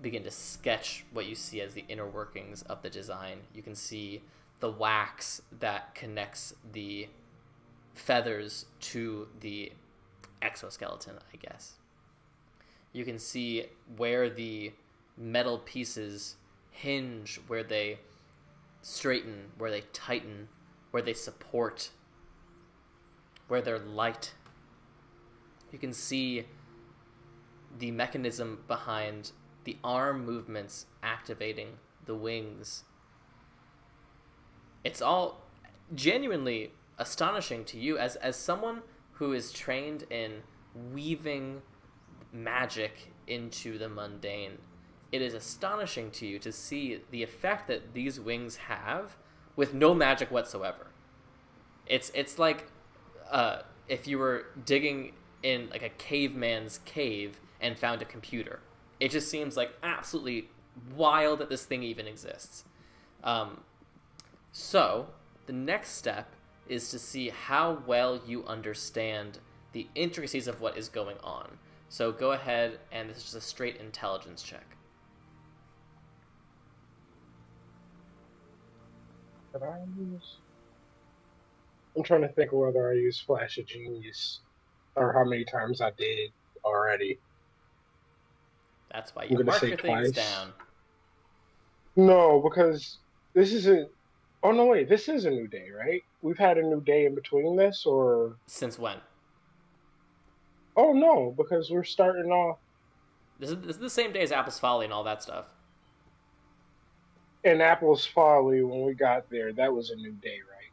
begin to sketch what you see as the inner workings of the design. You can see the wax that connects the feathers to the exoskeleton, I guess. You can see where the metal pieces hinge, where they straighten, where they tighten, where they support, where they're light. You can see the mechanism behind the arm movements activating the wings. It's all genuinely astonishing to you as someone who is trained in weaving magic into the mundane. It is astonishing to you to see the effect that these wings have with no magic whatsoever. It's like if you were digging in like a caveman's cave and found a computer. It just seems like absolutely wild that this thing even exists. So the next step is to see how well you understand the intricacies of what is going on. So go ahead, and this is just a straight intelligence check. Did I use? I'm trying to think of whether I used Flash of Genius or how many times I did already. That's why I'm you gonna mark say your things twice. down. No, because this isn't. Oh no, wait! This is a new day, right? We've had a new day in between this, or Since when? oh no, because we're starting off This is the same day as Apple's Folly and all that stuff. in Apple's Folly when we got there. That was a new day, right?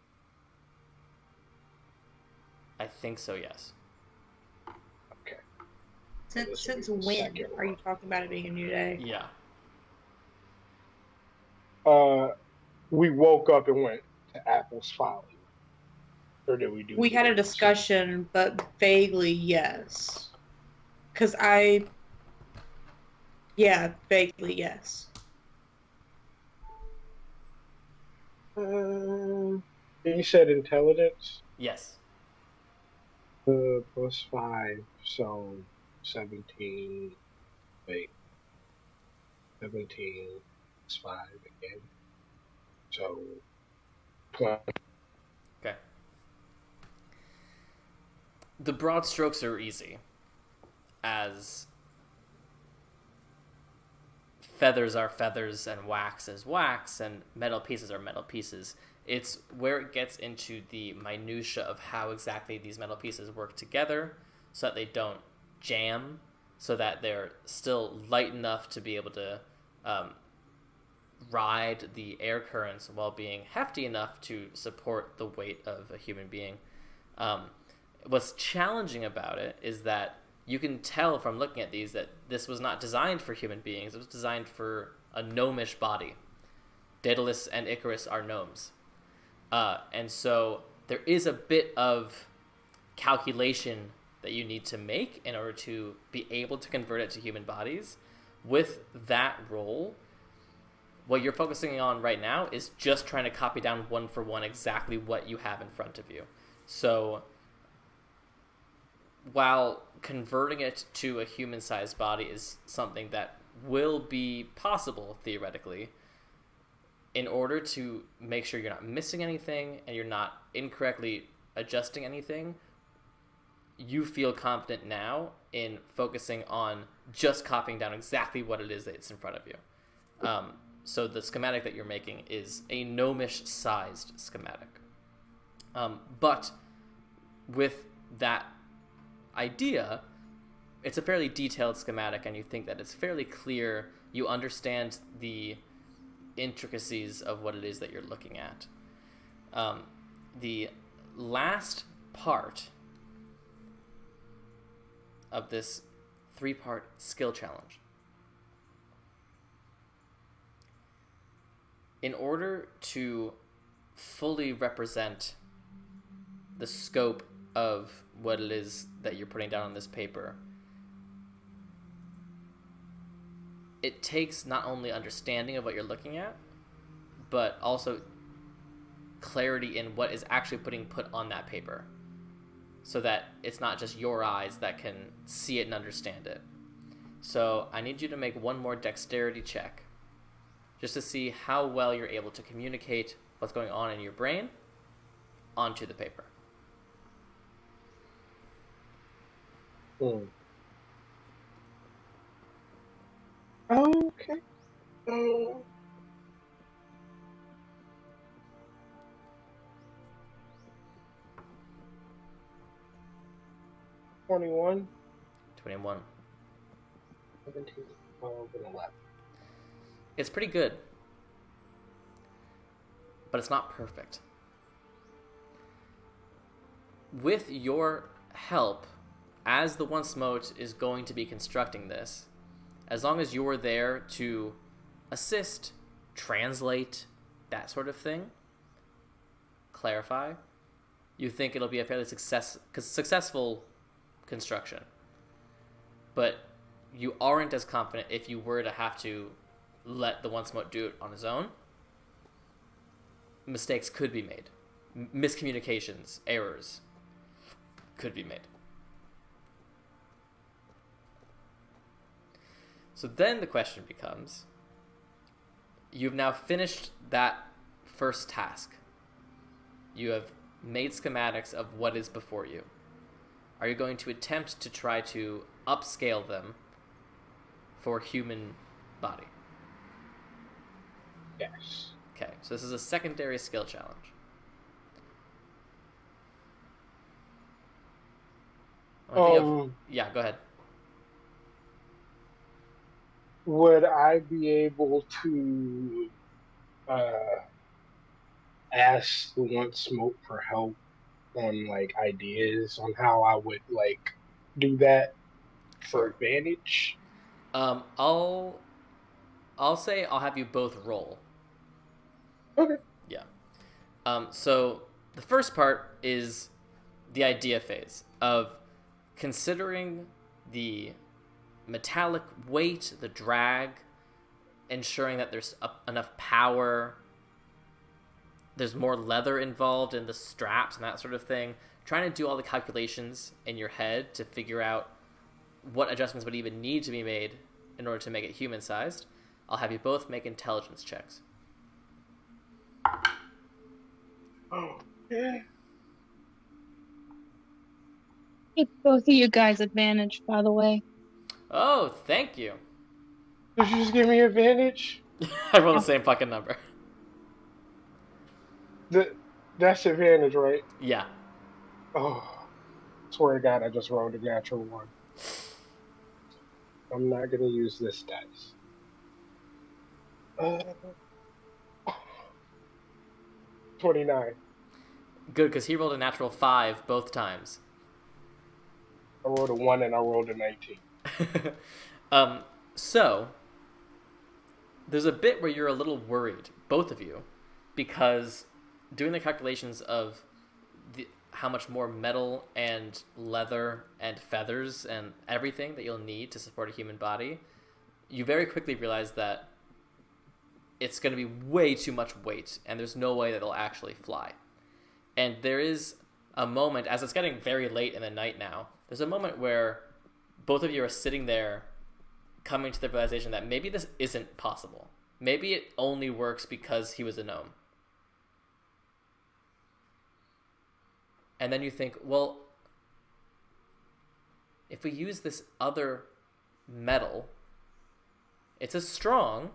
I think so, yes. Okay. Since when are you talking about it being a new day? Yeah. We woke up and went to Apple's Folly. Or did we do? We had a discussion, but vaguely yes. Vaguely yes. You said intelligence? Yes. +5, so 17. Wait. 17 is 5 again. So 20. Okay. The broad strokes are easy, as feathers are feathers and wax is wax and metal pieces are metal pieces. It's where it gets into the minutia of how exactly these metal pieces work together so that they don't jam, so that they're still light enough to be able to ride the air currents while being hefty enough to support the weight of a human being. What's challenging about it is that you can tell from looking at these that this was not designed for human beings. It was designed for a gnomish body. Daedalus and Icarus are gnomes. And so there is a bit of calculation that you need to make in order to be able to convert it to human bodies. With that roll, what you're focusing on right now is just trying to copy down one for one exactly what you have in front of you. So while converting it to a human-sized body is something that will be possible theoretically, in order to make sure you're not missing anything and you're not incorrectly adjusting anything, you feel confident now in focusing on just copying down exactly what it is that's in front of you. So the schematic that you're making is a gnomish-sized schematic. But with that idea, it's a fairly detailed schematic, and you think that it's fairly clear. You understand the intricacies of what it is that you're looking at. The last part of this 3-part skill challenge. In order to fully represent the scope of what it is that you're putting down on this paper, it takes not only understanding of what you're looking at, but also clarity in what is actually put on that paper, so that it's not just your eyes that can see it and understand it. So I need you to make one more dexterity check, just to see how well you're able to communicate what's going on in your brain onto the paper. Okay. 21, 21. 17, 12, and 11. It's pretty good, but it's not perfect. With your help, as the One Smote is going to be constructing this, as long as you're there to assist, translate, that sort of thing, clarify, you think it'll be a fairly successful construction. But you aren't as confident if you were to have to let the One Smote do it on his own. Mistakes could be made. Miscommunications, errors could be made. So then the question becomes, you've now finished that first task. You have made schematics of what is before you. Are you going to attempt to try to upscale them for human body? Yes. Okay, so this is a secondary skill challenge. Yeah, go ahead. Would I be able to ask the One Smoke for help on like ideas on how I would like do that for advantage? I'll say I'll have you both roll. Okay. Yeah. So the first part is the idea phase of considering the metallic weight, the drag, ensuring that there's enough power, there's more leather involved in the straps and that sort of thing, trying to do all the calculations in your head to figure out what adjustments would even need to be made in order to make it human-sized. I'll have you both make intelligence checks. Oh, yeah. Give both of you guys advantage, by the way. Oh, thank you. Did you just give me advantage? I rolled the same fucking number. That's advantage, right? Yeah. Oh, swear to God, I just rolled a natural one. I'm not gonna use this dice. 29. Good, because he rolled a natural 5 both times. I rolled a 1 and I rolled a 19. So, there's a bit where you're a little worried, both of you, because doing the calculations of how much more metal and leather and feathers and everything that you'll need to support a human body, you very quickly realize that it's going to be way too much weight, and there's no way that they'll actually fly. And there is a moment, as it's getting very late in the night now, there's a moment where both of you are sitting there coming to the realization that maybe this isn't possible. Maybe it only works because he was a gnome. And then you think, well, if we use this other metal, it's as strong,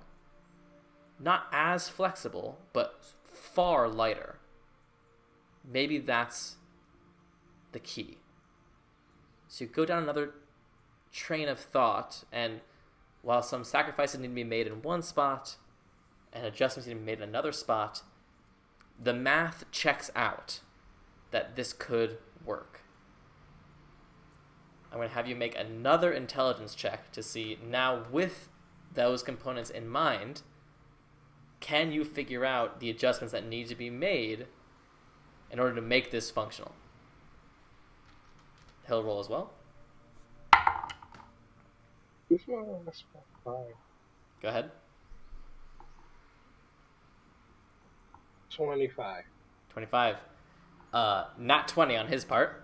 not as flexible, but far lighter. Maybe that's the key. So you go down another train of thought, and while some sacrifices need to be made in one spot and adjustments need to be made in another spot, the math checks out that this could work. I'm going to have you make another intelligence check to see, now with those components in mind, can you figure out the adjustments that need to be made in order to make this functional? He'll roll as well. Go ahead. 25. 25. Not 20 on his part.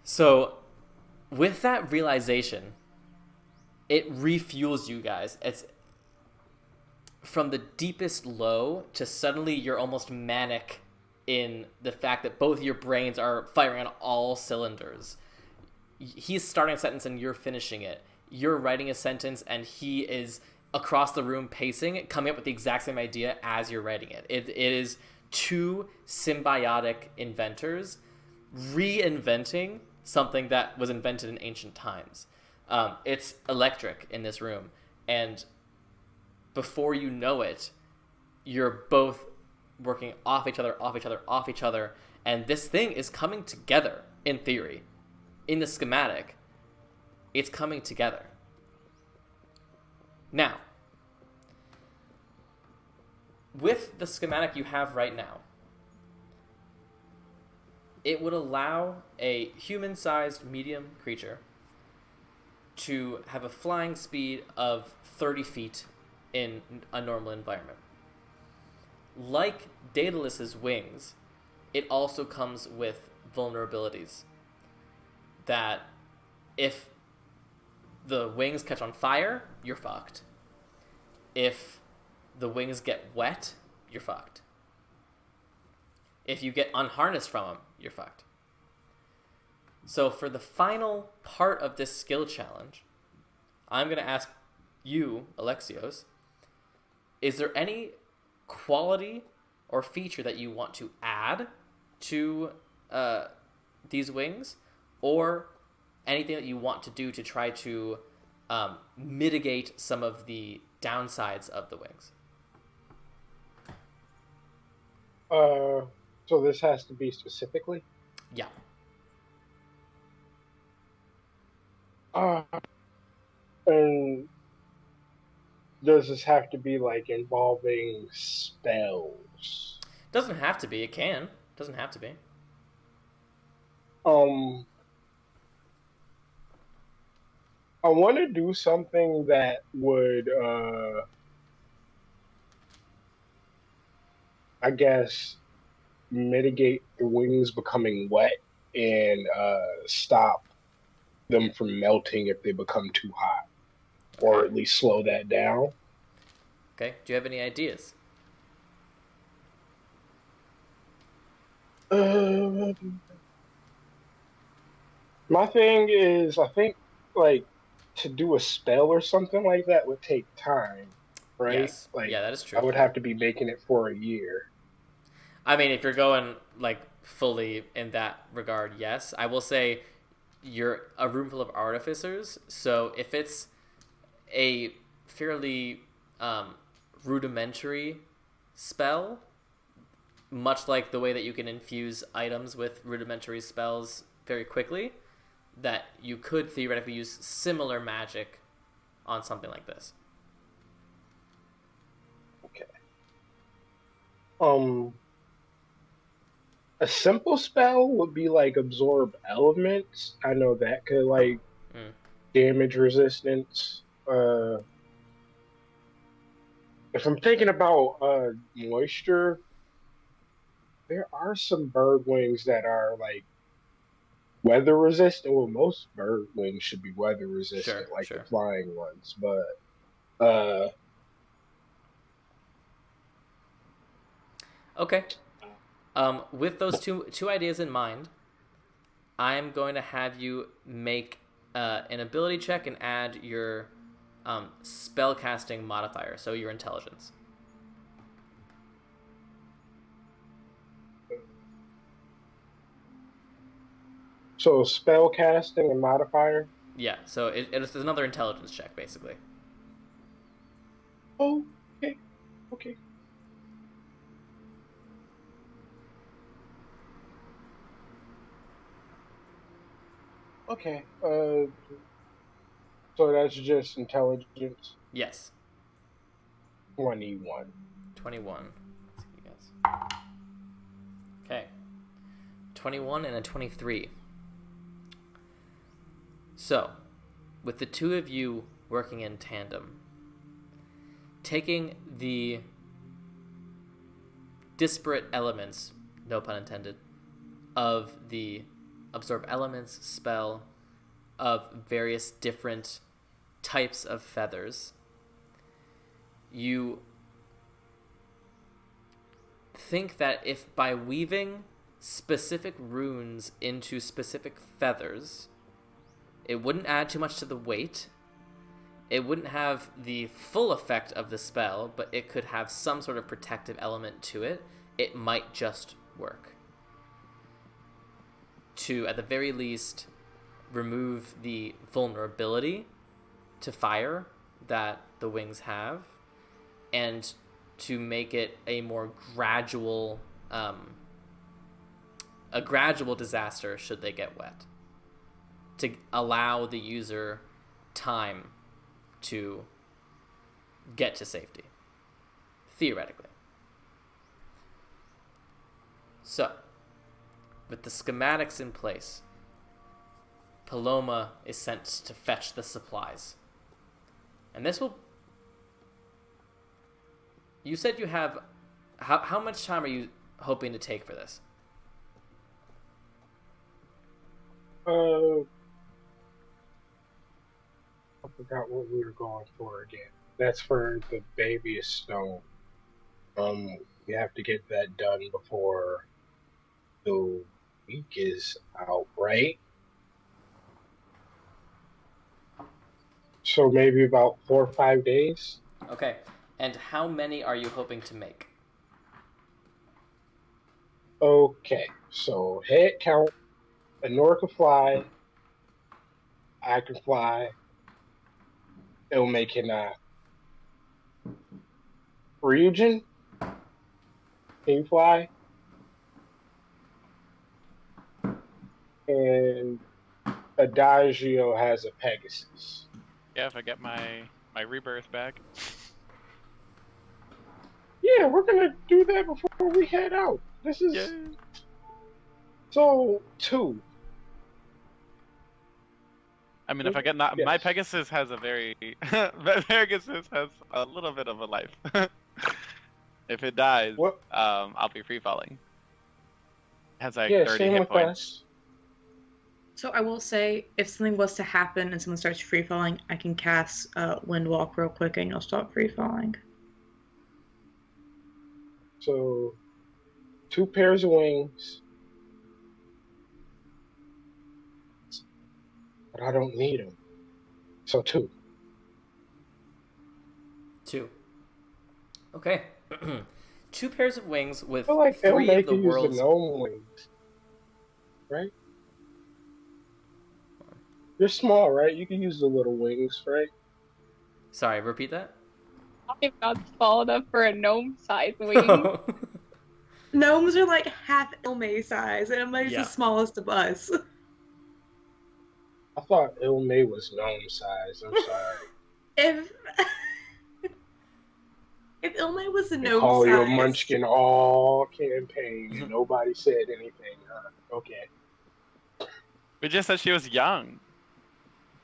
So, with that realization, it refuels you guys. It's from the deepest low to suddenly you're almost manic in the fact that both your brains are firing on all cylinders. He's starting a sentence and you're finishing it. You're writing a sentence and he is across the room pacing, coming up with the exact same idea as you're writing it. It is two symbiotic inventors reinventing something that was invented in ancient times. It's electric in this room, and before you know it, you're both working off each other, and this thing is coming together in theory. In the schematic, it's coming together. Now, with the schematic you have right now, it would allow a human-sized medium creature to have a flying speed of 30 feet in a normal environment. Like Daedalus's wings, it also comes with vulnerabilities. That if the wings catch on fire, you're fucked. If the wings get wet, you're fucked. If you get unharnessed from them, you're fucked. So for the final part of this skill challenge, I'm going to ask you, Alexios, is there any quality or feature that you want to add to these wings, or anything that you want to do to try to mitigate some of the downsides of the wings? So this has to be specifically? Yeah. And does this have to be like involving spells? Doesn't have to be. It can. Doesn't have to be. I want to do something that would, I guess, mitigate the wings becoming wet and stop them from melting if they become too hot, or at least slow that down. Okay. Do you have any ideas? My thing is, I think, like, to do a spell or something like that would take time, right? Yes. Like, yeah, that is true. I would have to be making it for a year. I mean, if you're going like fully in that regard, yes. I will say you're a room full of artificers, so if it's a fairly rudimentary spell, much like the way that you can infuse items with rudimentary spells very quickly, that you could theoretically use similar magic on something like this. Okay. A simple spell would be like absorb elements. I know that could like Mm. damage resistance. If I'm thinking about moisture, there are some bird wings that are like weather resistant. Well, most bird wings should be weather resistant, Sure, like the sure. flying ones. But Okay. With those two ideas in mind, I'm going to have you make an ability check and add your spellcasting modifier, so your intelligence. so spell casting and modifier. Yeah, so it's another intelligence check, basically. Oh, okay, okay. Okay. So that's just intelligence. Yes. 21. 21. Let's see, you guys. Okay. 21 and a 23. So, with the two of you working in tandem, taking the disparate elements, no pun intended, of the absorb elements spell of various different types of feathers, you think that if by weaving specific runes into specific feathers, it wouldn't add too much to the weight. It wouldn't have the full effect of the spell, but it could have some sort of protective element to it. It might just work. To, at the very least, remove the vulnerability to fire that the wings have, and to make it a more gradual disaster should they get wet, to allow the user time to get to safety, theoretically. So, with the schematics in place, Paloma is sent to fetch the supplies. And this will... You said you have... How much time are you hoping to take for this? I forgot what we were going for again. That's for the baby stone. We have to get that done before the week is out, right? So maybe about 4 or 5 days. Okay. And how many are you hoping to make? Okay, so head count. Anora can fly. I can fly. Ilme cannot. Ryujin, can you fly? And Adagio has a Pegasus. Yeah, if I get my rebirth back. Yeah, we're gonna do that before we head out. This is so 2. I mean, if I get not, Yes. my Pegasus has a very, my Pegasus has a little bit of a life. If it dies, What? I'll be free falling. It has like Yeah, 30 same hit with points. us. So I will say, if something was to happen and someone starts free falling, I can cast Windwalk real quick and you'll stop free falling. So 2 pairs of wings. But I don't need them. So 2. 2. Okay. 2 pairs of wings with I feel like 3 Ilme of the can use world's... the gnome wings. Right? You're small, right? You can use the little wings, right? Sorry, repeat that? I'm not small enough for a gnome-sized wing. Gnomes are like half Ilme size, and Ilme's Yeah. the smallest of us. I thought Ilme was gnome size. I'm sorry. If If only it was a They gnome call you a size. munchkin all campaign, and nobody said anything. Okay. We just said she was young.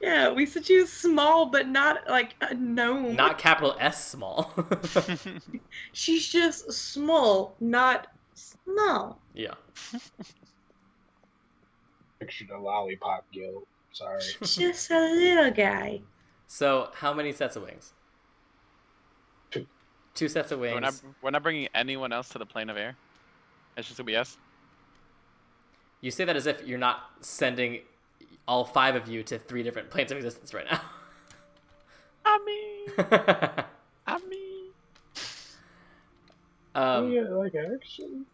Yeah, we said she was small, but not like a gnome. Not capital S small. She's just small, not small. Yeah. Picture the lollipop guild. Sorry. Just a little guy. So, how many sets of wings? Two. 2 sets of wings. We're not bringing anyone else to the plane of air. It's just gonna be us. You say that as if you're not sending all 5 of you to 3 different planes of existence right now. I mean. Yeah, like action.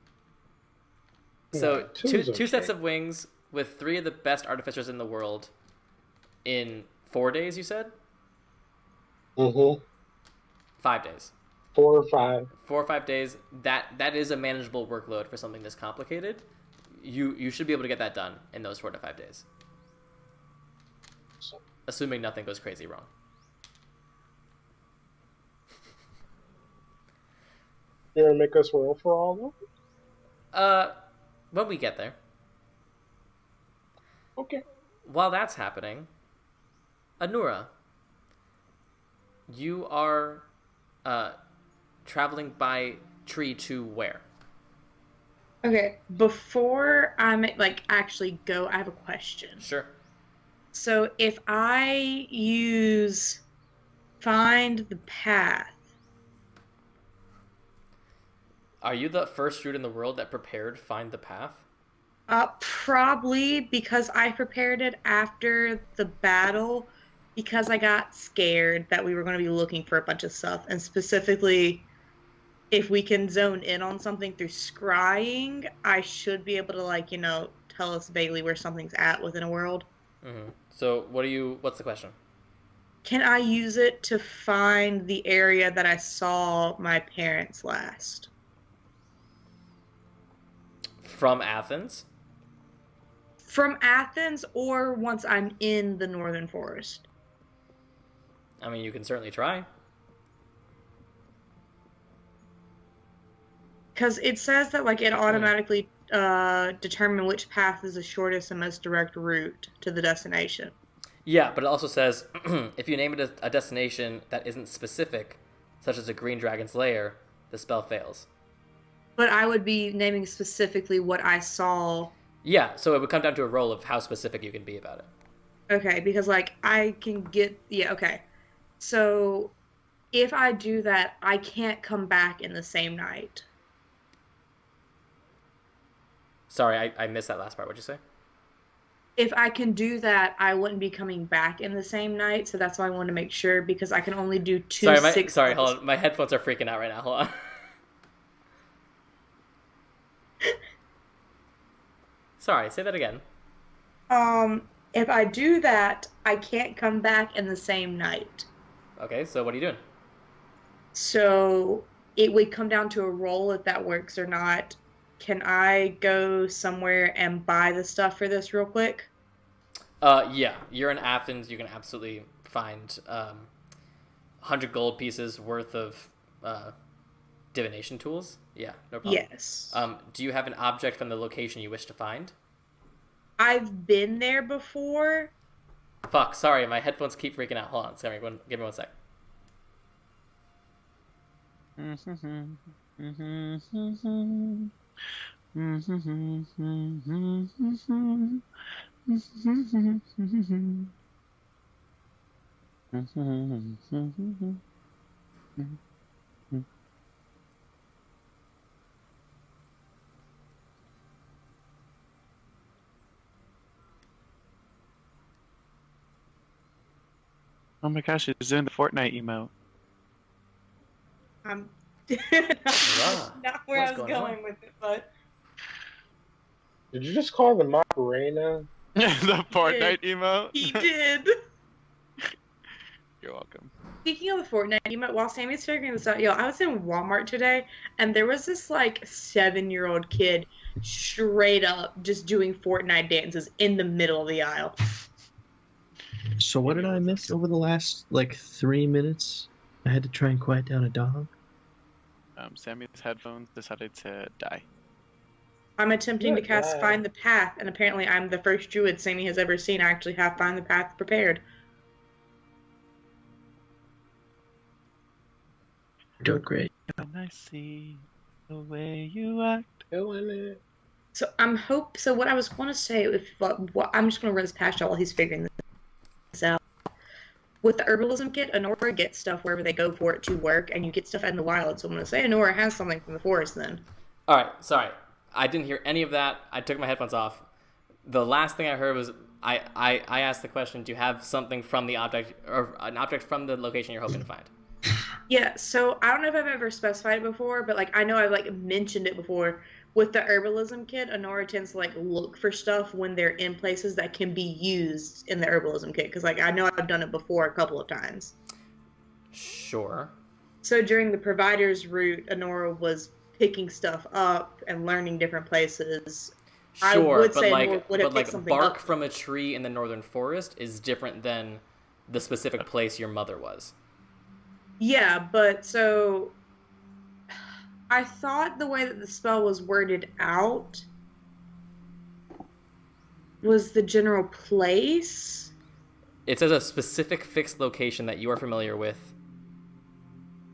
So, Yeah, two's two sets okay. of wings with 3 of the best artificers in the world in 4 days, you said? 5 5 days. 4 or 5. 4 or 5 days. That is a manageable workload for something this complicated. You should be able to get that done in those 4 to 5 days. So, Assuming nothing goes crazy wrong. you gonna make us roll for all of them? When we get there. Okay. While that's happening, Anura, you are traveling by tree to where? Okay, before I actually go, I have a question. Sure. So if I use find the path, Are you the first route in the world that prepared Find the Path? probably because I prepared it after the battle because I got scared that we were going to be looking for a bunch of stuff, and specifically if we can zone in on something through scrying, I should be able to tell us vaguely where something's at within a world. Mm-hmm. So what's the question? Can I use it to find the area that I saw my parents last? From Athens? From Athens or once I'm in the Northern Forest? I mean, you can certainly try. Because it says that it automatically determine which path is the shortest and most direct route to the destination. Yeah, but it also says if you name it a destination that isn't specific, such as a green dragon's lair, the spell fails. But I would be naming specifically what I saw. Yeah, so it would come down to a roll of how specific you can be about it. Okay, because I can get okay. So if I do that, I can't come back in the same night. Sorry, I missed that last part. What'd you say? If I can do that, I wouldn't be coming back in the same night, so that's why I want to make sure, because I can only do two Sorry, hold on. My headphones are freaking out right now. Hold on. Sorry, say that again. If I do that, I can't come back in the same night. Okay, so what are you doing? So it would come down to a roll if that works or not. Can I go somewhere and buy the stuff for this real quick? Yeah, you're in Athens. You can absolutely find 100 gold pieces worth of divination tools. Yeah, no problem. Yes. Do you have an object from the location you wish to find? I've been there before. Fuck, sorry, my headphones keep freaking out. Hold on, sorry, give me 1 sec. Oh my gosh, he's doing the Fortnite emote. I'm Wow. not where What's I was going on? going with it, but Did you just call the Macarena? The Fortnite emote? he did. You're welcome. Speaking of the Fortnite emote, while Sammy's figuring this out, I was in Walmart today, and there was this 7-year-old kid straight up just doing Fortnite dances in the middle of the aisle. So what did I miss over the last 3 minutes? I had to try and quiet down a dog. Sammy's headphones decided to die. I'm attempting to cast Good. Find the Path, and apparently I'm the first druid Sammy has ever seen actually have Find the Path prepared. You're doing great. And I see the way you act. Killing it. So So what I was going to say, I'm just going to run this past y'all while he's figuring this out. With the herbalism kit, Honora gets stuff wherever they go for it to work, and you get stuff out in the wild. So I'm going to say Honora has something from the forest then. All right, sorry. I didn't hear any of that. I took my headphones off. The last thing I heard was I asked the question, do you have something from the object, or an object from the location you're hoping to find? Yeah, so I don't know if I've ever specified it before, but I know I've mentioned it before. With the herbalism kit, Honora tends to look for stuff when they're in places that can be used in the herbalism kit, because I know I've done it before a couple of times. Sure. So during the provider's route, Honora was picking stuff up and learning different places. Sure, I would but say Honora would have picked something bark up. from a tree in the northern forest is different than the specific place your mother was. Yeah, but so I thought the way that the spell was worded out was the general place. It says a specific fixed location that you are familiar with.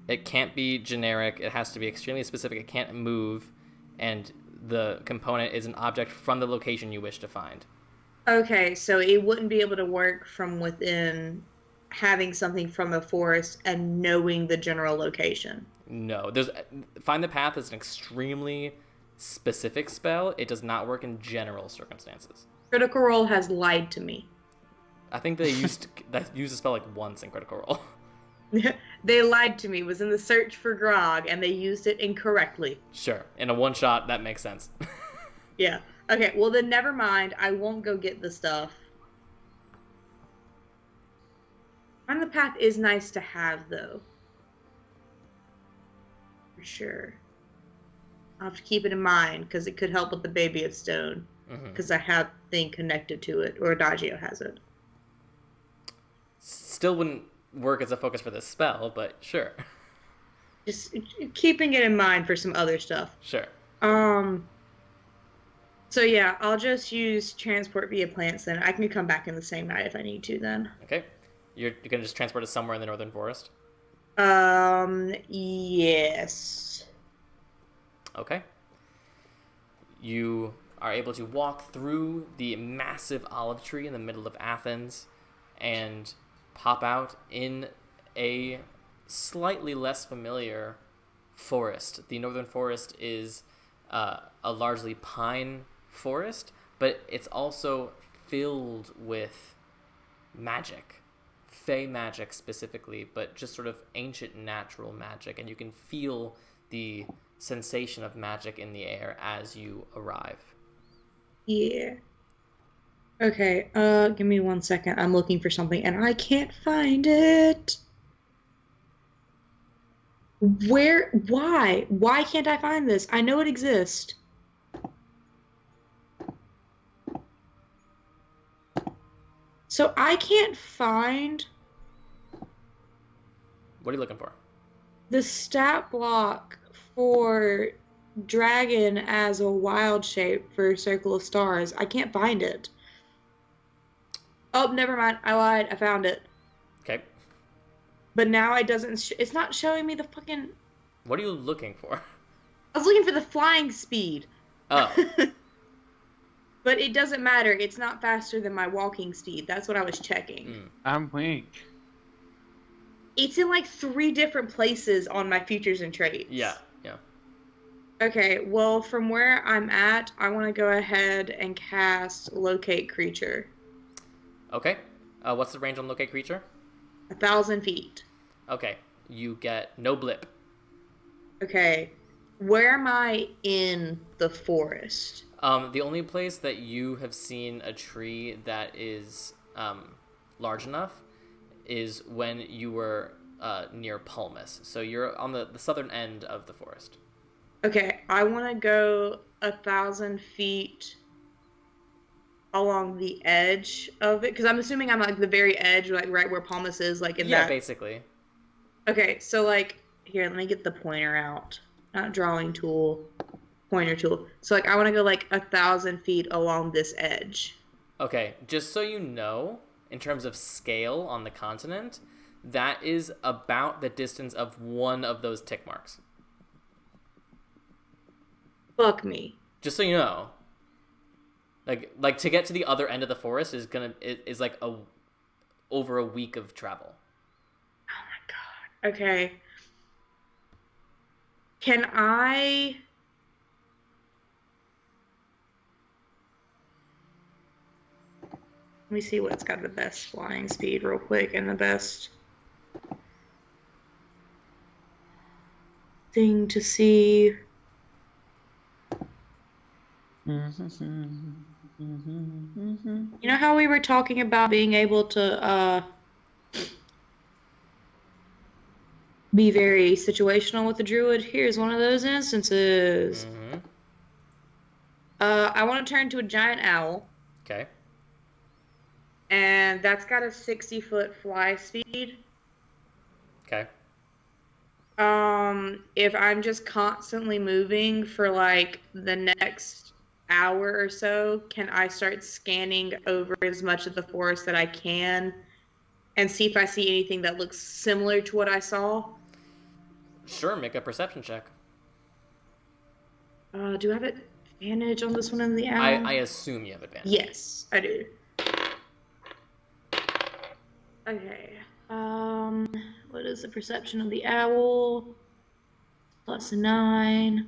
It can't be generic. It has to be extremely specific. It can't move. And the component is an object from the location you wish to find. Okay, so it wouldn't be able to work from within having something from the forest and knowing the general location. No. Find the Path is an extremely specific spell. It does not work in general circumstances. Critical Role has lied to me. I think they used the spell once in Critical Role. They lied to me. It was in the search for Grog, and they used it incorrectly. Sure. In a one-shot, that makes sense. Yeah. Okay, well then never mind. I won't go get the stuff. Find the Path is nice to have, though. For sure. I'll have to keep it in mind, because it could help with the Baby of Stone. Because I have a thing connected to it, or Adagio has it. Still wouldn't work as a focus for this spell, but sure. Just keeping it in mind for some other stuff. Sure. So yeah, I'll just use transport via plants then. I can come back in the same night if I need to then. Okay. You're gonna just transport us somewhere in the northern forest? Yes. Okay. You are able to walk through the massive olive tree in the middle of Athens and pop out in a slightly less familiar forest. The northern forest is a largely pine forest, but it's also filled with magic. Fey magic specifically, but just sort of ancient natural magic, and you can feel the sensation of magic in the air as you arrive. Yeah. Okay, give me 1 second. I'm looking for something and I can't find it. Why? Why can't I find this? I know it exists. So I can't find What are you looking for? the stat block for dragon as a wild shape for Circle of Stars. I can't find it. Oh, never mind. I lied. I found it. Okay. But now it doesn't. It's not showing me the fucking. What are you looking for? I was looking for the flying speed. Oh. But it doesn't matter. It's not faster than my walking speed. That's what I was checking. I'm weak. It's in 3 different places on my features and traits. Yeah. Okay, well, from where I'm at, I want to go ahead and cast Locate Creature. Okay. What's the range on Locate Creature? 1,000 feet. Okay. You get no blip. Okay. Where am I in the forest? The only place that you have seen a tree that is large enough is when you were near Palmas. So you're on the southern end of the forest. Okay, I want to go 1,000 feet along the edge of it, because I'm assuming I'm the very edge, right where Palmas is, Yeah, basically. Okay, so here, let me get the pointer out. not drawing tool, pointer tool. So like I want to go like 1,000 feet along this edge. Okay, just so you know, in terms of scale on the continent, that is about the distance of one of those tick marks. Fuck me. Just so you know. Like to get to the other end of the forest is like over a week of travel. Oh my god. Okay. Can I... Let me see what's got the best flying speed real quick and the best thing to see. You know how we were talking about being able to be very situational with the druid? Here's one of those instances. Mm-hmm. I want to turn to a giant owl. Okay. And that's got a 60-foot fly speed. Okay. If I'm just constantly moving for like the next hour or so, can I start scanning over as much of the forest that I can and see if I see anything that looks similar to what I saw? Sure, make a perception check. Do I have advantage on this one in the owl? I assume you have advantage. Yes, I do. Okay. What is the perception of the owl? Plus 9.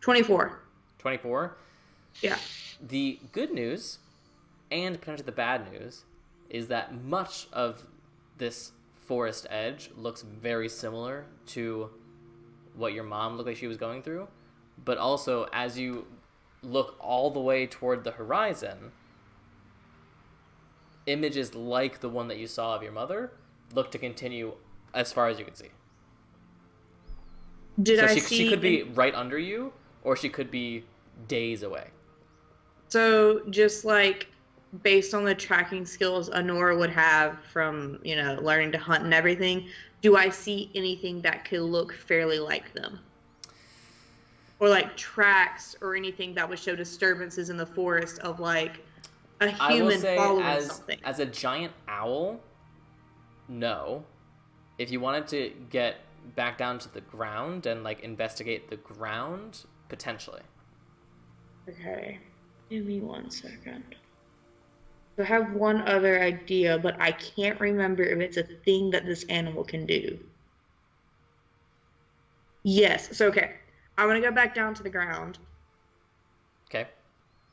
24. 24? Yeah. The good news, and potentially the bad news, is that much of this forest edge looks very similar to what your mom looked like she was going through. But also, as you look all the way toward the horizon, images like the one that you saw of your mother look to continue as far as you can see. She could be right under you, or she could be days away. So just like based on the tracking skills Honora would have from, learning to hunt and everything, do I see anything that could look fairly like them? Or like tracks or anything that would show disturbances in the forest of like a human following something? As a giant owl, no. If you wanted to get back down to the ground and like investigate the ground, potentially. Okay. Give me 1 second. So I have one other idea, but I can't remember if it's a thing that this animal can do. Yes. So, okay. I'm going to go back down to the ground. Okay.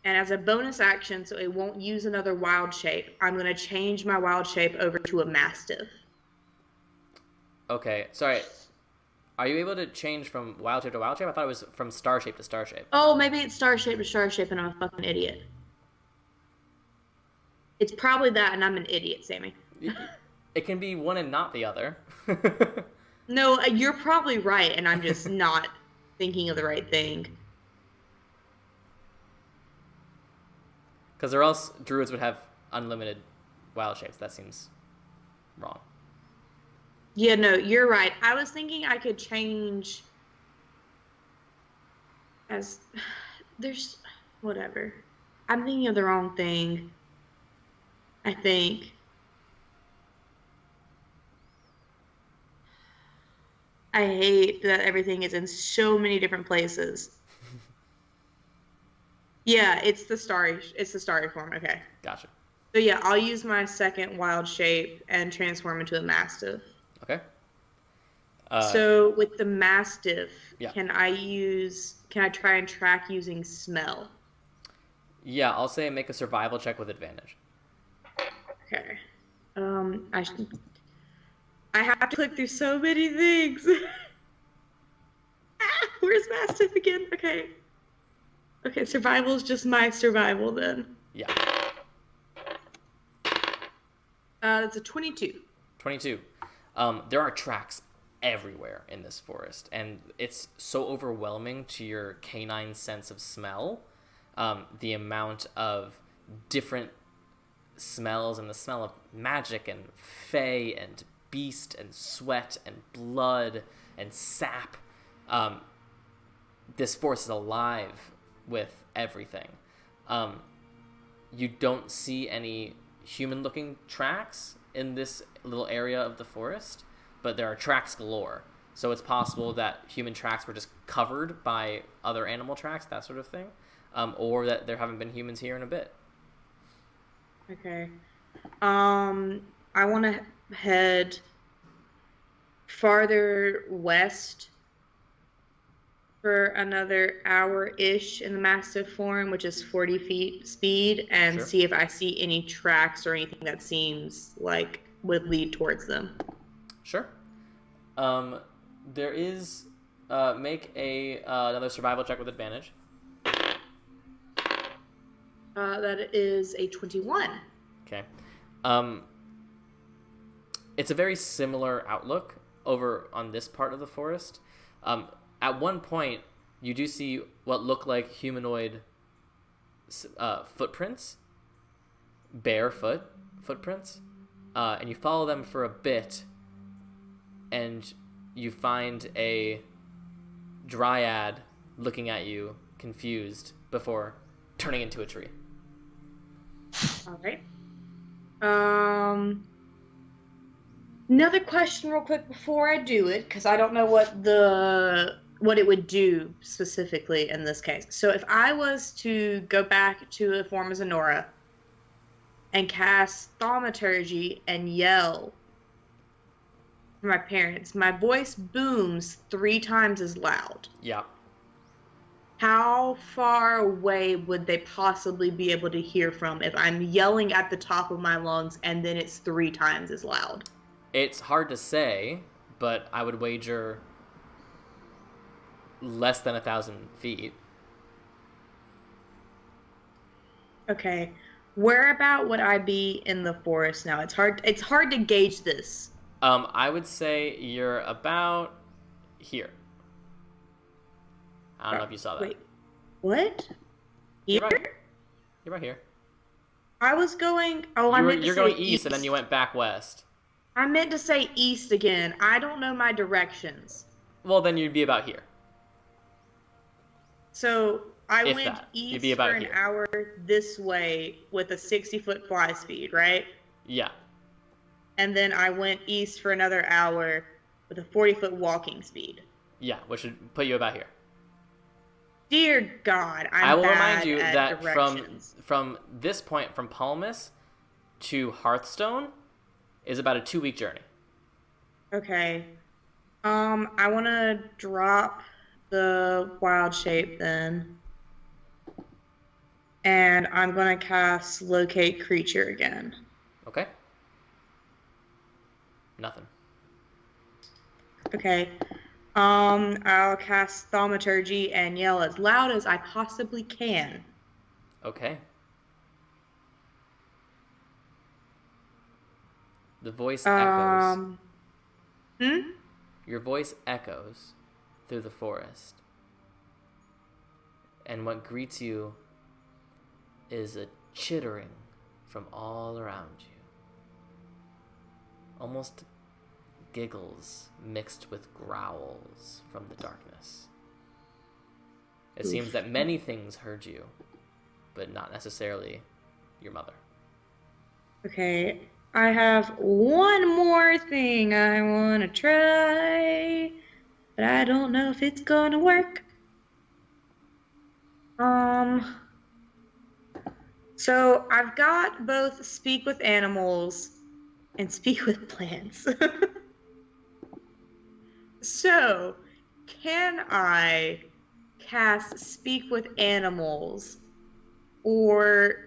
And as a bonus action, so it won't use another wild shape, I'm going to change my wild shape over to a mastiff. Okay. Sorry. Are you able to change from wild shape to wild shape? I thought it was from star shape to star shape. Oh, maybe it's star shape to star shape and I'm a fucking idiot. It's probably that and I'm an idiot, Sammy. It can be one and not the other. No, you're probably right and I'm just not thinking of the right thing. Because or else druids would have unlimited wild shapes. That seems wrong. Yeah, no, you're right. I was thinking I could change as... There's... Whatever. I'm thinking of the wrong thing. I think. I hate that everything is in so many different places. Yeah, it's the starry form. Okay. Gotcha. So yeah, I'll use my second wild shape and transform into a mastiff. Okay. So with the mastiff, yeah. Can I try and track using smell? Yeah, I'll say make a survival check with advantage. Okay. I have to click through so many things. Where's mastiff again? Okay. Okay, survival is just my survival then. Yeah. It's a 22. 22. There are tracks everywhere in this forest, and it's so overwhelming to your canine sense of smell. The amount of different smells, and the smell of magic and fey and beast and sweat and blood and sap. This forest is alive with everything. You don't see any human-looking tracks in this little area of the forest, but there are tracks galore. So it's possible that human tracks were just covered by other animal tracks, that sort of thing, or that there haven't been humans here in a bit. Okay. I want to head farther west for another hour-ish in the mastiff form, which is 40 feet speed, and Sure. see if I see any tracks or anything that seems like would lead towards them. Sure. There is make another survival check with advantage. That is a 21. Okay. It's a very similar outlook over on this part of the forest. At one point, you do see what look like humanoid footprints, barefoot footprints, and you follow them for a bit, and you find a dryad looking at you, confused, before turning into a tree. All right. Another question real quick before I do it, because I don't know what it would do specifically in this case. So if I was to go back to a form as Nora and cast thaumaturgy and yell for my parents, my voice booms 3 times as loud. Yeah. How far away would they possibly be able to hear from if I'm yelling at the top of my lungs and then it's 3 times as loud? It's hard to say, but I would wager less than 1,000 feet. Okay. Where about would I be in the forest now? It's hard to gauge this. I would say you're about here. I don't know if you saw that. Wait. What? Here? You're right here. I was going I meant to You're say going east and then you went back west. I meant to say east again. I don't know my directions. Well, then you'd be about here. So I If went that. You'd east be about for an here. hour this way with a 60-foot fly speed, right? Yeah. And then I went east for another hour with a 40-foot walking speed. Yeah, which would put you about here. Dear God, I will remind bad you at that directions. from this point, from Palmas to Hearthstone, is about a 2-week journey. Okay. I want to drop the wild shape then. And I'm going to cast locate creature again. Okay. Nothing. Okay. I'll cast thaumaturgy and yell as loud as I possibly can. Okay. The voice echoes. Your voice echoes through the forest. And what greets you is a chittering from all around you. Almost giggles mixed with growls from the darkness. It seems that many things heard you, but not necessarily your mother. Okay. I have one more thing I want to try, but I don't know if it's gonna work. So I've got both speak with animals and speak with plants. So, can I cast speak with animals, or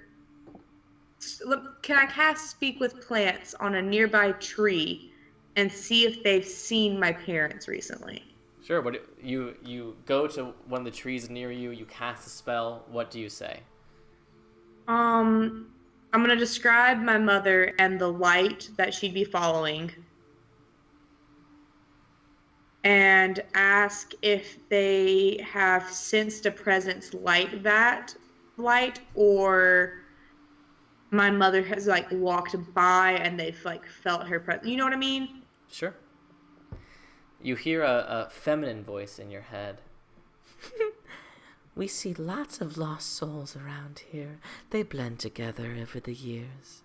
can I cast speak with plants on a nearby tree and see if they've seen my parents recently? Sure. What you go to one of the trees near you. You cast a spell. What do you say? I'm gonna describe my mother and the light that she'd be following, and ask if they have sensed a presence like that light, or my mother has like walked by and they've like felt her presence. You know what I mean? Sure. You hear a feminine voice in your head. We see lots of lost souls around here. They blend together over the years.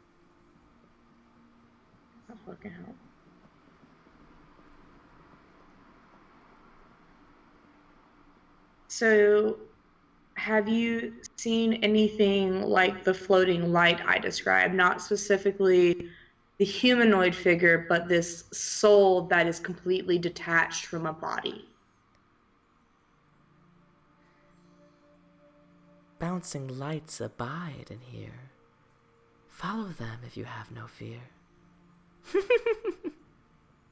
That's not fucking help. So, have you seen anything like the floating light I described? Not specifically the humanoid figure, but this soul that is completely detached from a body. Bouncing lights abide in here. Follow them if you have no fear.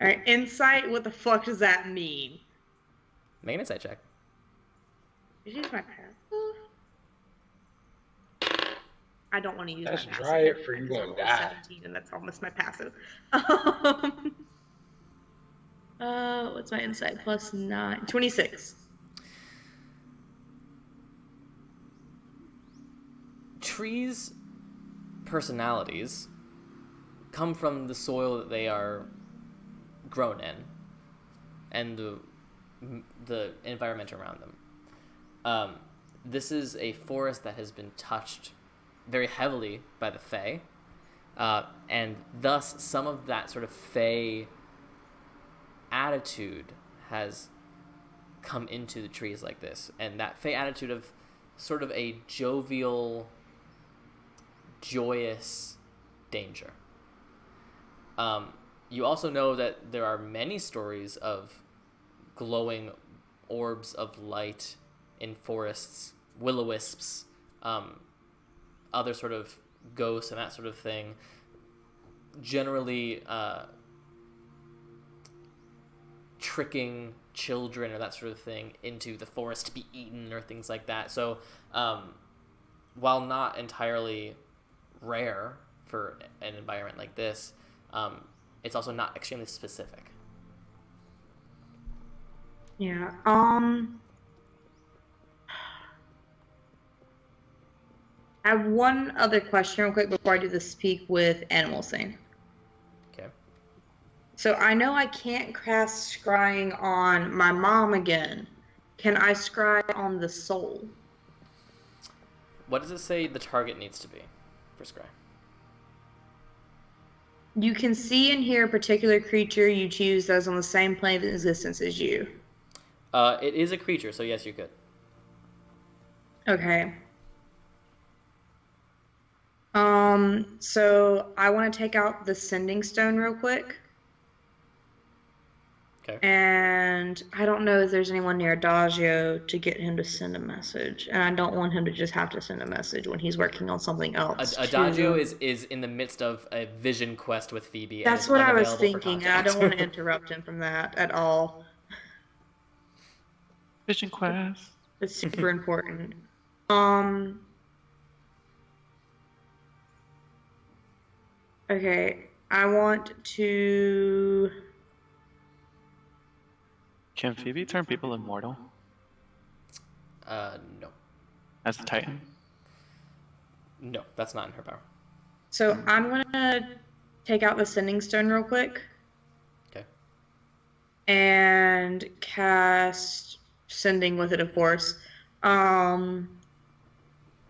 Alright, insight, what the fuck does that mean? Make an insight check. Did you use my passive? I don't want to use That's my passive. dry it for you because I gonna rolled a die. 17 and that's almost my passive. What's my insight? Plus 9. 26. Trees' personalities come from the soil that they are grown in and the environment around them. This is a forest that has been touched very heavily by the Fae, and thus some of that sort of Fae attitude has come into the trees like this, and that Fae attitude of sort of a jovial, joyous danger. You also know that there are many stories of glowing orbs of light in forests, will-o-wisps, other sort of ghosts and that sort of thing, generally tricking children or that sort of thing into the forest to be eaten or things like that. So while not entirely rare for an environment like this, it's also not extremely specific. Yeah. I have one other question real quick before I do the speak with animals thing. Okay. So I know I can't cast scrying on my mom again. Can I scry on the soul? What does it say the target needs to be for scry? You can see and hear a particular creature you choose that is on the same plane of existence as you. It is a creature, so yes, you could. Okay. So I want to take out the sending stone real quick. Okay. And I don't know if there's anyone near Adagio to get him to send a message. And I don't want him to just have to send a message when he's working on something else. Adagio is in the midst of a vision quest with Phoebe. And That's is what I was unavailable for thinking. I contact. don't want to interrupt him from that at all. Vision quest. It's super important. Okay, I want to... Can Phoebe turn people immortal No. as a Titan? No, that's not in her power. So I'm going to take out the sending stone real quick. Okay. And cast sending with it, of course.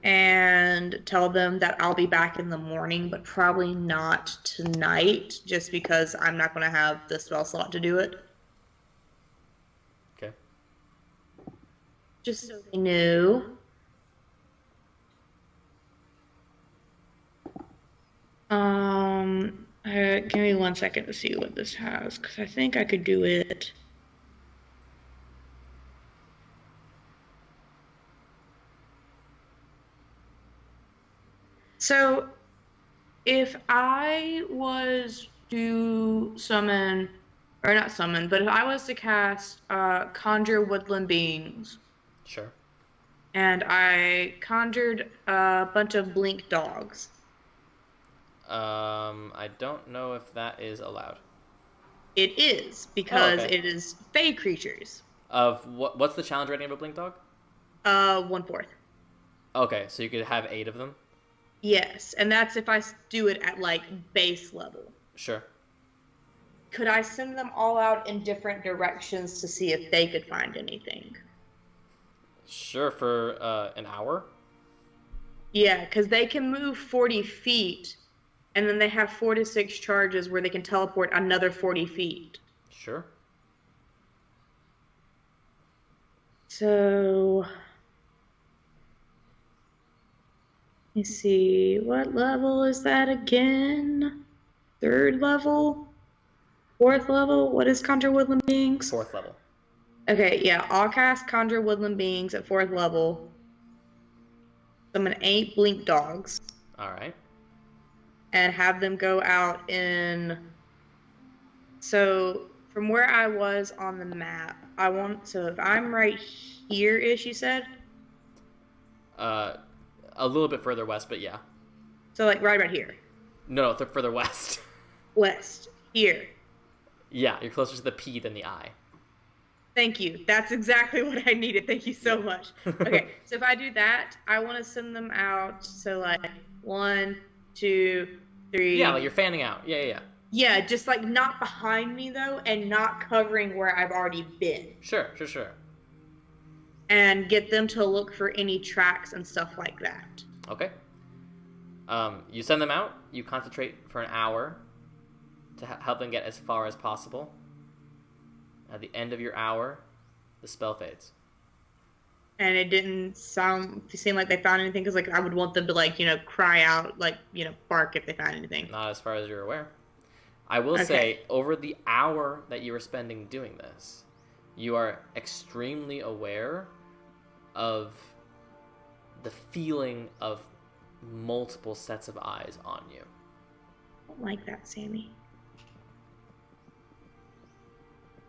And tell them that I'll be back in the morning, but probably not tonight, just because I'm not going to have the spell slot to do it. Okay. Just so they know. Give me 1 second to see what this has, because I think I could do it. So, if I was to summon, or not summon, but if I was to cast Conjure Woodland Beings, Sure. and I conjured a bunch of blink dogs. I don't know if that is allowed. It is, because okay. it is Fey creatures. Of what's the challenge rating of a blink dog? 1/4. Okay, so you could have 8 of them? Yes, and that's if I do it at, like, base level. Sure. could I send them all out in different directions to see if they could find anything? Sure, for an hour. Yeah, because they can move 40 feet, and then they have 4 to 6 charges where they can teleport another 40 feet. Sure. So, let me see. What level is that again? 3rd level? 4th level? What is Conjure Woodland Beings? 4th level. Okay, yeah. I'll cast Conjure Woodland Beings at 4th level. Summon 8 Blink Dogs. Alright. And have them go out in... So, from where I was on the map, so if I'm right here-ish, you said? A little bit further west, but yeah. So, like, right about here. No, further west. West. Here. Yeah, you're closer to the P than the I. Thank you. That's exactly what I needed. Thank you so much. Okay, so if I do that, I want to send them out. So, like, 1, 2, 3. Yeah, like you're fanning out. Yeah. Yeah, just, like, not behind me, though, and not covering where I've already been. Sure. And get them to look for any tracks and stuff like that. Okay. You send them out. You concentrate for an hour to help them get as far as possible. At the end of your hour, the spell fades. And it didn't seem like they found anything, because, like, I would want them to, like, cry out, like, bark if they found anything. Not as far as you're aware. I will say, over the hour that you were spending doing this, you are extremely aware of the feeling of multiple sets of eyes on you. I don't like that, Sammy.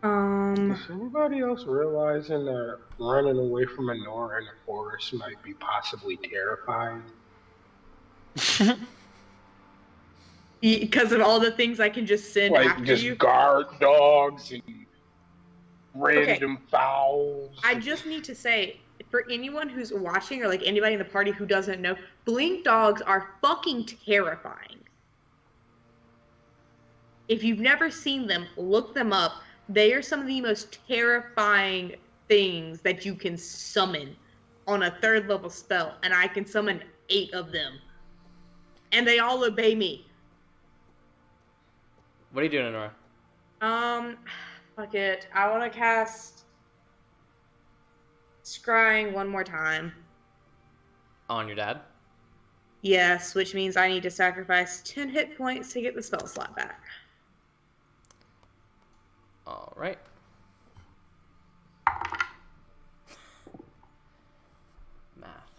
Is anybody else realizing that running away from a Nora in the forest might be possibly terrifying? Because of all the things I can just send after just you? guard dogs and random fowls. I just need to say, for anyone who's watching, or like anybody in the party who doesn't know, blink dogs are fucking terrifying. If you've never seen them, look them up. They are some of the most terrifying things that you can summon on a 3rd level spell, and I can summon 8 of them. And they all obey me. What are you doing, Nora? Fuck it. I want to cast Scrying one more time. On your dad? Yes, which means I need to sacrifice 10 hit points to get the spell slot back. All right. Math.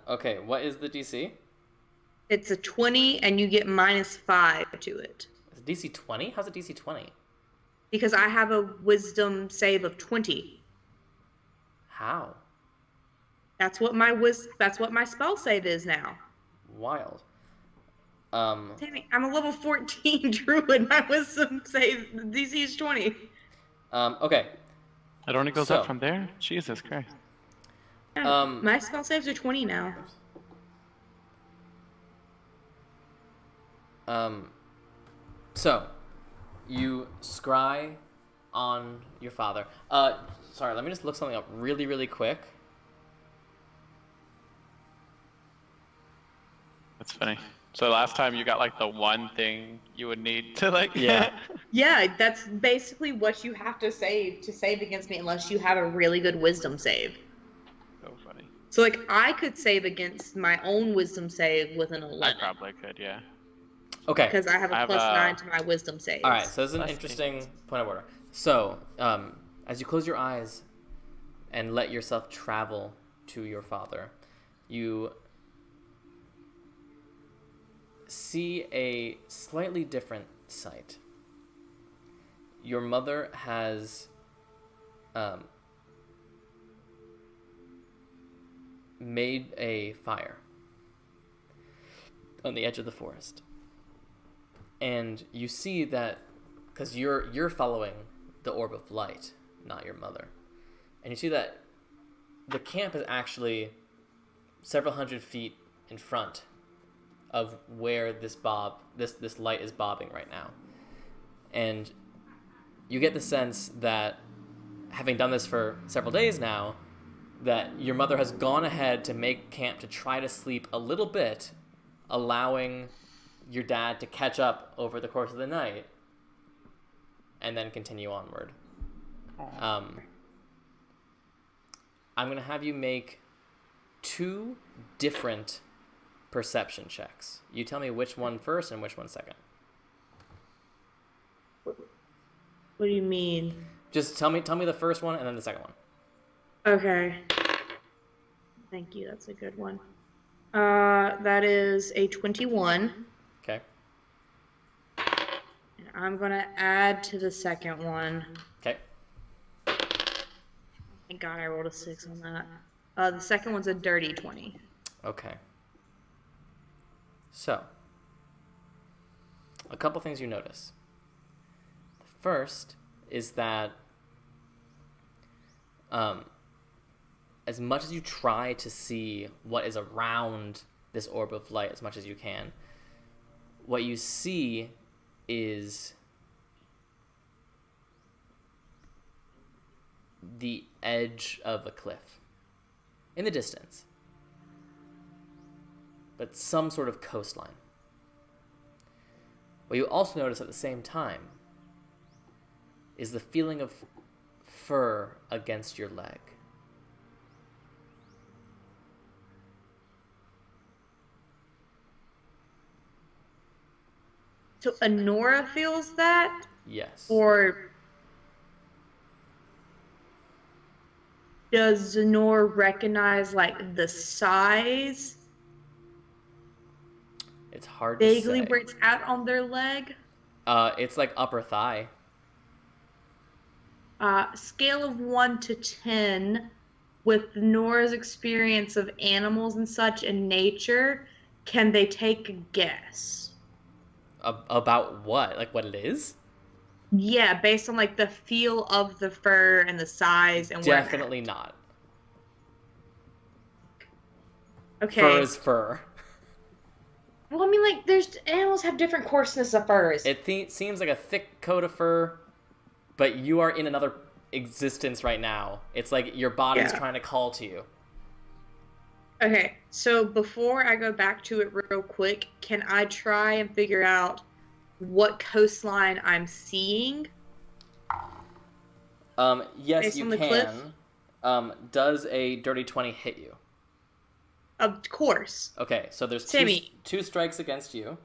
Okay, what is the DC? It's a 20, and you get -5 to it. Is it DC 20? How's it DC 20? Because I have a wisdom save of 20. How? That's what my spell save is now. Wild. Tammy, I'm a level 14 druid. My wisdom save DC is 20. Okay. It only goes up from there? Jesus Christ. Yeah, my spell saves are 20 now. So, you scry on your father. Sorry, let me just look something up really, really quick. That's funny. So last time you got like the one thing you would need to like... Yeah. Yeah, that's basically what you have to save against me, unless you have a really good wisdom save. So funny. So, like, I could save against my own wisdom save with an 11. I probably could, yeah. Okay. Because I have a +9 to my wisdom save. All right, so this is an interesting point of order. So, as you close your eyes and let yourself travel to your father, you see a slightly different sight. Your mother has made a fire on the edge of the forest. And you see that, because you're following the orb of light, not your mother. And you see that the camp is actually several hundred feet in front of where this light is bobbing right now. And you get the sense that, having done this for several days now, that your mother has gone ahead to make camp to try to sleep a little bit, allowing your dad to catch up over the course of the night, and then continue onward. I'm going to have you make 2 different perception checks. You tell me which one first and which one second. What do you mean? Just tell me the first one and then the second one. Okay. Thank you. That's a good one. That is a 21. Okay. And I'm going to add to the second one. Okay. Thank God I rolled a 6 on that. The second one's a dirty 20. Okay. So, a couple things you notice. The first is that as much as you try to see what is around this orb of light as much as you can, what you see is the edge of a cliff in the distance, but some sort of coastline. What you also notice at the same time is the feeling of fur against your leg. So Honora feels that? Yes. Or does Honora recognize, like, the size? It's hard to Vaguely say. where it's at on their leg? It's like upper thigh. Scale of 1 to 10, with Nora's experience of animals and such in nature, can they take a guess? About what? Like what it is? Yeah, based on like the feel of the fur and the size and where. Definitely not. Okay. Fur is fur. Well, I mean, like, there's animals have different coarseness of furs. It seems like a thick coat of fur, but you are in another existence right now. It's like your body's trying to call to you. Okay, so before I go back to it real quick, can I try and figure out what coastline I'm seeing? Yes, based you on the can. cliff? Does a dirty 20 hit you? Of course. Okay, so there's Timmy. two strikes against you.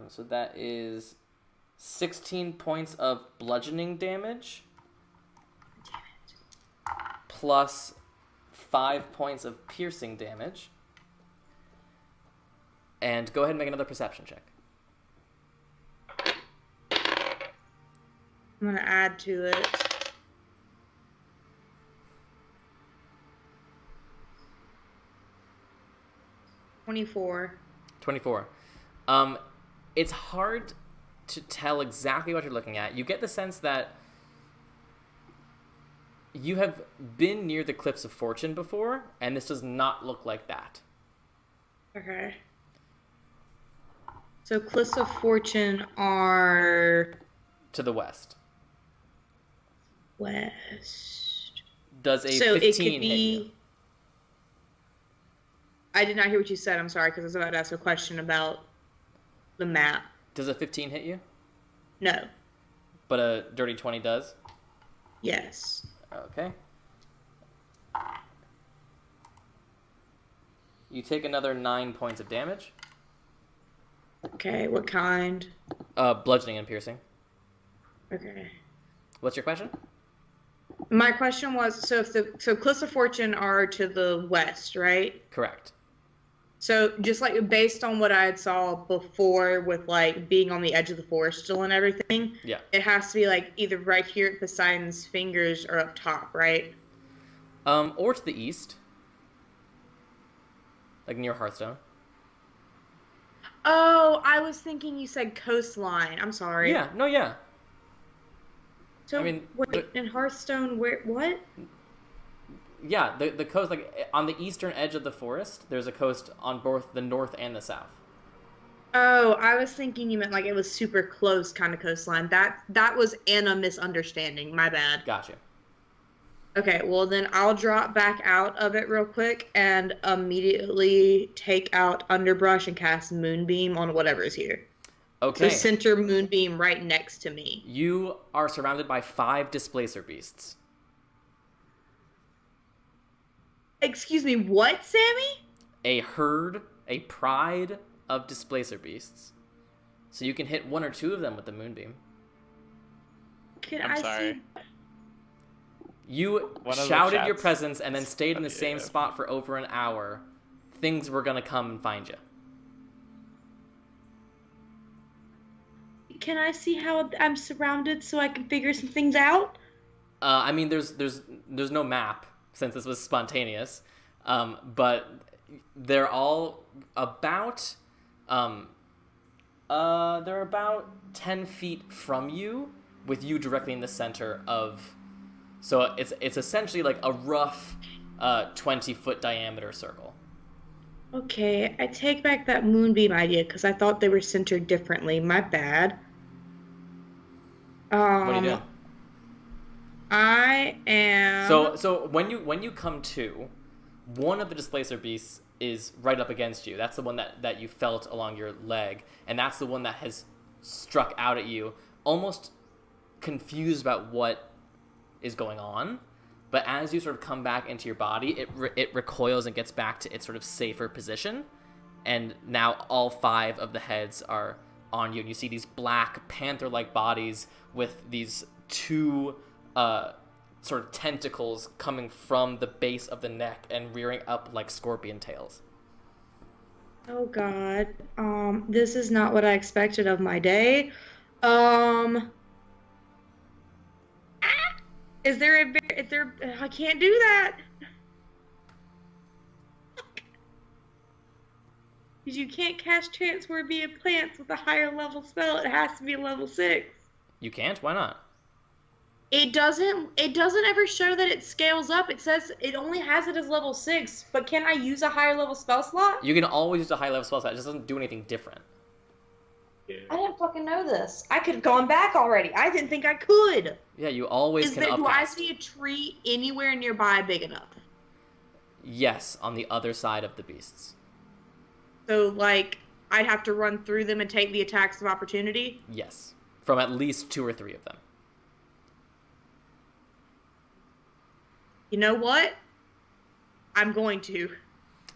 So that is 16 points of bludgeoning damage. Damn it. Plus 5 points of piercing damage. And go ahead and make another perception check. I'm going to add to it. $24. 24. It's hard to tell exactly what you're looking at. You get the sense that you have been near the Cliffs of Fortune before, and this does not look like that. Okay. So Cliffs of Fortune are To the west. west. Does a So it 15 could hit you? be. I did not hear what you said. I'm sorry, because I was about to ask a question about the map. Does a 15 hit you? No. But a dirty 20 does? Yes. Okay. You take another 9 points of damage. Okay, what kind? Bludgeoning and piercing. Okay. What's your question? My question was, so Cliffs of Fortune are to the west, right? Correct. So just like based on what I had saw before with like being on the edge of the forest still and everything, Yeah. it has to be like either right here at Poseidon's fingers or up top, right? Or to the east. Like near Hearthstone. Oh, I was thinking you said coastline. I'm sorry. Yeah, no, yeah. So I mean, wait, in Hearthstone, where what? Yeah, the coast, like on the eastern edge of the forest, there's a coast on both the north and the south. Oh, I was thinking you meant like it was super close kind of coastline. That was a misunderstanding. My bad. Gotcha. Okay, well then I'll drop back out of it real quick and immediately take out underbrush and cast moonbeam on whatever is here. Okay. So center moonbeam right next to me. You are surrounded by 5 displacer beasts. Excuse me, what, Sammy? A herd, a pride of displacer beasts. So you can hit 1 or 2 of them with the moonbeam. I'm sorry. See? You shouted your presence and then stayed in the same spot for over an hour. Things were gonna come and find you. Can I see how I'm surrounded so I can figure some things out? I mean, there's no map since this was spontaneous, but they're all about they're about 10 feet from you, with you directly in the center of. So it's essentially like a rough 20-foot diameter circle. Okay, I take back that moonbeam idea because I thought they were centered differently. My bad. What are you doing? I am. So when you come to, one of the displacer beasts is right up against you. That's the one that you felt along your leg, and that's the one that has struck out at you, almost confused about what is going on. But as you sort of come back into your body, it recoils and gets back to its sort of safer position, and now all 5 of the heads are on you, and you see these black panther-like bodies with these 2 sort of tentacles coming from the base of the neck and rearing up like scorpion tails. Oh God. This is not what I expected of my day. Is there I can't do that. Because you can't cast Transfer via plants with a higher level spell. It has to be level 6. You can't? Why not? It doesn't ever show that it scales up. It says it only has it as level 6, but can I use a higher level spell slot? You can always use a high level spell slot. It just doesn't do anything different. I didn't fucking know this. I could have gone back already. I didn't think I could. Yeah, you always can upcast. Do I see a tree anywhere nearby big enough? Yes, on the other side of the beasts. So, like, I'd have to run through them and take the attacks of opportunity? Yes. From at least 2 or 3 of them. You know what? I'm going to.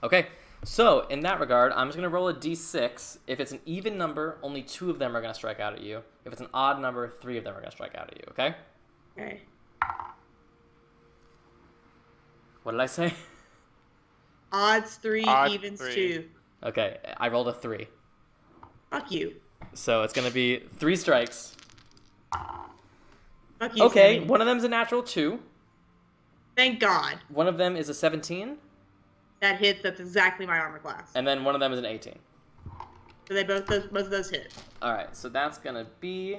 Okay. So, in that regard, I'm just going to roll a d6. If it's an even number, only 2 of them are going to strike out at you. If it's an odd number, 3 of them are going to strike out at you, okay? Okay. What did I say? Odds 3, evens 3. 2. Okay, I rolled a 3. Fuck you. So it's going to be 3 strikes. Fuck you, Okay, Sammy. one of them's a natural 2. Thank God. One of them is a 17. That hits. That's exactly my armor class. And then one of them is an 18. So they both of those hit. Alright, so that's going to be...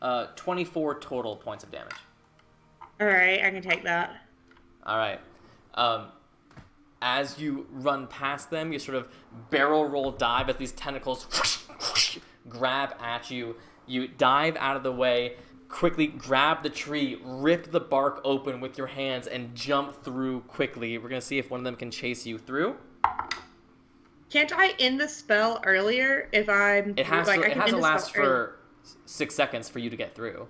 Uh, 24 total points of damage. Alright, I can take that. Alright. As you run past them, you sort of barrel roll dive as these tentacles grab at you. You dive out of the way, quickly grab the tree, rip the bark open with your hands, and jump through quickly. We're going to see if one of them can chase you through. Can't I end the spell earlier if I'm... It has like, to last for 6 seconds for you to get through.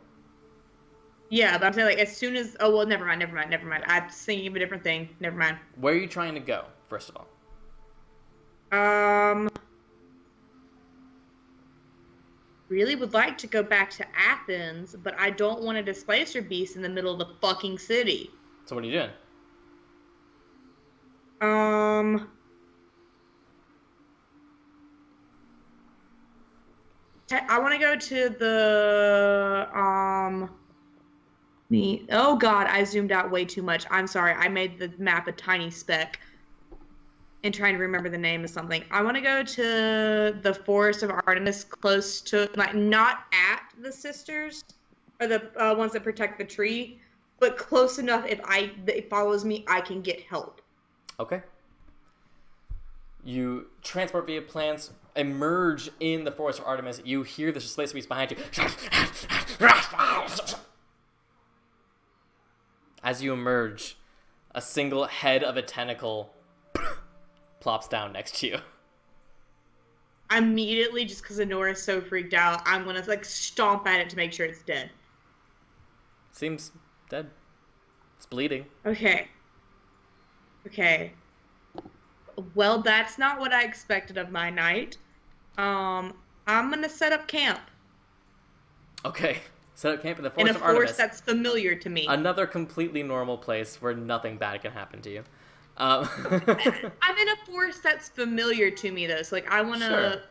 Yeah, but I'm saying, like, as soon as... Oh, well, never mind. I'm thinking of a different thing. Never mind. Where are you trying to go, first of all? Really would like to go back to Athens, but I don't want a displacer beast in the middle of the fucking city. So what are you doing? I want to go to the, Me. Oh god, I zoomed out way too much. I'm sorry. I made the map a tiny speck. And trying to remember the name of something. I want to go to the Forest of Artemis, close to, like, not at the sisters, or the ones that protect the tree, but close enough if it follows me, I can get help. Okay. You transport via plants, emerge in the Forest of Artemis. You hear the slayer beast behind you. As you emerge, a single head of a tentacle plops down next to you. Immediately, just because Anora's so freaked out, I'm gonna like stomp at it to make sure it's dead. Seems dead. It's bleeding. Okay. Well, that's not what I expected of my night. I'm gonna set up camp. Okay. Set up camp in the In Forest a of Artemis. forest that's familiar to me. Another completely normal place where nothing bad can happen to you. I'm in a forest that's familiar to me, though. So, like, I want to... Sure.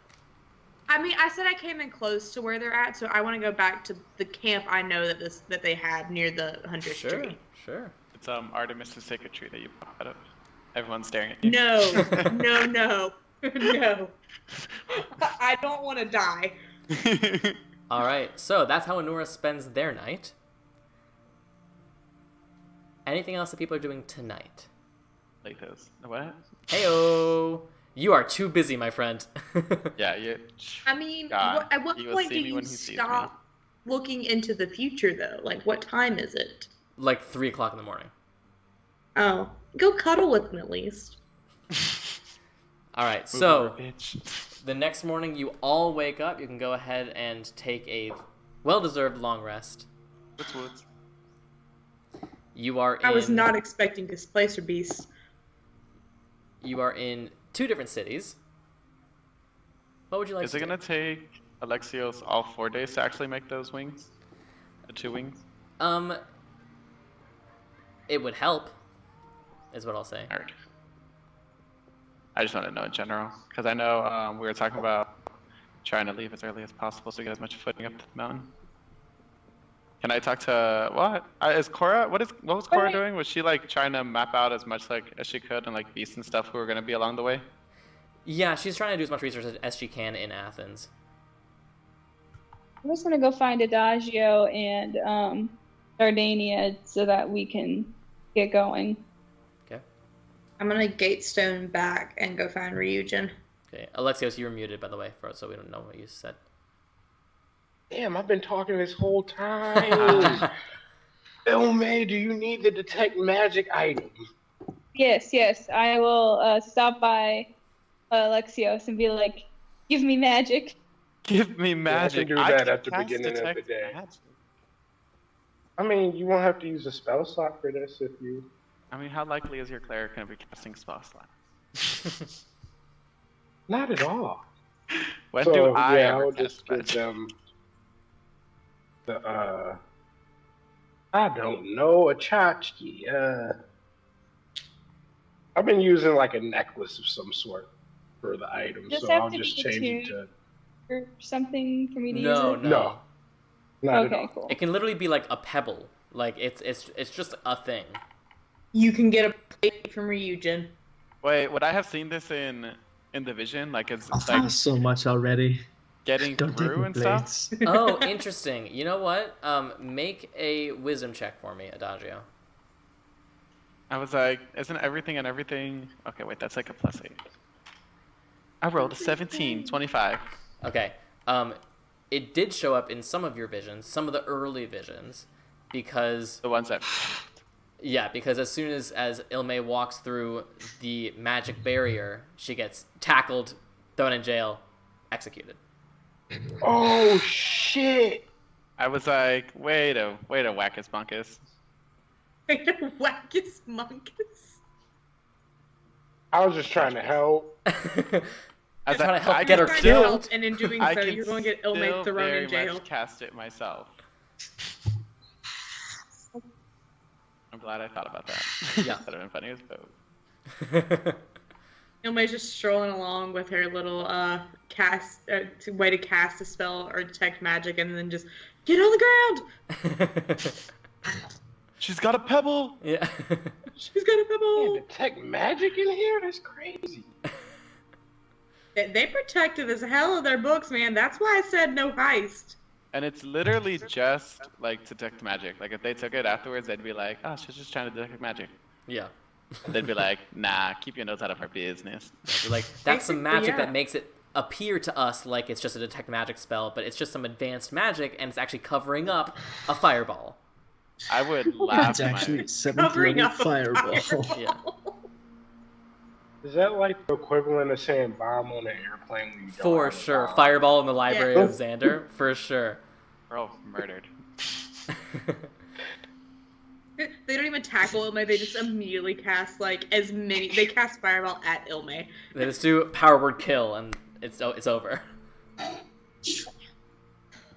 I mean, I said I came in close to where they're at, so I want to go back to the camp I know that they had near the Hunter's Tree. Sure. It's Artemis' sacred tree that you pop out of. Everyone's staring at you. No. No. I don't want to die. All right, so that's how Anora spends their night. Anything else that people are doing tonight? Like this. What? Heyo! You are too busy, my friend. Yeah, you. I mean, God, at what he will point see do me you when he sees stop looking into the future, though? Like, what time is it? Like 3 o'clock in the morning. Oh, go cuddle with him at least. All right, Move so over, bitch. the next morning you all wake up. You can go ahead and take a well-deserved long rest. Woods. You are in... I was not expecting Displacer Beasts. You are in 2 different cities. What would you like Is to it do? gonna take Alexios all 4 days to actually make those wings? The 2 wings? It would help, is what I'll say. Nerd. I just want to know in general, because I know we were talking about trying to leave as early as possible so we get as much footing up to the mountain. Can I talk to what? Is Cora? What was Cora doing? Was she like trying to map out as much like as she could and like beasts and stuff who were gonna be along the way? Yeah, she's trying to do as much research as she can in Athens. I'm just gonna go find Adagio and Dardania so that we can get going. Okay. I'm gonna Gatestone back and go find Ryujin. Okay. Alexios, you were muted, by the way, so we don't know what you said. Damn, I've been talking this whole time. Elme, do you need the detect magic item? Yes. I will stop by Alexios and be like, "Give me magic." Give me magic. Yeah, I can do that can at the cast beginning of the detect day. magic. I mean, you won't have to use a spell slot for this if you... I mean, how likely is your cleric gonna be casting spell slots? Not at all. When So, do I yeah, ever I'll cast just give magic? them the, I don't know, a tchotchke. I've been using like a necklace of some sort for the item, Does so it have I'll to just be change it attuned? to... Or something for me to use No, it? No. Not at Okay, all. cool. It can literally be like a pebble. Like it's just a thing. You can get a plate from Ryujin. Wait, would I have seen this in the vision? Like it's I like saw so much already. getting Don't take through my and stuff? plates. Oh, interesting. You know what? Make a wisdom check for me, Adagio. I was like, isn't everything and everything? Okay, wait, that's like a +8. I rolled a 17, 25. Okay. It did show up in some of your visions, some of the early visions, because The ones that. because as soon as Ilme walks through the magic barrier, she gets tackled, thrown in jail, executed. Oh, shit! I was like, wait a wackus bunkus. Wackus monkus. I was just trying to help. I was trying to help I get her can Trying to still- help, and in doing I so, can you're going to get still Ilme thrown very in jail. much cast it myself. I'm glad I thought about that. Yeah. That would have been funny as both. Ilme's just strolling along with her little way to cast a spell or detect magic, and then just get on the ground. She's got a pebble. Yeah. She's got a Man, pebble. detect magic in here? That's crazy. They protected as hell of their books, man. That's why I said no heist. And it's literally just like detect magic. Like if they took it afterwards, they'd be like, "Oh, she's just trying to detect magic." Yeah. They'd be like, "Nah, keep your nose out of our business." Like that's some magic yeah. that makes it appear to us like it's just a detect magic spell, but it's just some advanced magic, and it's actually covering up a fireball. I would laugh. It's actually 7th Covering level up a fireball. fireball. Yeah. Is that like the equivalent of saying bomb on an airplane when you don't For have a sure. bomb? Fireball in the library Yeah. of Xander, for sure. Bro, murdered. They don't even tackle Ilme. They just immediately cast as many. They cast fireball at Ilme. They just do power word kill, and it's over. I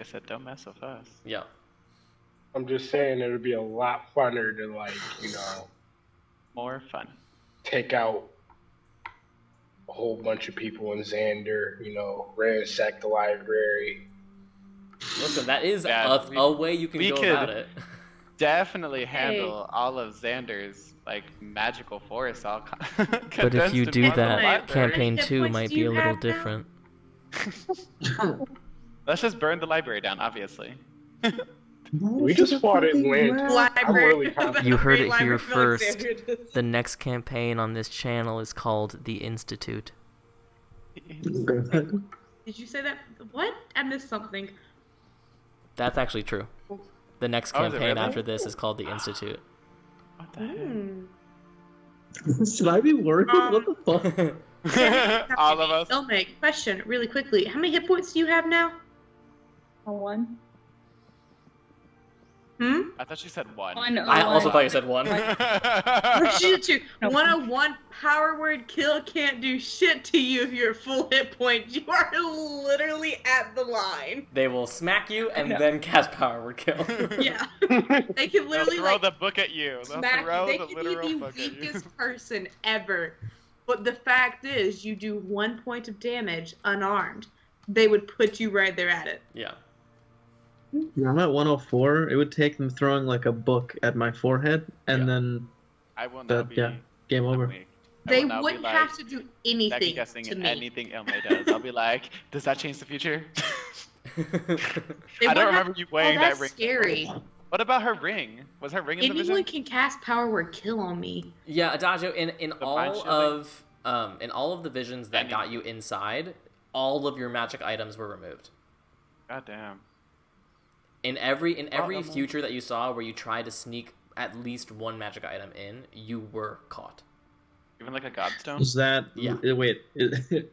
said, "Don't mess with us." Yeah. I'm just saying it would be a lot funner to More fun. take out a whole bunch of people in Xander, ransack the library. Listen, that is Yeah, a way you can we go could- about it. Definitely handle all of Xander's magical forest all But if you do that, library. campaign Hit 2 points might do be you a little have now? different. Let's just burn the library down, obviously. We just fought Atlanta. I'm Library. really confident. You heard it Library here for first. Alexander. The next campaign on this channel is called The Institute. Did you say that? What? I missed something. That's actually true. The next Oh, is it campaign really? after this is called The Institute. What the heck? Should I be worried? What the fuck? All of us. Ilme, question, really quickly. How many hit points do you have now? A 1. I thought you said one. 1. I also thought you said one. She did too. No. 101 power word kill can't do shit to you if you're full hit points. You are literally at the line. They will smack you and No. then cast power word kill. Yeah. They can They'll literally throw the book at you. They'll smack. throw They the can literal be the book at you. weakest person ever. But the fact is, you do 1 point of damage unarmed. They would put you right there at it. Yeah. Yeah, I'm at 104. It would take them throwing a book at my forehead, and Yeah. then I will not that, be. yeah, game over. weak. I They will now be wouldn't like, have to do second anything guessing to me. anything Ilme does. I'll be like, does that change the future? They I wouldn't don't have- remember you wearing that's that ring. scary. What about her ring? Was her ring in the Anyone vision? can cast power word kill on me. Yeah, Adagio, in The mind all of the visions that got you inside, all of your magic items were removed. God damn. In every no. future that you saw where you tried to sneak at least one magic item in, you were caught. Even like a godstone? Is that? Yeah. Wait.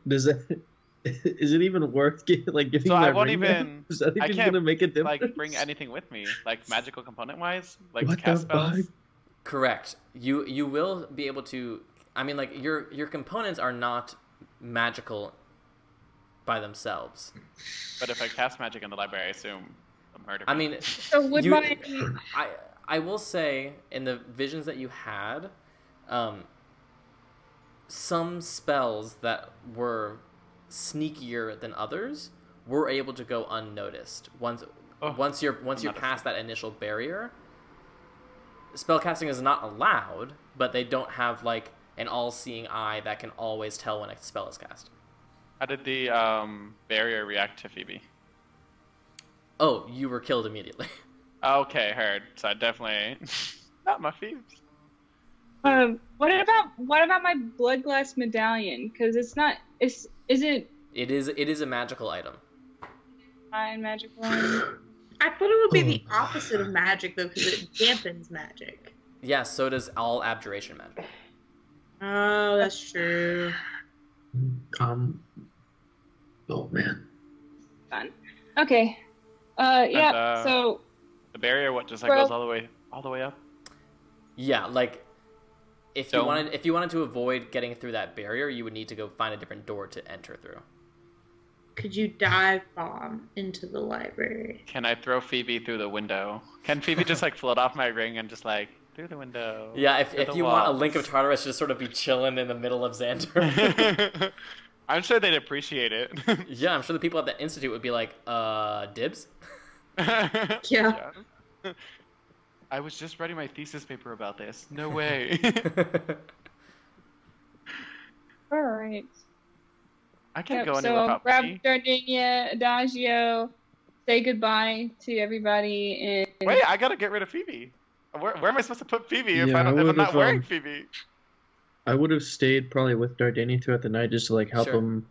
Does that? Is it even worth giving So my I won't ring even- now? Is that I even can't, gonna make a difference? Like bring anything with me, like magical component wise, like What to cast the spells. fuck? Correct. You will be able to. I mean, your components are not magical by themselves. But if I cast magic in the library, I assume a murder. I mean, So would you- my I will say in the visions that you had, some spells that were sneakier than others were able to go unnoticed. Once you're not a past that initial barrier, spellcasting is not allowed, but they don't have an all-seeing eye that can always tell when a spell is cast. How did the barrier react to Phoebe? Oh, you were killed immediately. Okay, heard. So I definitely not my Phoebes. what about my blood glass medallion? Because it's not. Is it It is a magical item. fine magical? I thought it would be the opposite of magic, though, because it dampens magic. Yeah, so does all abjuration magic. Oh, that's true. Oh man. Fun. Okay. Yeah. And, So The barrier, what, just Bro. goes all the way up? Yeah, if Dome. you wanted to avoid getting through that barrier, you would need to go find a different door to enter through. Could you dive bomb into the library? Can I throw Phoebe through the window? Can Phoebe just float off my ring and just through the window? Yeah, through if the you want a wall? Link of Tartarus to just sort of be chilling in the middle of Xander. I'm sure they'd appreciate it. Yeah, I'm sure the people at the Institute would be like, dibs? Yeah. I was just writing my thesis paper about this. No way. All right. I can't Yep, go so anywhere without grab me. Dardania, Adagio, say goodbye to everybody, and Wait, I gotta get rid of Phoebe. Where am I supposed to put Phoebe if, Yeah, if I'm not would've, wearing Phoebe? I would have stayed probably with Dardani throughout the night just to like help Sure. him,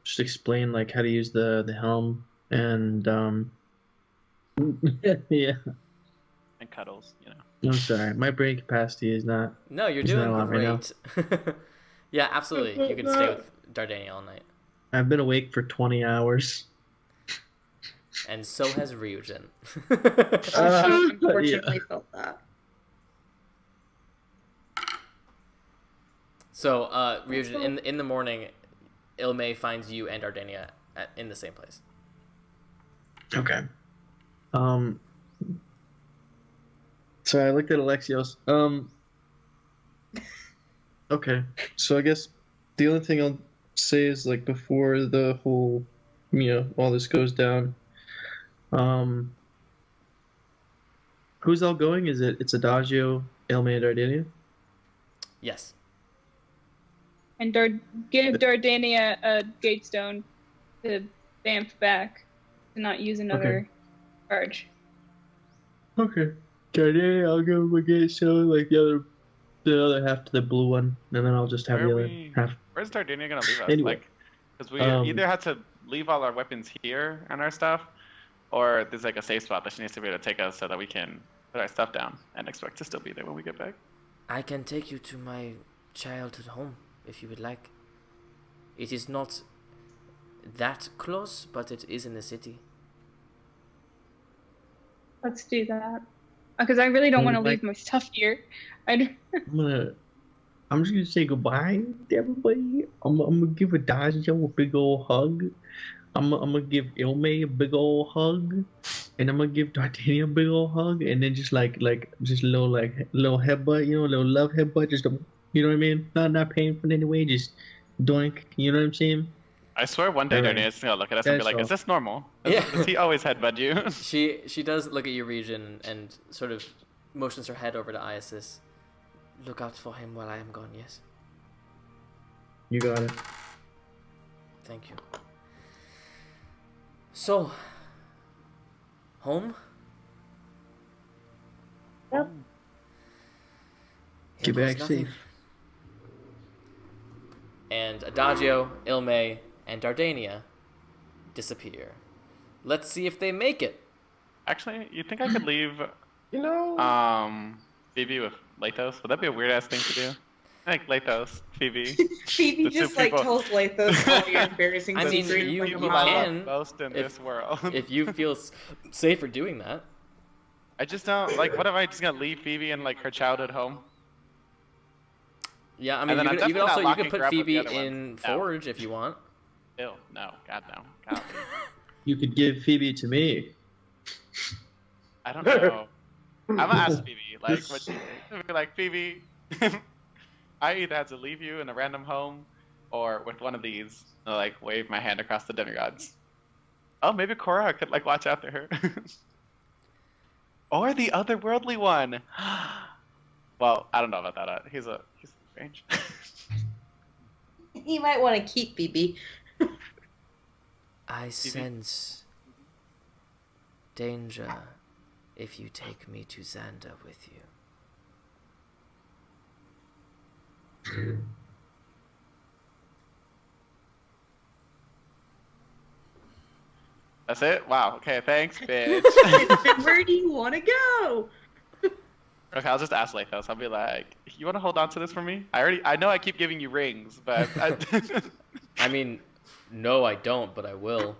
just explain like how to use the helm and yeah. And cuddles, you know. I'm sorry, my brain capacity is not. No, you're It's not doing a lot right now. great. Yeah, absolutely. You can stay with Dardania all night. I've been awake for 20 hours. And so has Ryujin. I unfortunately felt that. So, Ryujin, in the morning, Ilme finds you and Dardania in the same place. Okay. So I looked at Alexios. Okay. So I guess the only thing I'll say is like before the whole, all this goes down. Who's all going? It's Adagio, Ilme, and Dardania? Yes. and give Dardania a gatestone to bamf back to not use another charge. Okay. Dardania, I'll give him a gatestone, like the other half to the blue one, and then I'll just have the other half. Where's Dardania gonna leave us? Anyway, Like, because we either had to leave all our weapons here and our stuff, or there's like a safe spot that she needs to be able to take us so that we can put our stuff down and expect to still be there when we get back. I can take you to my childhood home if you would like. It is not that close, but it is in the city. Let's do that. Because I really don't want to leave my stuff here. I'm just gonna say goodbye to everybody. I'm gonna give Adagio a big old hug. I'm gonna give Ilme a big old hug, and I'm gonna give Dardania a big old hug, and then just a little headbutt, little love headbutt, just you know what I mean? Not painful in any way, just doink. You know what I'm saying? I swear one day Dardania's gonna look at us and be like, "Is this normal? Does he always headbutt you?" She does look at your region and sort of motions her head over to Iasis. Look out for him while I am gone, yes? You got it. Thank you. So, home? Yep. Here Get goes back nothing. safe. And Adagio, Ilme, and Dardania disappear. Let's see if they make it. Actually, you think I could leave, Phoebe with Lathos? Would that be a weird ass thing to do? I think Lathos, Phoebe. Phoebe The just two people- tells Lathos all your embarrassing I mean, secrets. you People I love can most in if- this world. If you feel safer doing that. I just don't like. What if I just gonna leave Phoebe in like her childhood home? Yeah, I And mean, then I'm you could definitely not put locking her up with Phoebe the other one. in No. Forge if you want. Ew, no, God no. God, You could give Phoebe to me. I don't know. I'm gonna ask Phoebe, like, what she be like, Phoebe. I either have to leave you in a random home, or with one of these, and, like wave my hand across the demigods. Oh, maybe Korra could like watch after her. Or the otherworldly one. Well, I don't know about that. He's strange. You might want to keep Phoebe. I sense danger if you take me to Xander with you. That's it? Wow. Okay, thanks, bitch. Where do you want to go? Okay, I'll just ask Lathos. I'll be like, you want to hold on to this for me? I know I keep giving you rings, but I mean, no, I don't, but I will.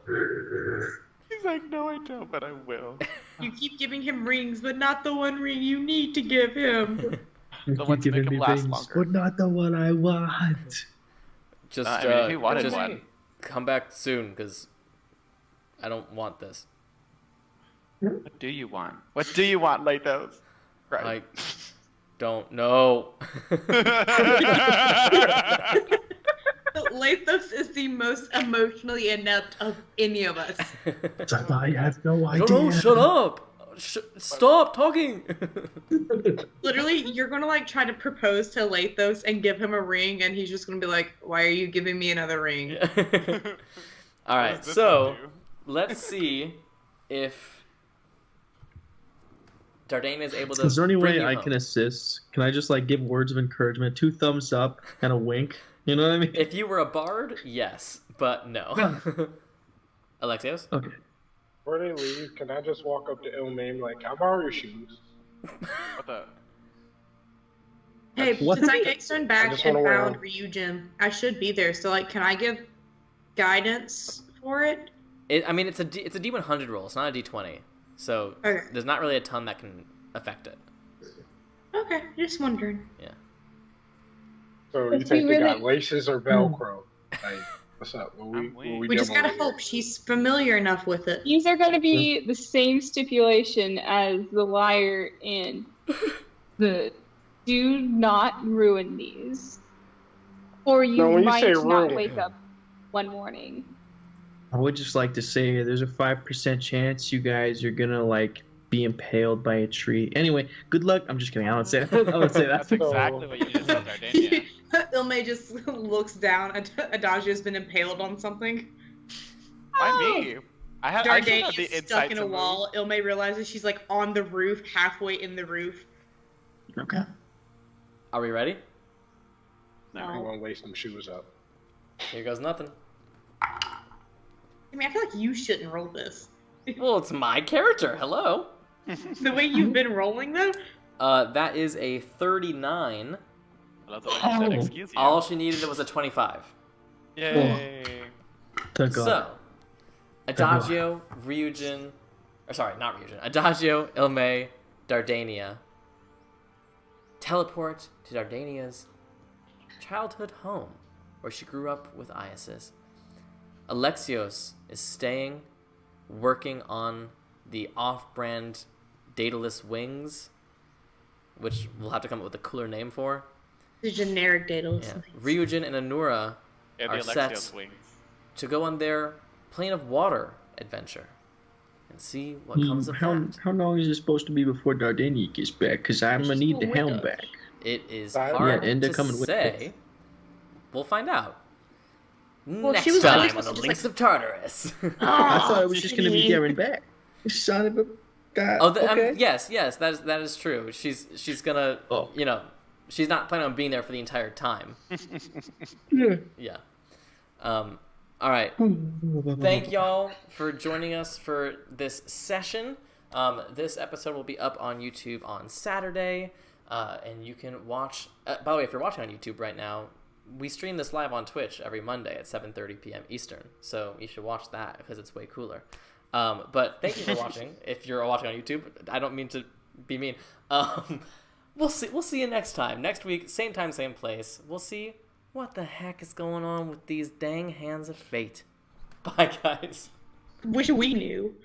He's like, no, I don't, but I will. You keep giving him rings, but not the one ring you need to give him. The ones that make him last longer. But not the one I want. Just, I mean, he wanted just one. come back soon, because I don't want this. What do you want? What do you want, Lathos? I Right. don't know. Lathos is the most emotionally inept of any of us. I have no I idea. don't know, shut up! Stop talking. Literally, you're gonna like try to propose to Lathos and give him a ring, and he's just gonna be like, "Why are you giving me another ring?" All right, does this so one do? let's see if Dardania is able to. Is there any bring way you I home. can assist? Can I just like give words of encouragement, 2 thumbs up, and a wink? You know what I mean? If you were a bard, yes, but no. Alexios? Okay. Before they leave, can I just walk up to Ilmaine like, "How borrow your shoes?" What the? Hey, What? since I turned I back just and wanna wear found them. Ryujin, I should be there. So like, can I give guidance for it? I mean, it's a D100 roll. It's not a D20, so Okay. there's not really a ton that can affect it. Okay, just wondering. Yeah. So you Let's think be they got really- laces or Velcro? Like, what's up? What I'm we We just doing gotta here? hope she's familiar enough with it. These are going to be the same stipulation as the liar and the do not ruin these, or you No, when you might say not ruin- wake up one morning. I would just like to say there's a 5% chance you guys are gonna like be impaled by a tree. Anyway, good luck. I'm just kidding. I don't say that. I don't say that. That's exactly what you just said, Dardania. Ilme just looks down. Adagio's been impaled on something. Why me? I should have the Dardania's insight stuck in to a move. wall. Ilme realizes she's like on the roof, halfway in the roof. Okay. Are we ready? I'm gonna lace them shoes up. Here goes nothing. I mean, I feel like you shouldn't roll this. Well, it's my character. Hello. The way you've been rolling them. That is a 39. I love the way you said, Oh. excuse you. All she needed was a 25. Yay. Thank God. So, Adagio, Ryujin, or sorry, not Ryujin. Adagio, Ilme, Dardania teleport to Dardania's childhood home, where she grew up with Iasis. Alexios is staying, working on the off-brand Daedalus wings, which we'll have to come up with a cooler name for. The generic Daedalus. Yeah. Ryujin and Anura Yeah, are the set Alexios wings. to go on their Plane of Water adventure and see what comes of how, that. how long is it supposed to be before Dardania gets back? Because I'm gonna need the helm back. It is Yeah, hard and they're to coming with say. it. We'll find out. Well, Next she was time always on the supposed to Links just, of Tartarus. I thought it was just gonna be there and back. Son of a god. Okay. Yes, that is true. She's gonna, Oh. she's not planning on being there for the entire time. Yeah. Yeah. All right. Thank y'all for joining us for this session. This episode will be up on YouTube on Saturday, and you can watch. By the way, if you're watching on YouTube right now, we stream this live on Twitch every Monday at 7:30 p.m. Eastern, so you should watch that because it's way cooler. But thank you for watching. If you're watching on YouTube, I don't mean to be mean. We'll see you next time. Next week, same time, same place. We'll see what the heck is going on with these dang hands of fate. Bye, guys. wish we knew.